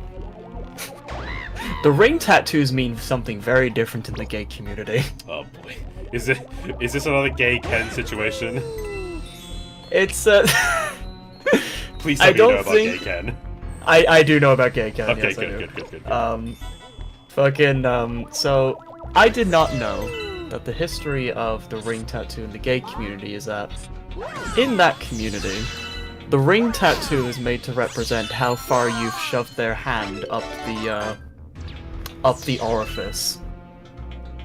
The ring tattoos mean something very different in the gay community. Oh boy. Is this another gay Ken situation? It's, Please tell me you know about gay Ken. I do know about gay Ken, Okay, yes, good. So, I did not know that the history of the ring tattoo in the gay community is that, in that community, the ring tattoo is made to represent how far you've shoved their hand up the orifice.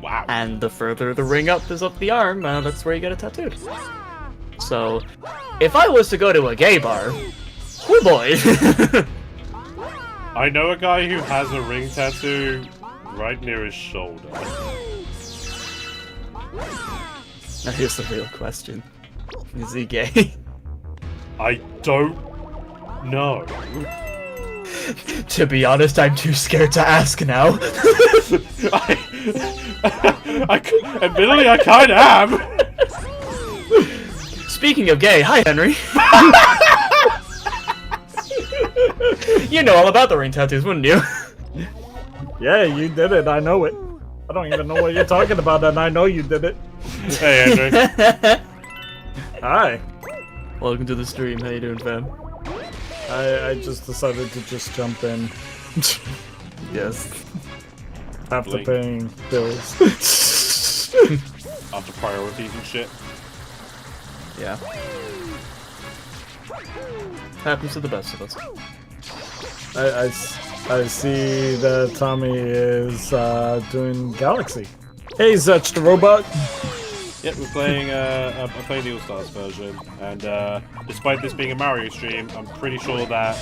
Wow. And the further the ring up is up the arm, that's where you get it tattooed. So, if I was to go to a gay bar, oh boy! I know a guy who has a ring tattoo right near his shoulder. Now here's the real question. Is he gay? I don't know. To be honest, I'm too scared to ask now. Admittedly, I kinda am. Speaking of gay, hi Henry. You know all about the ring tattoos, wouldn't you? Yeah, you did it. I know it. I don't even know what you're talking about, and I know you did it. Hey, Andrew. Hi. Welcome to the stream. How you doing, fam? I just decided to just jump in. Yes. After Blink. paying bills. After priorities and shit. Yeah. Happens to the best of us. I see that Tommy is doing Galaxy. Hey, Zech the robot. Yep, we're playing I'm playing the All-Stars version, and despite this being a Mario stream, I'm pretty sure that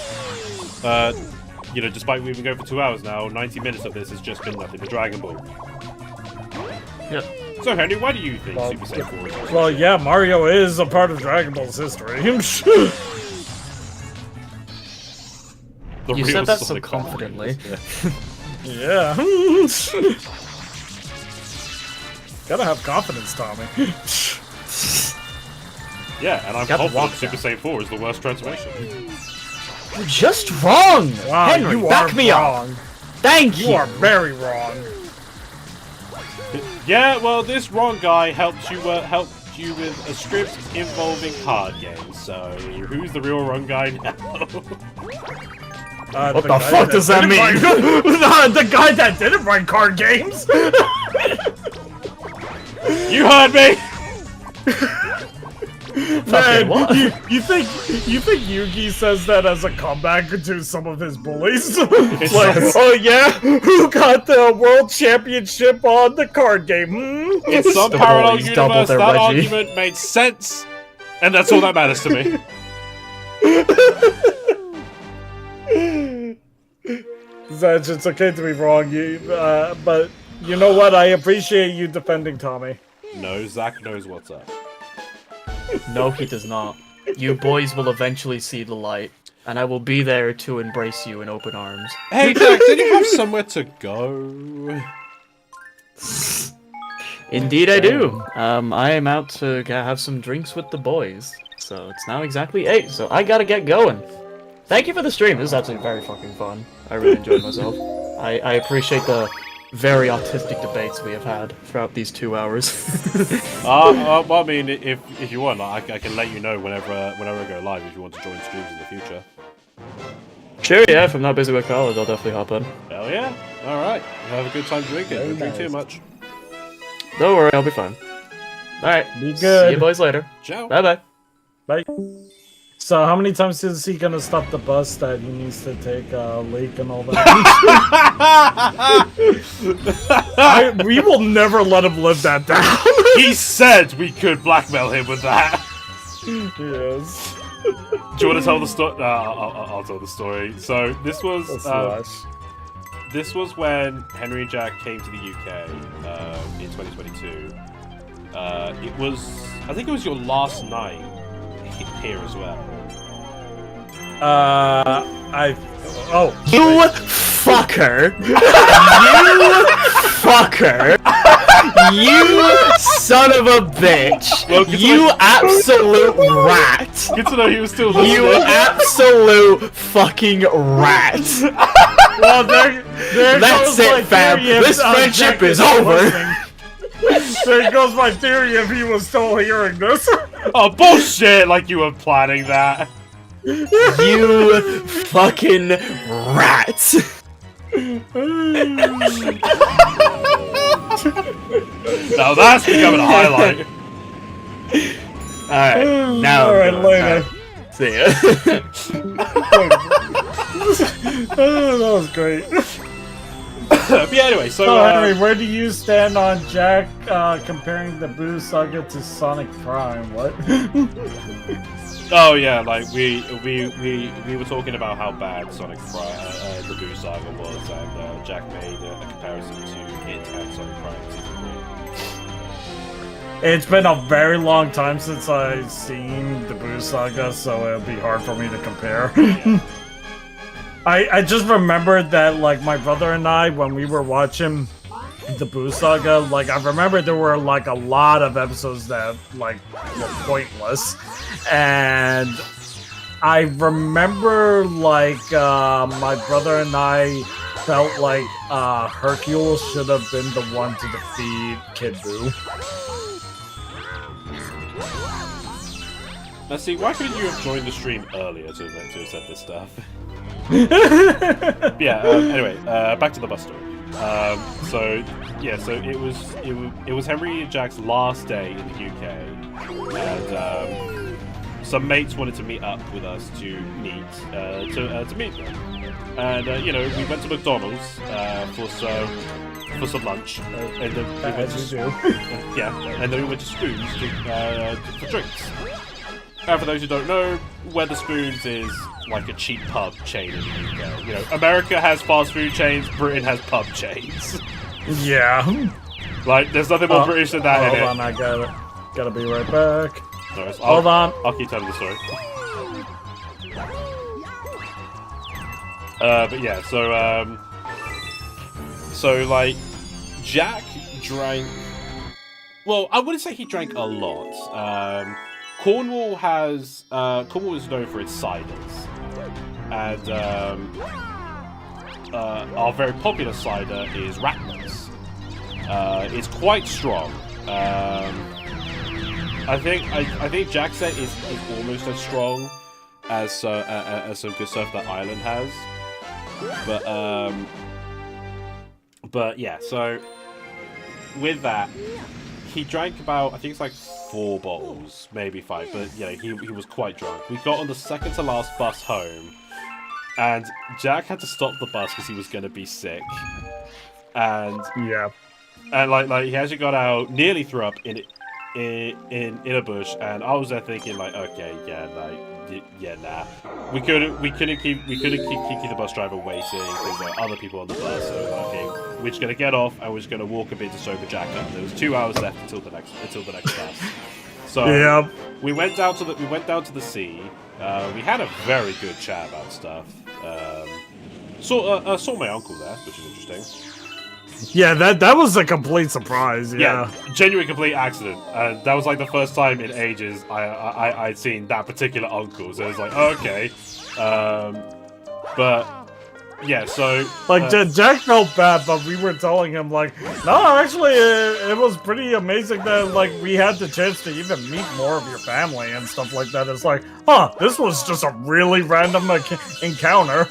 you know, despite we've been going for 2 hours now, 90 minutes of this has just been nothing but Dragon Ball. Yep. So Henry, why do you think Super Saiyan 4 is Well, yeah, Mario is a part of Dragon Ball's history. the You real said that so Sonic confidently. Yeah. Gotta have confidence, Tommy. Yeah, and I'm Got the confident walk Super Saiyan 4 is the worst transformation. You're just wrong! Wow, Henry, you back are me wrong. up! Thank you! You are very wrong. Yeah, well, this wrong guy helped you with a script involving card games. So who's the real wrong guy now? What the fuck does that mean? The guy that didn't run card games. You heard me. Man, what? you think Yugi says that as a comeback to some of his bullies? It's Like, like- oh yeah, who got the world championship on the card game? In some The parallel boys double universe, their that Reggie. argument made sense, and that's all that matters to me. Zach, it's okay to be wrong, but you know what? I appreciate you defending Tommy. No, Zach knows what's up. No, he does not. You boys will eventually see the light, and I will be there to embrace you in open arms. Hey, Zach, did you have somewhere to go? Indeed I do. I am out to have some drinks with the boys. So it's now exactly 8, so I gotta get going. Thank you for the stream. This is actually very fucking fun. I really enjoyed myself. I appreciate the very autistic debates we have had throughout these 2 hours. Well, I mean, if you want, I can let you know whenever I go live if you want to join streams in the future. Sure, yeah, if I'm not busy with college, I'll definitely hop in. Hell yeah! All right, have a good time drinking. Don't drink too much. Don't worry, I'll be fine. Alright, Be good. see you boys later. Ciao. Bye-bye. Bye. So how many times is he gonna stop the bus that he needs to take Lake and all that? We will never let him live that down. He said we could blackmail him with that. Yes. Do you want to tell the story? I'll tell the story. So this was when Henry and Jack came to the UK in 2022. It was, I think it was your last night here as well. You fucker! You fucker! You son of a bitch! Well, You absolute rat! Good to know he was still listening. You absolute fucking rat! Well, there That's goes it, my fam. theory if, This friendship Jack is over. listening. There goes my theory if he was still hearing this. Oh, bullshit! Like you were planning that. You fucking rat! Now that's becoming a highlight. Alright, now. Alright, later. See ya. Oh, that was great. But yeah, anyway, so Henry, where do you stand on Jack comparing the Boo Saga to Sonic Prime? What? oh yeah, like we were talking about how bad Sonic the Boo Saga was, and Jack made a comparison to it and Sonic Prime Season 3. It's been a very long time since I've seen the Boo Saga, so it'll be hard for me to compare. Yeah. I just remembered that, like, my brother and I, when we were watching the Boo Saga, like, I remember there were, like, a lot of episodes that, like, were pointless. And I remember, like, my brother and I felt like Hercule should have been the one to defeat Kid Boo. Now see, why couldn't you have joined the stream earlier to have said this stuff? Yeah. Anyway, back to the bus story. So it was Henry and Jack's last day in the UK, and some mates wanted to meet up with us to meet them, and we went to McDonald's for some lunch, and then we went to yeah, and then we went to Spoons for drinks. And for those who don't know, Wetherspoons is like a cheap pub chain in the UK. You know, America has fast food chains, Britain has pub chains. Yeah. Like, there's nothing more British than that in it. Hold on, I gotta be right back. No, Hold on. I'll keep telling the story. But yeah, so like, Jack drank. Well, I wouldn't say he drank a lot. Cornwall is known for its ciders, and our very popular cider is Rattlers. It's quite strong. I think Jack said is almost as strong as some good stuff that Ireland has, but yeah. So with that, he drank about, I think it's like 4 bottles, maybe 5, but yeah, he was quite drunk. We got on the second to last bus home, and Jack had to stop the bus because he was going to be sick. And Yeah. and like he actually got out, nearly threw up in a bush, and I was there thinking like, okay, yeah, like nah, we couldn't keep the bus driver waiting because there were other people on the bus. So okay, we're just gonna get off and we're just gonna walk a bit to sober Jack up. There was 2 hours left until the next bus. So Yep. we went down to the sea. We had a very good chat about stuff. Saw my uncle there, which is interesting. Yeah, that was a complete surprise. Yeah. Genuine complete accident. That was like the first time in ages I'd seen that particular uncle. So it was like, oh, okay. But yeah, so Like Jack felt bad, but we were telling him like, no, actually, it was pretty amazing that like we had the chance to even meet more of your family and stuff like that. It's like, huh, this was just a really random encounter.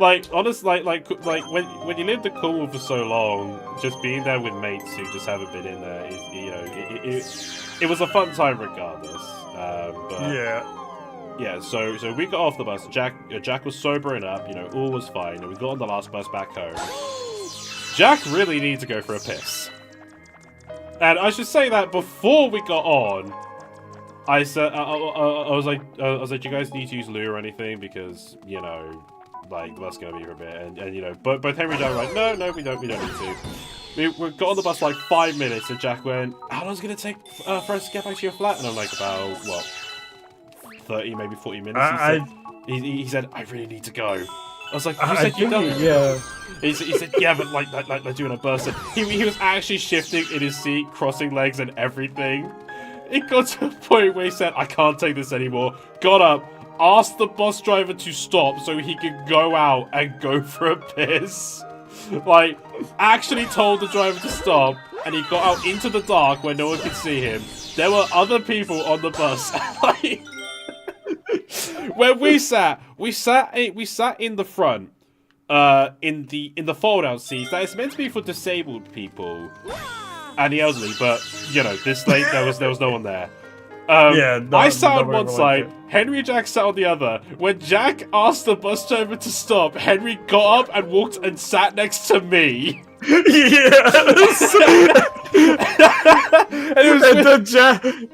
like honestly, like when you live the cool for so long, just being there with mates who just haven't been in there is, you know, it was a fun time regardless. But yeah, so we got off the bus. Jack was sobering up, you know, all was fine, and we got on the last bus back home. Jack really needed to go for a piss. And I should say that before we got on, I said, I was like, you guys need to use loo or anything because, you know, like the bus gonna be for a bit, and you know, but both Henry and Jack were like, no, we don't need to. We got on the bus for like 5 minutes, and Jack went, how long is it gonna take for us to get back to your flat? And I'm like, about what, 30, maybe 40 minutes. He said, I really need to go. I was like, you said you don't. Yeah. He said, yeah, but like doing a burst. He was actually shifting in his seat, crossing legs and everything. It got to a point where he said, I can't take this anymore. Got up, asked the bus driver to stop so he could go out and go for a piss. Like, actually told the driver to stop, and he got out into the dark where no one could see him. There were other people on the bus. Like, where we sat in the front, in the fold-out seats that is meant to be for disabled people and the elderly, but you know, this late there was no one there. I sat on one side, Henry and Jack sat on the other. When Jack asked the bus driver to stop, Henry got up and walked and sat next to me. Yes. and then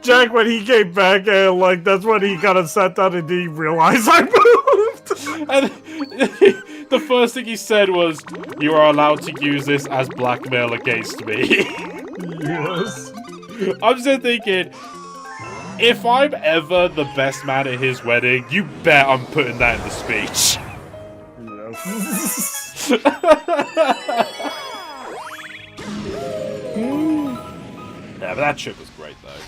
Jack, when he came back, like that's when he kind of sat down and he realized I moved. And the first thing he said was, "You are allowed to use this as blackmail against me." Yes. I'm just thinking, if I'm ever the best man at his wedding, you bet I'm putting that in the speech. Yes. Yeah, but that trip was great, though.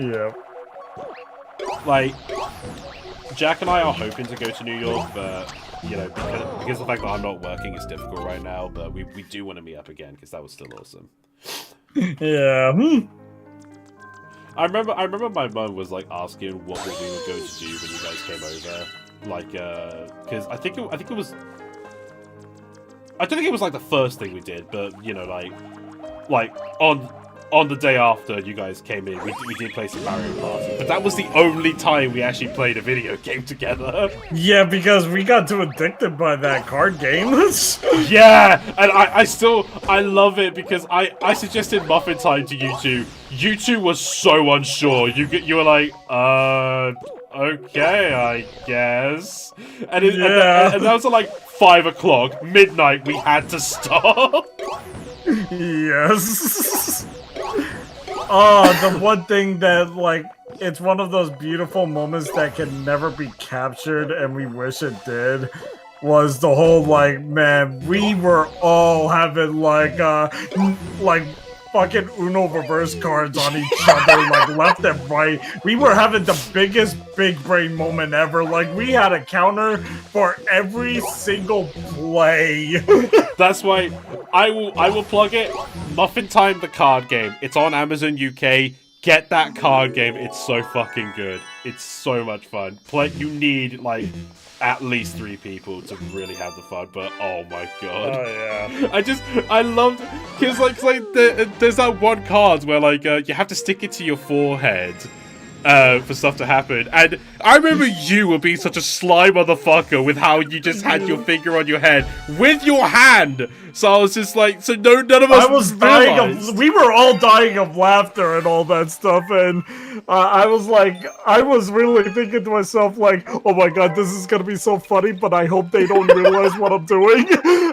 Yeah. Like, Jack and I are hoping to go to New York, but, you know, because the fact that I'm not working is difficult right now, but we do want to meet up again, because that was still awesome. Yeah. I remember my mum was, like, asking what we were going to do when you guys came over. Like, because I think it was... I don't think it was, like, the first thing we did, but, you know, like on the day after you guys came in, we did play some Mario Party, but that was the only time we actually played a video game together. Yeah, because we got too addicted by that card game. Yeah, and I love it because I suggested Muffin Time to you two. You two were so unsure. You were like, okay, I guess. And that was at like 5 o'clock, midnight. We had to stop. Yes. Oh, the one thing that, like, it's one of those beautiful moments that can never be captured, and we wish it did, was the whole, like, man, we were all having, like fucking Uno reverse cards on each other, like, left and right. We were having the biggest big brain moment ever. Like, we had a counter for every single play. That's why I will plug it. Muffin Time, the card game. It's on Amazon UK. Get that card game. It's so fucking good. It's so much fun. You need, like, at least 3 people to really have the fun, but oh my god. Oh yeah. I loved, because like there's that one card where like you have to stick it to your forehead for stuff to happen, and I remember you were being such a sly motherfucker with how you just had your finger on your head with your hand. So I was just like, so none of us. I was we were all dying of laughter and all that stuff, and I was really thinking to myself like, oh my god, this is gonna be so funny, but I hope they don't realize what I'm doing.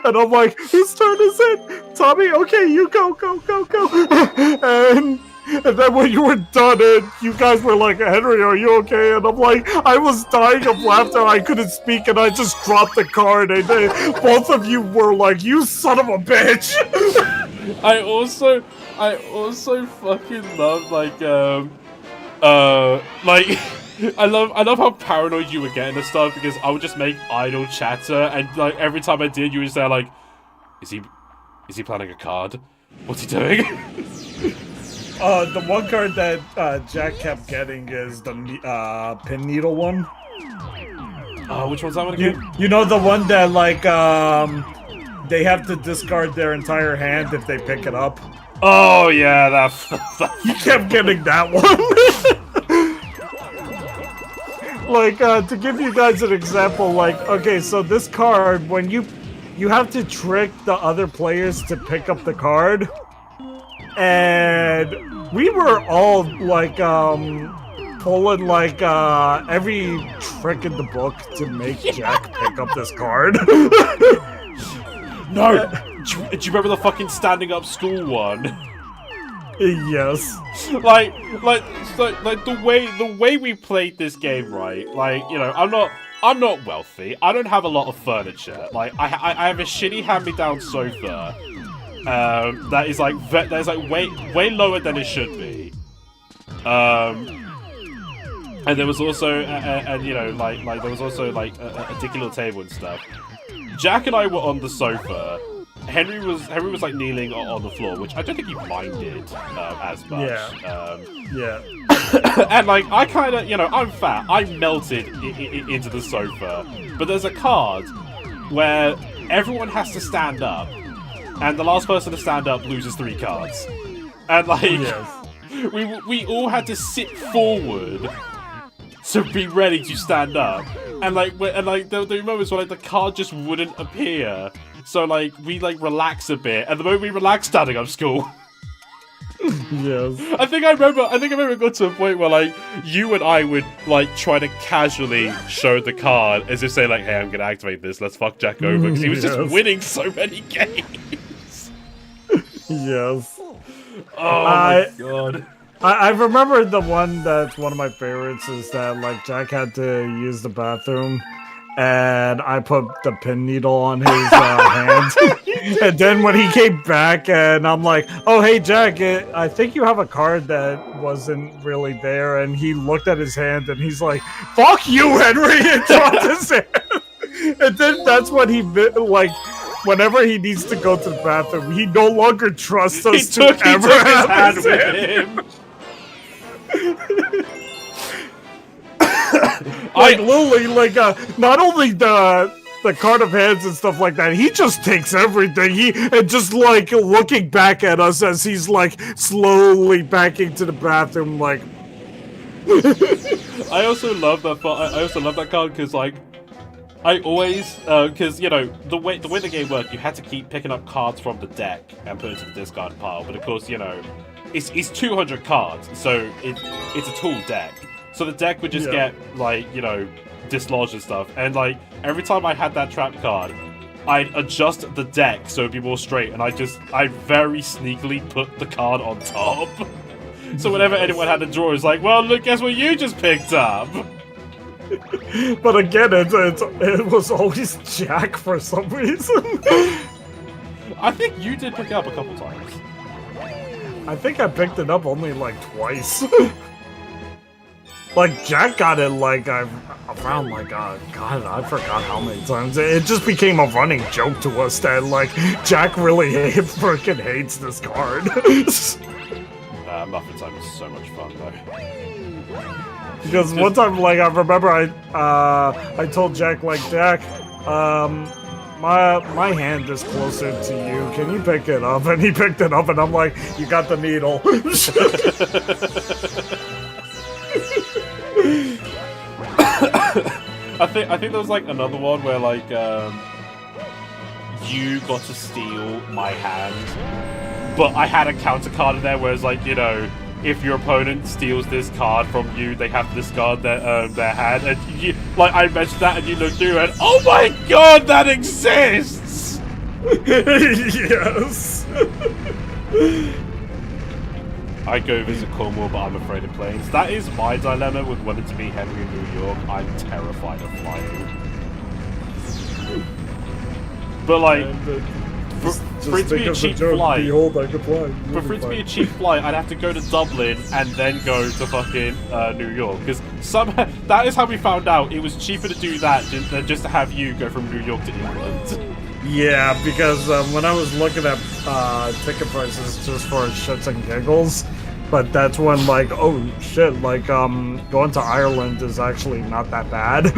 And I'm like, whose turn is it? Tommy, okay, you go. And then when you were done, and you guys were like, Henry, are you okay? And I'm like, I was dying of laughter. I couldn't speak, and I just dropped the card. And both of you were like, you son of a bitch. I also fucking love like I love how paranoid you were getting and stuff, because I would just make idle chatter, and like every time I did, you would say like, is he planning a card? What's he doing? The one card that Jack kept getting is the pin needle one. Which one's that one again? You know the one that like they have to discard their entire hand if they pick it up. Oh yeah, that. He kept getting that one. Like to give you guys an example, like okay, so this card, when you have to trick the other players to pick up the card, and we were all like pulling like every trick in the book to make Jack pick up this card. No! Do you remember the fucking standing up stool one? Yes. like the way we played this game, right? Like, you know, I'm not wealthy. I don't have a lot of furniture. Like, I have a shitty hand-me-down sofa. That is like way lower than it should be. And there was also, and you know, like there was also like a dicky little table and stuff. Jack and I were on the sofa. Henry was like kneeling on the floor, which I don't think he minded as much. Yeah. And like I kind of, you know, I'm fat. I melted into the sofa, but there's a card where everyone has to stand up, and the last person to stand up loses 3 cards. And like, Yes. we all had to sit forward to be ready to stand up, and like there were moments where like the card just wouldn't appear. So like we like relax a bit, and the moment we relax, standing up school. Yes. I think I remember it got to a point where like you and I would like try to casually show the card as if say like, hey, I'm gonna activate this, let's fuck Jack over, because he was just winning so many games. Yes. Oh my god. I remember the one that's one of my favorites is that like Jack had to use the bathroom, and I put the pin needle on his hand. And then when he came back, and I'm like, oh, hey, Jack, I think you have a card that wasn't really there. And he looked at his hand, and he's like, fuck you, Henry, and dropped his hand. And then that's when he, like, whenever he needs to go to the bathroom, he no longer trusts us to ever have his hand with him. Like literally, like not only the card of hands and stuff like that, he just takes everything. And just like looking back at us as he's like slowly backing to the bathroom, like. I also love that card because like I always because you know the way the game worked, you had to keep picking up cards from the deck and put it into the discard pile. But of course, you know, it's 200 cards, so it's a tool deck. So the deck would just get, like, you know, dislodged and stuff. And, like, every time I had that trap card, I'd adjust the deck so it'd be more straight. And I very sneakily put the card on top. So whenever anyone had to draw, it's like, well, look, guess what you just picked up? But again, it was always Jack for some reason. I think you did pick it up a couple times. I think I picked it up only, like, twice. Like, Jack got it, like, around, like, God, I forgot how many times. It just became a running joke to us that, like, Jack really freaking hates this card. Muffin Time was so much fun, though. Because one time, like, I remember I told Jack, like, Jack, my hand is closer to you. Can you pick it up? And he picked it up, and I'm like, you got the needle. I think there was like another one where like you got to steal my hand, but I had a counter card in there where it's like, you know, if your opponent steals this card from you, they have to discard their hand. And you, like, I mentioned that, and you looked through and oh my god, that exists! Yes. I go visit Cornwall, but I'm afraid of planes. That is my dilemma with wanting to be Henry in New York. I'm terrified of flying. But like, for it to be a cheap flight. Behold, I can fly. But for it to be a cheap flight, I'd have to go to Dublin and then go to fucking New York. Because somehow that is how we found out it was cheaper to do that than just to have you go from New York to England. Yeah, because when I was looking at ticket prices just for shits and giggles, but that's when like, oh shit, like going to Ireland is actually not that bad.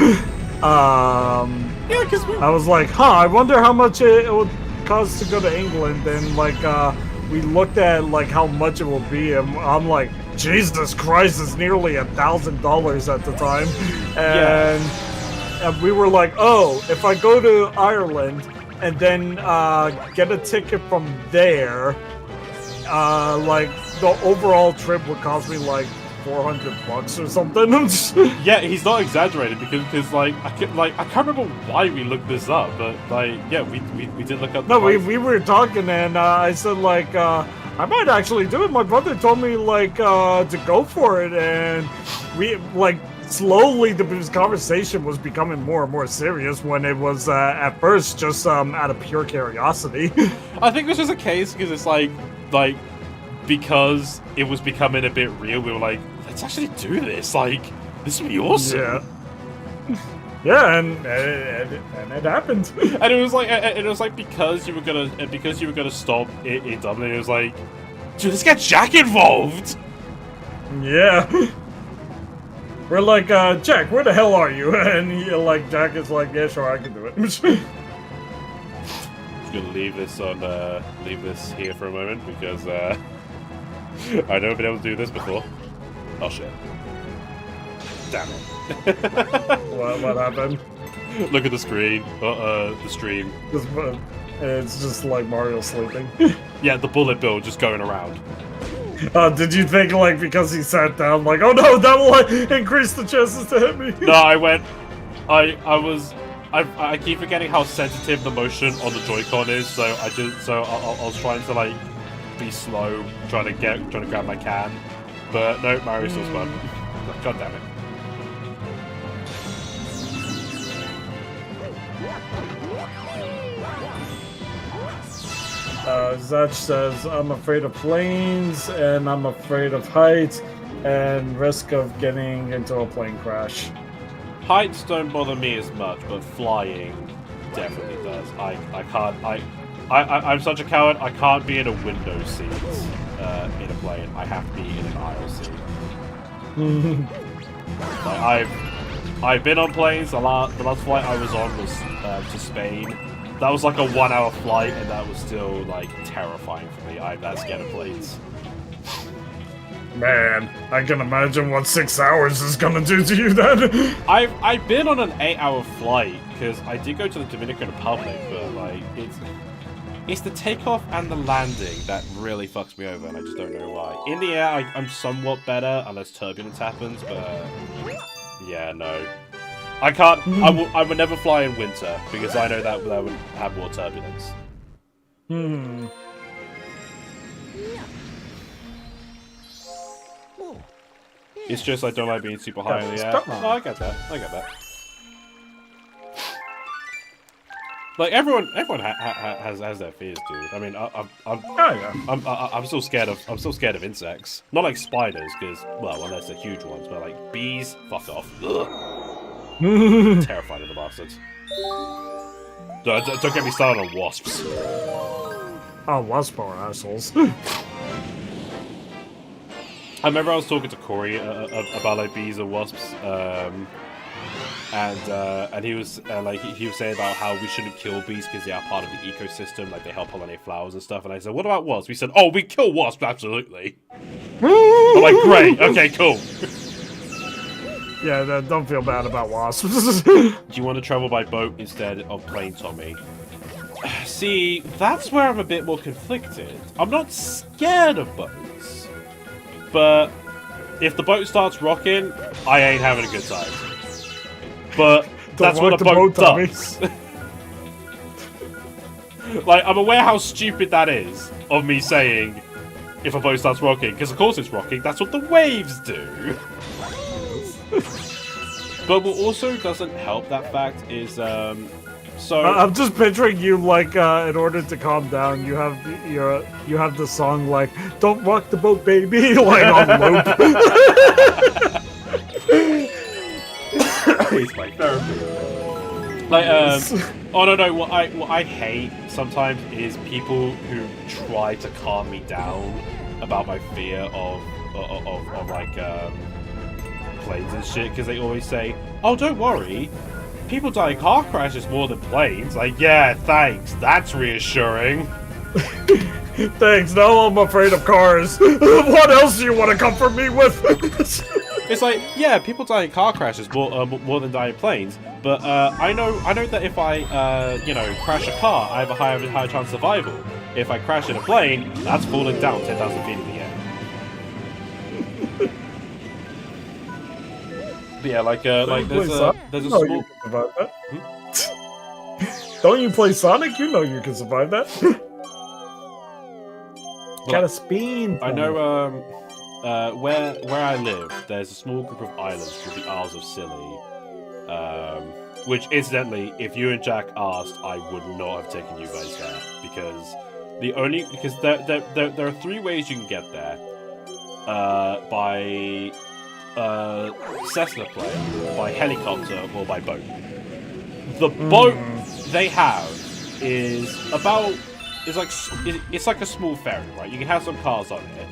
Yeah, because I was like, huh, I wonder how much it would cost to go to England, and like we looked at like how much it will be, and I'm like, Jesus Christ, it's nearly $1,000 at the time, and we were like, oh, if I go to Ireland and then get a ticket from there, like the overall trip would cost me like $400 or something. yeah, he's not exaggerating because like I can't remember why we looked this up, but like yeah, we did look up. No, we were talking, and I said like I might actually do it. My brother told me like to go for it, and we like slowly this conversation was becoming more and more serious when it was at first just out of pure curiosity. I think this was a case because it's like because it was becoming a bit real. We were like, let's actually do this. Like, this would be awesome. Yeah. Yeah, and it happened. And it was like because you were gonna stop in Dublin. It was like, dude, let's get Jack involved. Yeah. We're like, Jack, where the hell are you? And Jack is like, yeah, sure, I can do it. Just gonna leave this here for a moment because I've never been able to do this before. Oh shit! Damn it! What happened? Look at the screen. The stream. It's just like Mario sleeping. Yeah, the bullet bill just going around. Did you think like because he sat down, like, oh no, that will increase the chances to hit me? No, I keep forgetting how sensitive the motion on the Joy-Con is, so I was trying to like be slow, trying to grab my can, but no, Mario's still spun. God damn it. Zach says, I'm afraid of planes, and I'm afraid of heights, and risk of getting into a plane crash. Heights don't bother me as much, but flying definitely does. I'm such a coward, I can't be in a window seat in a plane. I have to be in an aisle seat. Like, I've been on planes. The last flight I was on was to Spain. That was like a 1 hour flight, and that was still like terrifying for me. I'm that scared of planes. Man, I can imagine what 6 hours is gonna do to you then. I've been on an 8-hour flight because I did go to the Dominican Republic, but like it's the takeoff and the landing that really fucks me over, and I just don't know why. In the air, I'm somewhat better unless turbulence happens, but yeah, no. I can't. I would never fly in winter because I know that would have more turbulence. It's just I don't like being super high in the air. Oh, I get that. Like everyone has their fears, dude. I mean, I'm still scared of insects. Not like spiders, because well, unless they're huge ones, but like bees, fuck off. Terrified of the bastards. Don't get me started on wasps. Oh, wasps are assholes. I remember I was talking to Corey about like bees and wasps, and he was he was saying about how we shouldn't kill bees because they are part of the ecosystem, like they help pollinate flowers and stuff. And I said, what about wasps? We said, oh, we kill wasps, absolutely. I'm like, great, okay, cool. Yeah, don't feel bad about wasps. Do you want to travel by boat instead of plane, Tommy? See, that's where I'm a bit more conflicted. I'm not scared of boats, but if the boat starts rocking, I ain't having a good time. But that's what a boat does. Like, I'm aware how stupid that is of me saying if a boat starts rocking, because of course it's rocking, that's what the waves do. But what also doesn't help that fact is So I'm just picturing you like in order to calm down, you have the song like "Don't Rock the Boat, Baby" like on loop. it's my therapy. Like oh no, what I hate sometimes is people who try to calm me down about my fear of like planes and shit, because they always say, "Oh, don't worry, people die in car crashes more than planes." Like, yeah, thanks, that's reassuring. Thanks. Now I'm afraid of cars. What else do you want to comfort me with? It's like, yeah, people die in car crashes more than die in planes, but I know that if I crash a car, I have a higher chance of survival. If I crash in a plane, that's falling down 10,000 feet in the air. But yeah, like there's a small. Survive that. Don't you play Sonic? You know you can survive that. Gotta spin. I know where I live, there's a small group of islands called the Isles of Scilly. Which, incidentally, if you and Jack asked, I would not have taken you guys there, because there are 3 ways you can get there. By Cessna plane, by helicopter, or by boat. The boat they have is it's like a small ferry, right? You can have some cars on it,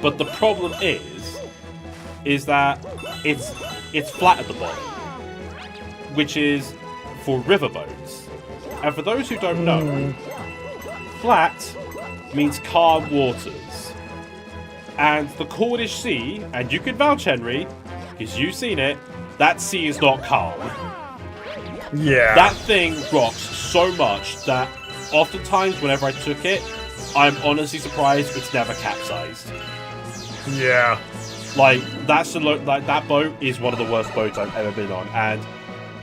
but the problem is that it's flat at the bottom, which is for riverboats. And for those who don't know, flat means calm waters. And the Cornish Sea, and you can vouch, Henry, because you've seen it, that sea is not calm. Yeah. That thing rocks so much that oftentimes whenever I took it, I'm honestly surprised it's never capsized. Yeah. Like, that boat is one of the worst boats I've ever been on. And,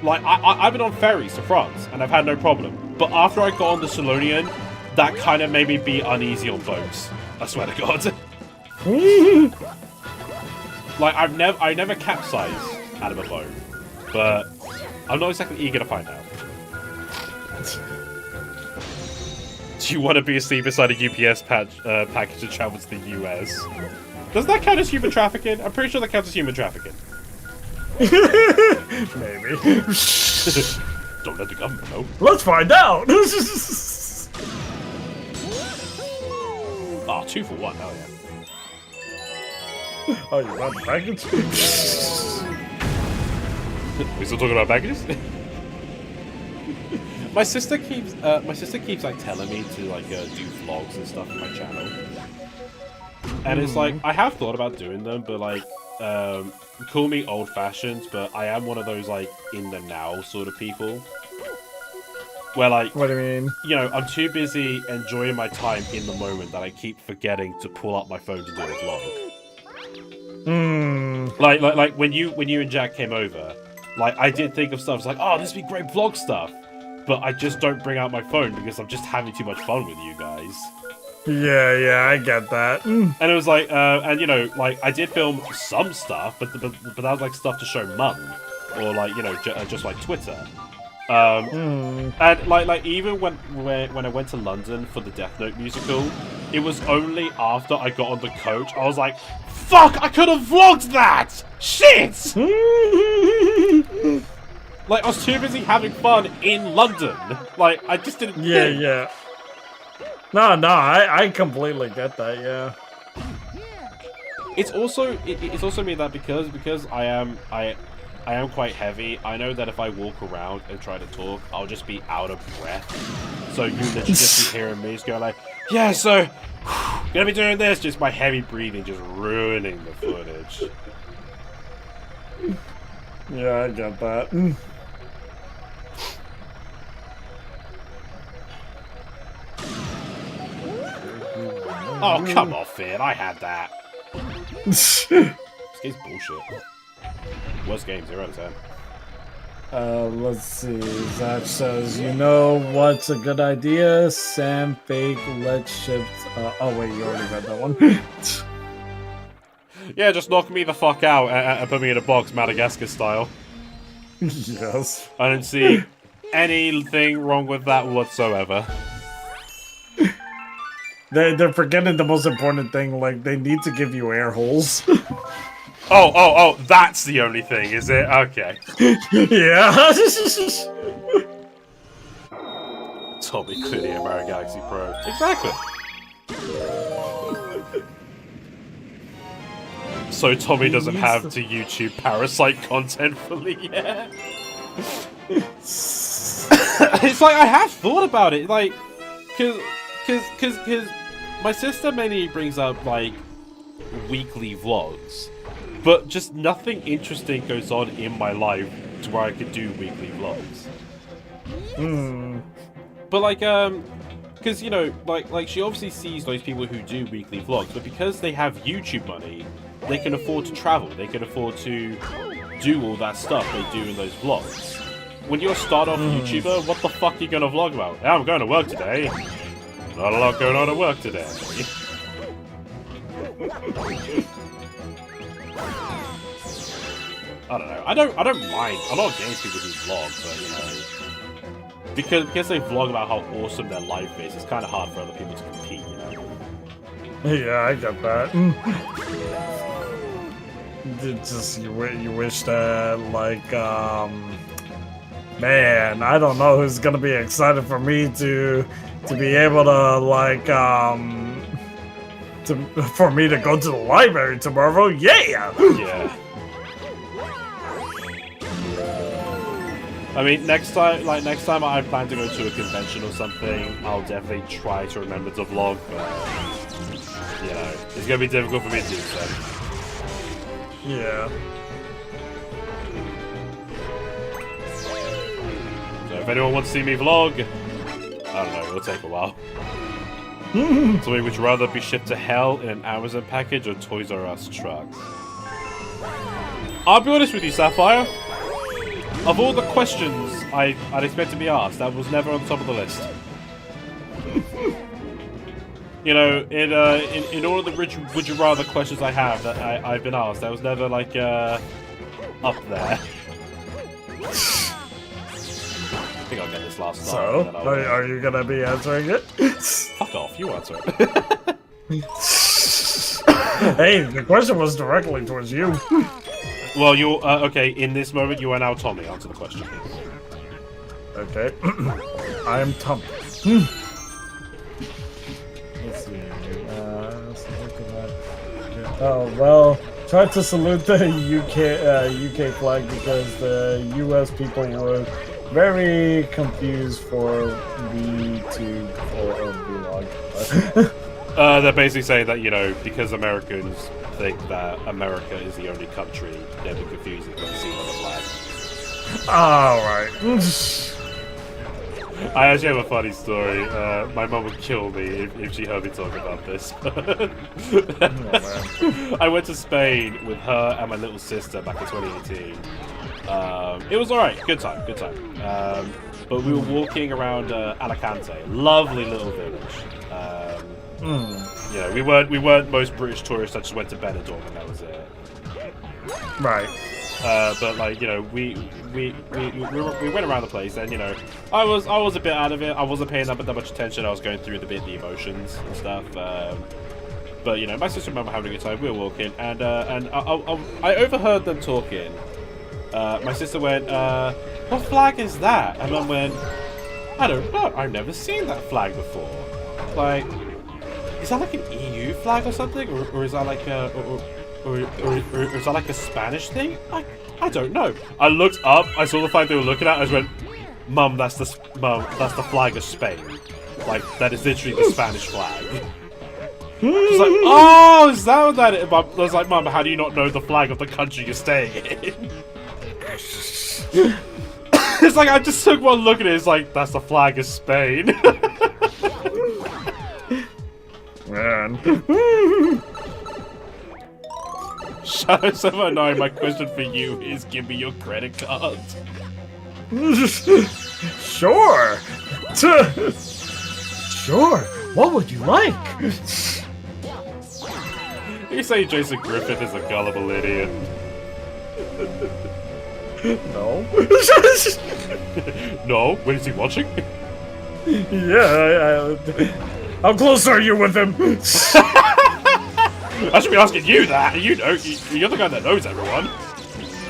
like, I've been on ferries to France, and I've had no problem. But after I got on the Solonian, that kind of made me be uneasy on boats. I swear to God. Like, I never capsized out of a boat, but I'm not exactly eager to find out. Do you want to be asleep inside a UPS package and travel to the US? Does that count as human trafficking? I'm pretty sure that counts as human trafficking. Maybe. Don't let the government know. Let's find out. Ah, 2 for 1, hell yeah. Oh, you want the package? We still talking about packages? My sister keeps like telling me to like do vlogs and stuff on my channel, and it's like I have thought about doing them, but like call me old-fashioned, but I am one of those like in the now sort of people. Where like, what do you mean? You know, I'm too busy enjoying my time in the moment that I keep forgetting to pull up my phone to do a vlog. Like when you and Jack came over, like I did think of stuff like, oh, this would be great vlog stuff, but I just don't bring out my phone because I'm just having too much fun with you guys. Yeah, I get that. And it was like, and you know, like I did film some stuff, but that was like stuff to show Mum, or like you know, just like Twitter. And like even when I went to London for the Death Note musical, it was only after I got on the coach I was like, fuck, I could have vlogged that! Shit! Like, I was too busy having fun in London. Like, I just didn't think. Yeah. No, I completely get that, yeah. It's also me that because I am quite heavy, I know that if I walk around and try to talk, I'll just be out of breath. So you literally just be hearing me just go like, yeah, so gonna be doing this, just my heavy breathing just ruining the footage. Yeah, I get that. Oh, come off it, I had that. This game's bullshit. Worst game, 0 out of 10. Let's see. Zach says, you know what's a good idea? Sam fake let ships. Oh wait, you already read that one. Yeah, just knock me the fuck out and put me in a box, Madagascar style. Yes. I don't see anything wrong with that whatsoever. They're forgetting the most important thing. Like they need to give you air holes. Oh, that's the only thing, is it? Okay. Yeah. Tommy clearly a Mario Galaxy Pro. Exactly. So Tommy doesn't have to YouTube Parasite content fully yet. It's like I have thought about it, like, cause my sister mainly brings up like weekly vlogs, but just nothing interesting goes on in my life to where I could do weekly vlogs. But like, because you know, like she obviously sees those people who do weekly vlogs, but because they have YouTube money, they can afford to travel. They can afford to do all that stuff they do in those vlogs. When you're a start-off YouTuber, what the fuck are you gonna vlog about? Yeah, I'm going to work today. Not a lot going on at work today. I don't know. I don't mind. A lot of games people who vlog, but you know, because they vlog about how awesome their life is, it's kind of hard for other people to compete. You know. Yeah, I get that. Just you wish that like man, I don't know who's gonna be excited for me to be able to like for me to go to the library tomorrow. Yeah. Yeah. I mean, next time I plan to go to a convention or something, I'll definitely try to remember to vlog, but you know, it's gonna be difficult for me to do so. Yeah. So if anyone wants to see me vlog, I don't know, it'll take a while. So would you rather be shipped to hell in an Amazon package or Toys R Us truck? I'll be honest with you, Sapphire. Of all the questions I'd expect to be asked, that was never on the top of the list. You know, in all of the would you rather questions I have that I've been asked, that was never like up there. I think I'll get this last time. So, are you gonna be answering it? Fuck off, you answer it. Hey, the question was directly towards you. Well, you okay? In this moment, you are now Tommy. Answer the question. Okay. I am Tommy. Let's see. Oh well. Try to salute the UK flag because the US people were very confused for the tube or vlog. They're basically saying that, you know, because Americans think that America is the only country, they're a bit confused when they see another flag. Alright. I actually have a funny story. My mum would kill me if she heard me talk about this. I went to Spain with her and my little sister back in 2018. It was alright, good time. But we were walking around Alicante, lovely little village. You know, we weren't most British tourists that just went to Benidorm and that was it. Right. But like, you know, we went around the place and, you know, I was a bit out of it. I wasn't paying that much attention. I was going through the emotions and stuff. But you know, my sister and mum were having a good time. We were walking and I overheard them talking. My sister went, "What flag is that?" And mum went, "I don't know. I've never seen that flag before. Like, is that like an EU flag or something, or is that like a or is that like a Spanish thing? I don't know." I looked up. I saw the flag they were looking at. I just went, "Mum, that's the flag of Spain. Like, that is literally the Spanish flag." She's like, "Oh, is that what that is?" I was like, "Mum, how do you not know the flag of the country you're staying in?" It's like I just took one look at it. It's like, that's the flag of Spain. Man. Shadow 709, my question for you is, give me your credit card. Sure. Sure. What would you like? You say Jason Griffith is a gullible idiot. No. No? When is he watching? Yeah, how close are you with him? I should be asking you that. You know, you're the guy that knows everyone.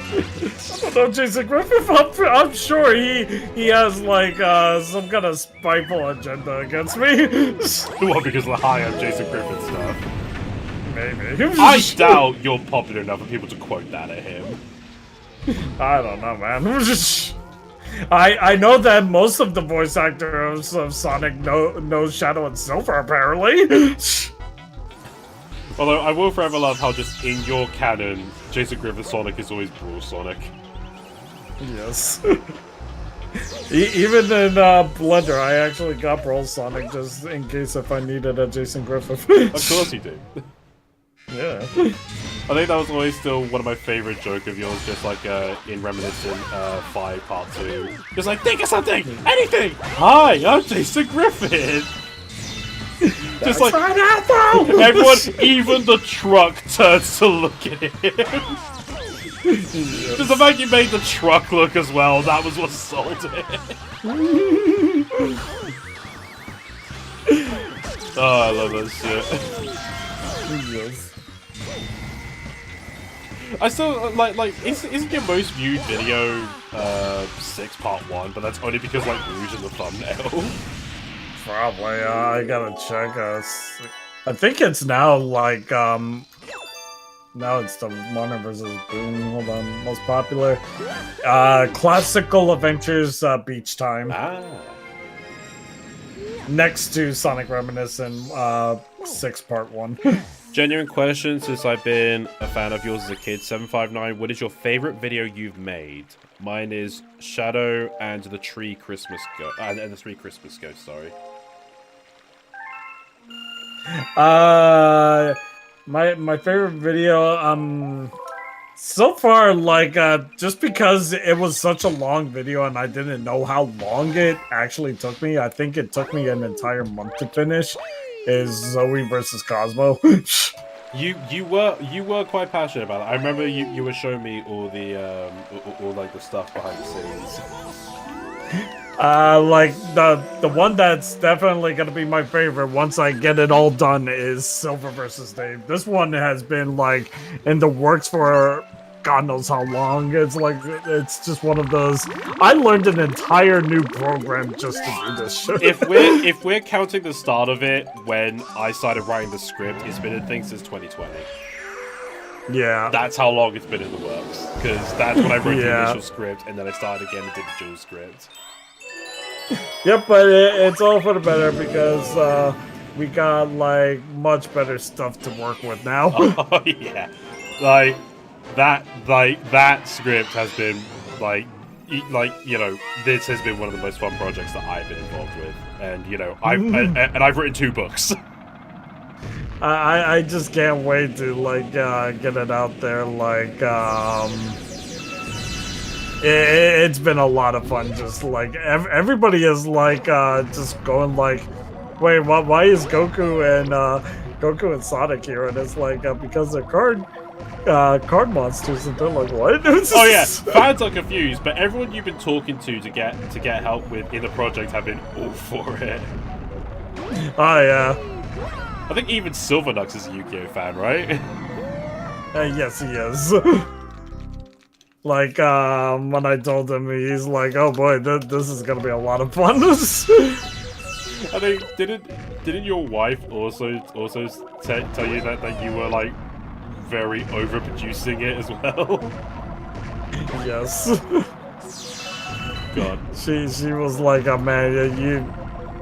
I don't know, Jason Griffith. I'm sure he has like some kind of spiteful agenda against me. What, because of the high on Jason Griffith stuff? Maybe. I doubt you're popular enough for people to quote that at him. I don't know, man. I know that most of the voice actors of Sonic know Shadow and Silver, apparently. Although I will forever love how just in your canon, Jason Griffith Sonic is always Brawl Sonic. Yes. Even in Blender, I actually got Brawl Sonic just in case if I needed a Jason Griffith. Of course you do. Yeah. I think that was always still one of my favorite jokes of yours, just like in Reminiscent 5 Part 2. Just like, think of something! Anything! Hi, I'm Jason Griffith! Just like, everyone, even the truck turns to look at him. Yes. Just the fact you made the truck look as well, that was what sold it. Oh, I love that shit. Yes. I still, like, isn't your most viewed video 6 Part 1, but that's only because, like, Rouge in the thumbnail? Probably, I gotta check I think it's now, like, now it's the Warner vs. Boom, hold on, most popular. Classical Adventures Beach Time. Ah. Next to Sonic Reminiscent 6 Part 1. Genuine question, since I've been a fan of yours as a kid, 759, what is your favorite video you've made? Mine is Shadow and the Tree Christmas Ghost, and the Three Christmas Ghosts, sorry. My favorite video, so far, like, just because it was such a long video and I didn't know how long it actually took me, I think it took me an entire month to finish, is Zoe versus Cosmo. You were quite passionate about it. I remember you were showing me all the all like the stuff behind the scenes. Like the one that's definitely gonna be my favorite once I get it all done is Silver versus Dave. This one has been like in the works for God knows how long. It's like, it's just one of those. I learned an entire new program just to do this shit. If we're counting the start of it when I started writing the script, it's been in things since 2020. Yeah. That's how long it's been in the works. Because that's when I wrote the initial script, and then I started again and did the dual script. Yep, but it's all for the better because we got like much better stuff to work with now. Oh yeah, like that script has been like you know, this has been one of the most fun projects that I've been involved with, and you know I've written 2 books. I just can't wait to like get it out there. Like it's been a lot of fun. Just like everybody is like just going like, wait, why is Goku and Sonic here? And it's like because they're card monsters, and they're like, what? Oh yeah, fans are confused, but everyone you've been talking to get help with in the project have been all for it. Oh yeah. I think even Silvernux is a Yu-Gi-Oh fan, right? Yes, he is. Like, when I told him, he's like, oh boy, this is gonna be a lot of fun. I think, didn't your wife also tell you that you were, like, very overproducing it as well? Yes. God. She was like, oh man, you...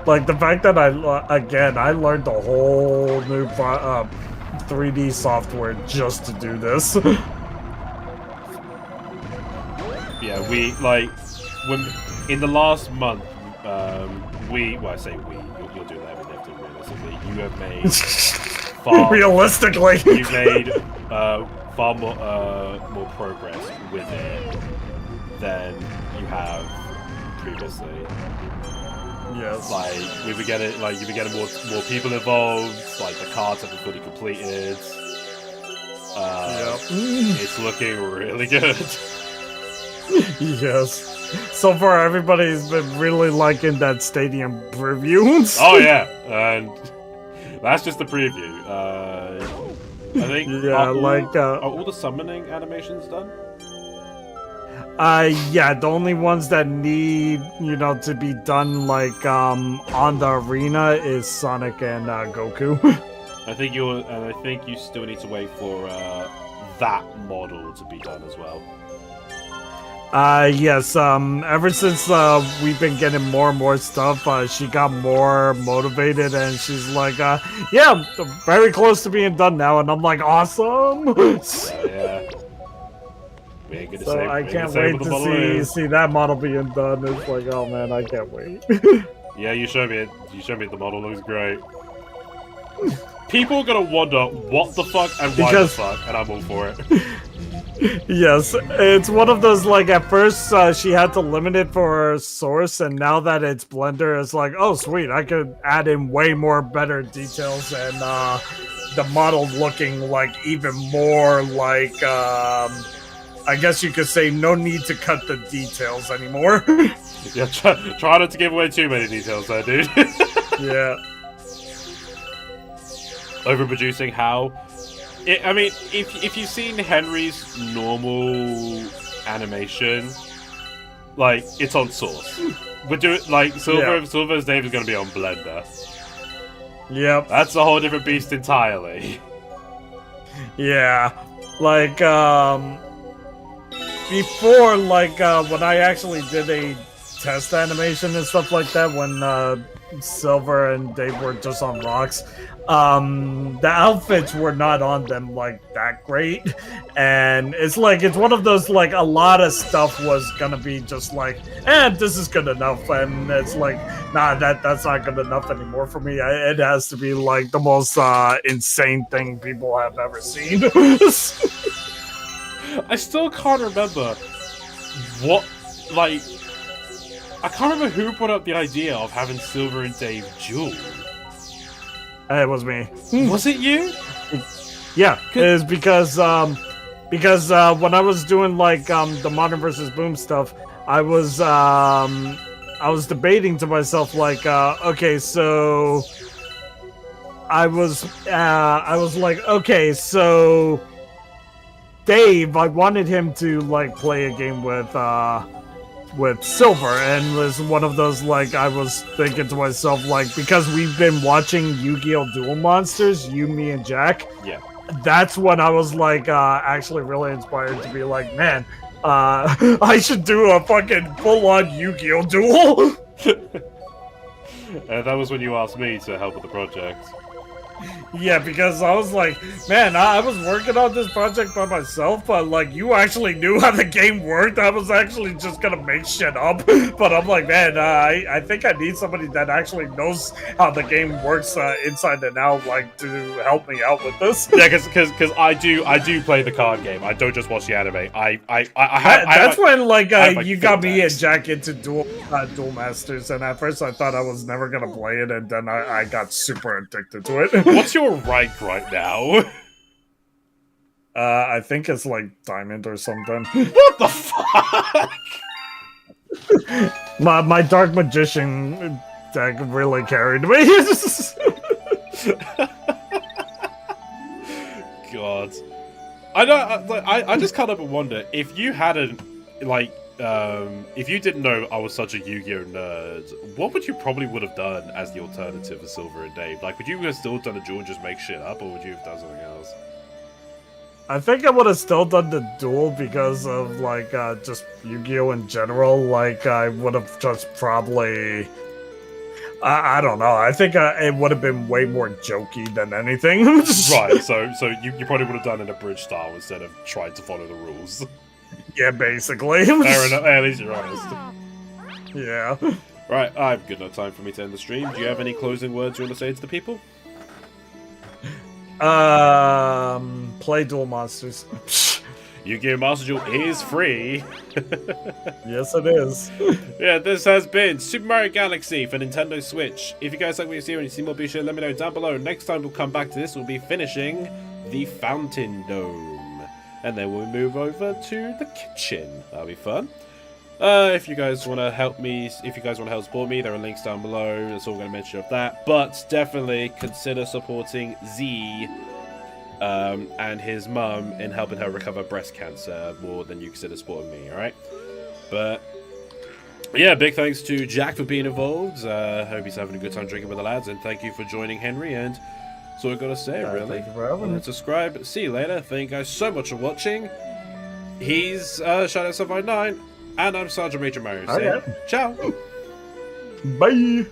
Like, the fact that I learned a whole new 3D software just to do this. Yeah, we, like, when, in the last month, well, I say we, you're doing that with Nifty, realistically, you have made far... Realistically! You've made, far more progress with it than you have previously. Yes. Like, you've been getting more people involved, like, the cards have been fully completed. Yep. It's looking really good. Yes. So far, everybody's been really liking that stadium preview. Oh yeah, and that's just the preview. I think Yeah, are all the summoning animations done? Yeah, the only ones that need, to be done, on the arena is Sonic and Goku. I think you still need to wait for that model to be done as well. Yes, ever since, we've been getting more and more stuff, she got more motivated, and she's like, yeah, I'm very close to being done now, and I'm like, awesome! Yeah. We ain't gonna So say, I we ain't can't gonna say wait what the to model is. see that model being done. It's like, oh man, I can't wait. Yeah, you showed me it. You showed me the model looks great. People are gonna wonder what the fuck and why the fuck, and I'm all for it. Yes, it's one of those, at first she had to limit it for source, and now that it's Blender, it's like, oh sweet, I could add in way more better details, and the model looking even more I guess you could say no need to cut the details anymore. Yeah, try not to give away too many details there, dude. Yeah. Overproducing how? I mean, if you've seen Henry's normal animation, it's on Source. We're doing, Silver's Dave is going to be on Blender. Yep. That's a whole different beast entirely. Yeah. Before, when I actually did a test animation and stuff like that, when Silver and Dave were just on rocks, the outfits were not on them that great, and it's one of those a lot of stuff was gonna be just this is good enough, and it's nah, that's not good enough anymore for me. It has to be the most insane thing people have ever seen. I still can't remember what, I can't remember who brought up the idea of having Silver and Dave duel. It was me. Was it you? Yeah, it's because when I was doing the Modern versus Boom stuff, I was debating to myself okay, so I was like, okay, so Dave, I wanted him to play a game with Silver, and was one of those I was thinking to myself because we've been watching Yu-Gi-Oh! Duel Monsters, you, me, and Jack. Yeah. That's when I was actually really inspired to be man, I should do a fucking full-on Yu-Gi-Oh! Duel. That was when you asked me to help with the project. Yeah, because I was man, I was working on this project by myself, but you actually knew how the game worked. I was actually just gonna make shit up, but I'm man, I think I need somebody that actually knows how the game works inside and out, to help me out with this. Yeah, because I do play the card game. I don't just watch the anime. That's when you got me and Jack into Duel Masters, and at first I thought I was never gonna play it, and then I got super addicted to it. What's your rank right now? I think it's Diamond or something. What the fuck? My Dark Magician deck really carried me. God. I just can't ever wonder if you hadn't if you didn't know I was such a Yu-Gi-Oh nerd, what would you have done as the alternative for Silver and Dave? Would you have still done a duel and just make shit up, or would you have done something else? I think I would have still done the duel because of just Yu-Gi-Oh in general. I would have just probably, I don't know. I think it would have been way more jokey than anything. Right. So you probably would have done it in a bridge style instead of trying to follow the rules. Yeah, basically. Fair enough. At least you're honest. Yeah. Right, I've got no time for me to end the stream. Do you have any closing words you want to say to the people? Play Duel Monsters. Yu-Gi-Oh! Master Duel is free. Yes, it is. Yeah, this has been Super Mario Galaxy for Nintendo Switch. If you guys like what you see and you see more, be sure to let me know down below. Next time we'll come back to this, we'll be finishing the Fountain Dome. and then we'll move over to the kitchen. That'll be fun. If you guys want to help me, if you guys want to help support me, there are links down below. That's all I'm going to mention of that. But definitely consider supporting Z and his mum in helping her recover breast cancer more than you consider supporting me, alright? But yeah, big thanks to Jack for being involved. Hope he's having a good time drinking with the lads, and thank you for joining, Henry. And that's all I've got to say, really. Thank you for having me. Subscribe. See you later. Thank you guys so much for watching. He's Shadow759, and I'm Sergeant Major Mario. Okay. Ciao. Bye.